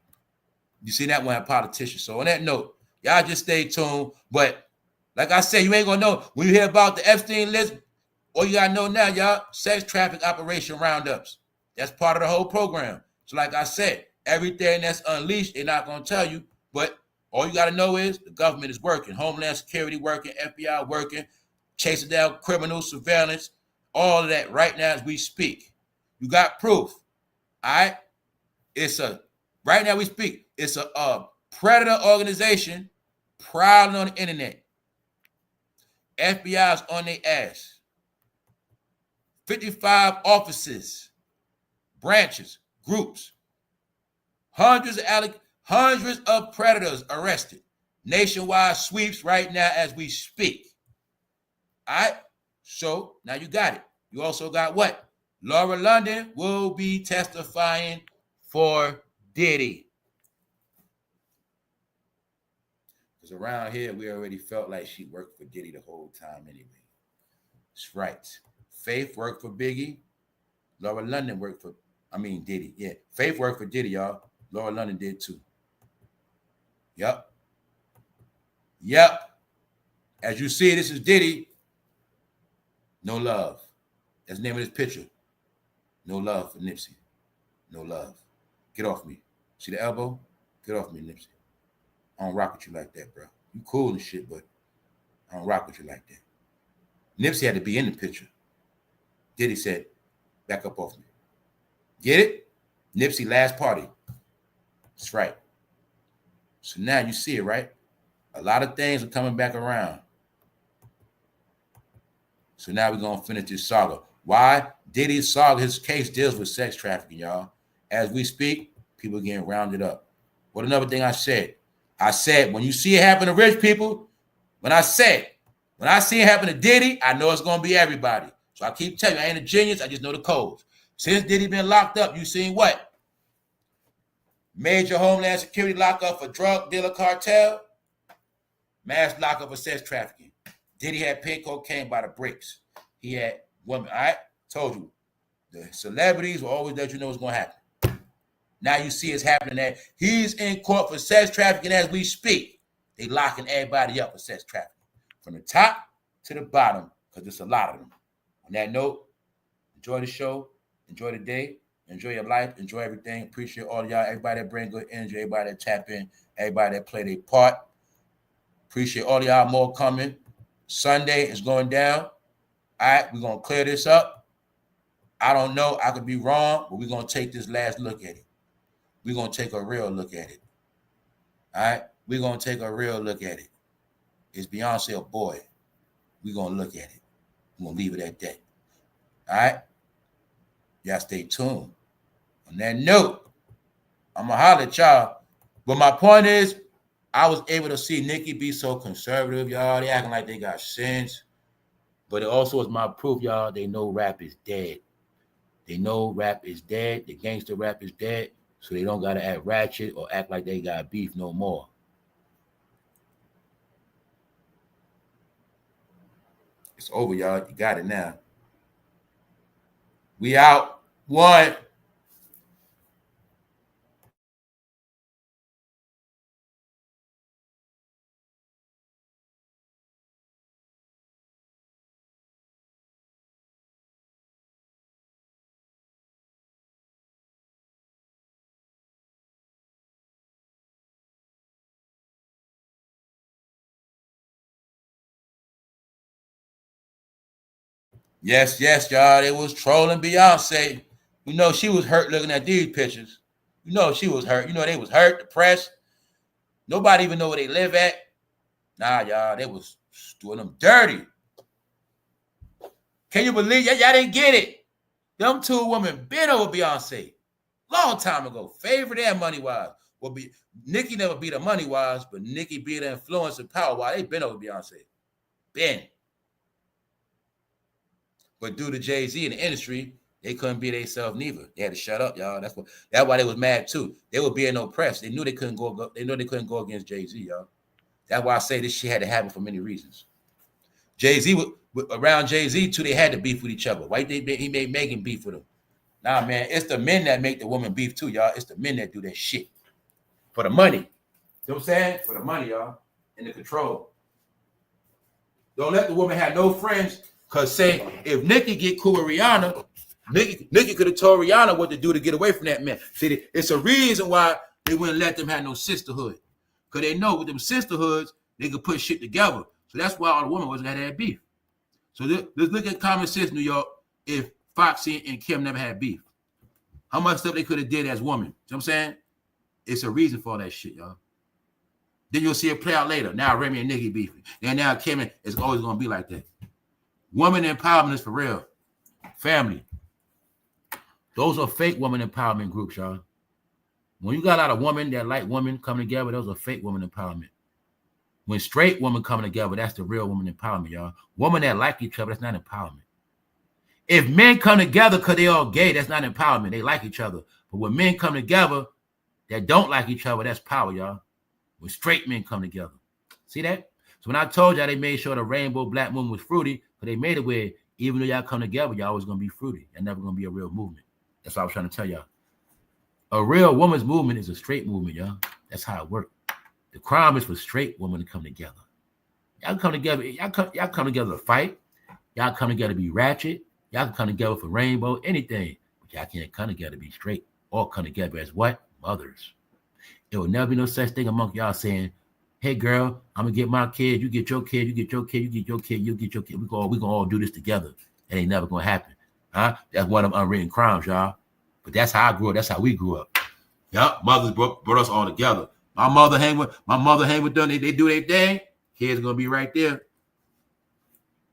you see that one, politicians. So on that note, y'all just stay tuned. But like I said, you ain't going to know. When you hear about the Epstein list, all you got to know now, y'all, sex traffic operation roundups. That's part of the whole program. So like I said, everything that's unleashed, they're not going to tell you. But all you got to know is the government is working. Homeland Security working, FBI working, chasing down criminals, surveillance, all of that right now as we speak. You got proof. All right? Right now we speak, it's a predator organization prowling on the internet. FBI's on their ass. 55 offices, branches, groups. Hundreds of predators arrested. Nationwide sweeps right now as we speak. All right? So now you got it. You also got what? Laura London will be testifying for Diddy. Because around here, we already felt like she worked for Diddy the whole time anyway. That's right. Faith worked for Biggie. Laura London worked for, Diddy. Yeah, Faith worked for Diddy, y'all. Laura London did too. Yep. As you see, this is Diddy. No love. That's the name of this picture. No love for Nipsey. No love. Get off me. See the elbow? Get off me, Nipsey. I don't rock with you like that, bro. You cool and shit, but I don't rock with you like that. Nipsey had to be in the picture. Diddy said, back up off me. Get it? Nipsey last party. That's right. So now you see it, right? A lot of things are coming back around. So now we're going to finish this saga. Why? Diddy's saga, his case deals with sex trafficking, y'all. As we speak, people are getting rounded up. What another thing I said? I said, when you see it happen to rich people, when I see it happen to Diddy, I know it's going to be everybody. So I keep telling you, I ain't a genius. I just know the codes. Since Diddy been locked up, you seen what? Major Homeland Security lockup for drug dealer cartel. Mass lockup for sex trafficking. Diddy had paid cocaine by the bricks. He had women. All right? Told you. The celebrities will always let you know what's going to happen. Now you see it's happening there. He's in court for sex trafficking as we speak. They locking everybody up for sex trafficking. From the top to the bottom, because there's a lot of them. On that note, enjoy the show. Enjoy the day. Enjoy your life. Enjoy everything. Appreciate all of y'all. Everybody that bring good energy. Everybody that tap in. Everybody that play their part. Appreciate all of y'all more coming. Sunday is going down. All right, we're going to clear this up. I don't know. I could be wrong, but we're going to take this last look at it. We're going to take a real look at it. All right? We're going to take a real look at it. Is Beyonce a boy? We're going to look at it. We're going to leave it at that. All right? Y'all stay tuned. On that note, I'm going to holler at y'all. But my point is, I was able to see Nicki be so conservative, y'all. They acting like they got sense. But it also is my proof, y'all. They know rap is dead. They know rap is dead. The gangster rap is dead. So they don't got to act ratchet or act like they got beef no more. It's over, y'all. You got it now. We out. One. Yes, y'all. They was trolling Beyonce. You know she was hurt looking at these pictures. You know she was hurt. You know they was hurt, depressed. Nobody even know where they live at. Nah, y'all, they was doing them dirty. Can you believe y'all didn't get it? Them two women been over Beyonce. Long time ago. Favorite and money-wise. Will be Nicki never beat her money-wise, but Nicki beat her influence and power-wise. They been over Beyonce. Been. But due to Jay-Z in the industry, they couldn't be themselves neither. They had to shut up, y'all. That's why they was mad too. They were being oppressed. They knew they couldn't go. They knew they couldn't go against Jay-Z, y'all. That's why I say this shit had to happen for many reasons. Jay-Z around Jay-Z too, they had to beef with each other. Why he made Megan beef with him? Nah, man, it's the men that make the woman beef too, y'all. It's the men that do that shit. For the money. You know what I'm saying? For the money, y'all. And the control. Don't let the woman have no friends. Because say, if Nicki get cool with Rihanna, Nicki could have told Rihanna what to do to get away from that man. See, it's a reason why they wouldn't let them have no sisterhood. Because they know with them sisterhoods, they could put shit together. So that's why all the women wasn't had beef. So let's look at common sense, New York, if Foxy and Kim never had beef. How much stuff they could have did as women. You know what I'm saying? It's a reason for all that shit, y'all. Then you'll see it play out later. Now Remy and Nicki beefing. And now Kim is always going to be like that. Woman empowerment is for real. Family. Those are fake woman empowerment groups, y'all. When you got a lot of women that like women coming together, those are fake woman empowerment. When straight women coming together, that's the real woman empowerment, y'all. Women that like each other, that's not empowerment. If men come together because they all gay, that's not empowerment. They like each other. But when men come together that don't like each other, that's power, y'all. When straight men come together. See that? So when I told y'all they made sure the rainbow black movement was fruity, but they made it where even though y'all come together, y'all always going to be fruity. You're never going to be a real movement. That's what I was trying to tell y'all. A real woman's movement is a straight movement, y'all. That's how it works. The crime is for straight women to come together. Y'all come together. Y'all come together to fight. Y'all come together to be ratchet. Y'all can come together for rainbow, anything. But y'all can't come together to be straight or come together as what? Mothers. It will never be no such thing among y'all saying, hey, girl, I'm going to get my kid. You get your kid. You get your kid. You get your kid. You get your kid. We're going to all do this together. It ain't never going to happen. Huh? That's one of them unwritten crimes, y'all. But that's how I grew up. That's how we grew up. Yeah, mothers brought us all together. My mother hang with them. They do their thing. Kids going to be right there.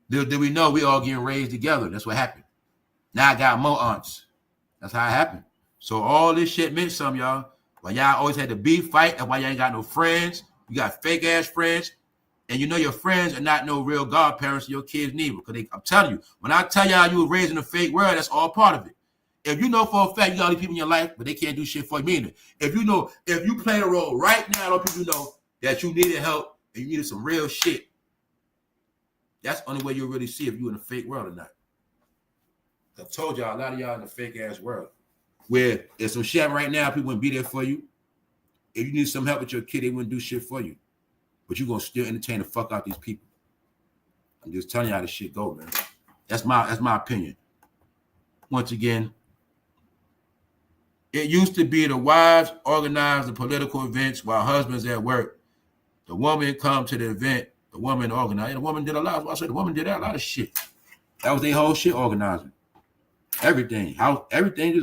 Did we know we all getting raised together? That's what happened. Now I got more aunts. That's how it happened. So all this shit meant something, y'all. Why y'all always had to beef, fight, and why y'all ain't got no friends. You got fake ass friends, and you know your friends are not no real godparents of your kids neither. Because I'm telling you, when I tell y'all you were raised in a fake world, that's all part of it. If you know for a fact you got all these people in your life, but they can't do shit for you either. If you play a role right now, those people know that you needed help and you needed some real shit. That's the only way you'll really see if you're in a fake world or not. I told y'all, a lot of y'all in a fake ass world where there's some shit right now, people wouldn't be there for you. If you need some help with your kid, they wouldn't do shit for you. But you're going to still entertain the fuck out these people. I'm just telling you how this shit go, man. That's my opinion. Once again, it used to be the wives organize the political events while husbands at work. The woman come to the event, the woman organized. The woman did a lot. I said the woman did a lot of shit. That was their whole shit organizing. Everything.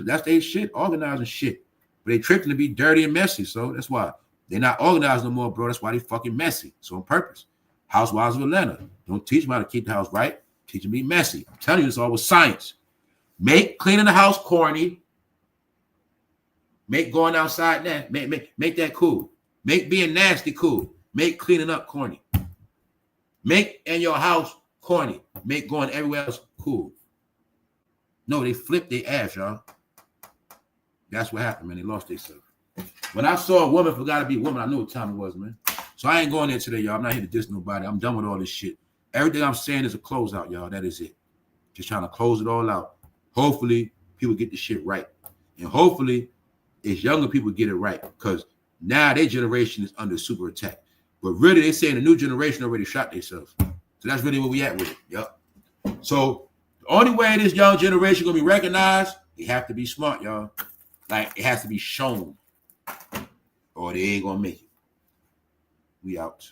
That's their shit, organizing shit. But they tricked them to be dirty and messy. So that's why they're not organized no more, bro. That's why they fucking messy. So on purpose. Housewives of Atlanta. Don't teach them how to keep the house right. Teach them to be messy. I'm telling you, this all with science. Make cleaning the house corny. Make going outside that. Make that cool. Make being nasty cool. Make cleaning up corny. Make in your house corny. Make going everywhere else cool. No, they flipped their ass, y'all. That's what happened, man. They lost themselves. When I saw a woman forgot to be a woman, I knew what time it was, man. So I ain't going there today, y'all. I'm not here to diss nobody. I'm done with all this shit. Everything I'm saying is a closeout, y'all. That is it. Just trying to close it all out. Hopefully, people get the shit right. And hopefully, it's younger people get it right. Because now their generation is under super attack. But really, they saying the new generation already shot themselves. So that's really where we at with it. Yep. So the only way this young generation gonna be recognized, they have to be smart, y'all. Like it has to be shown, or they ain't gonna make it. We out.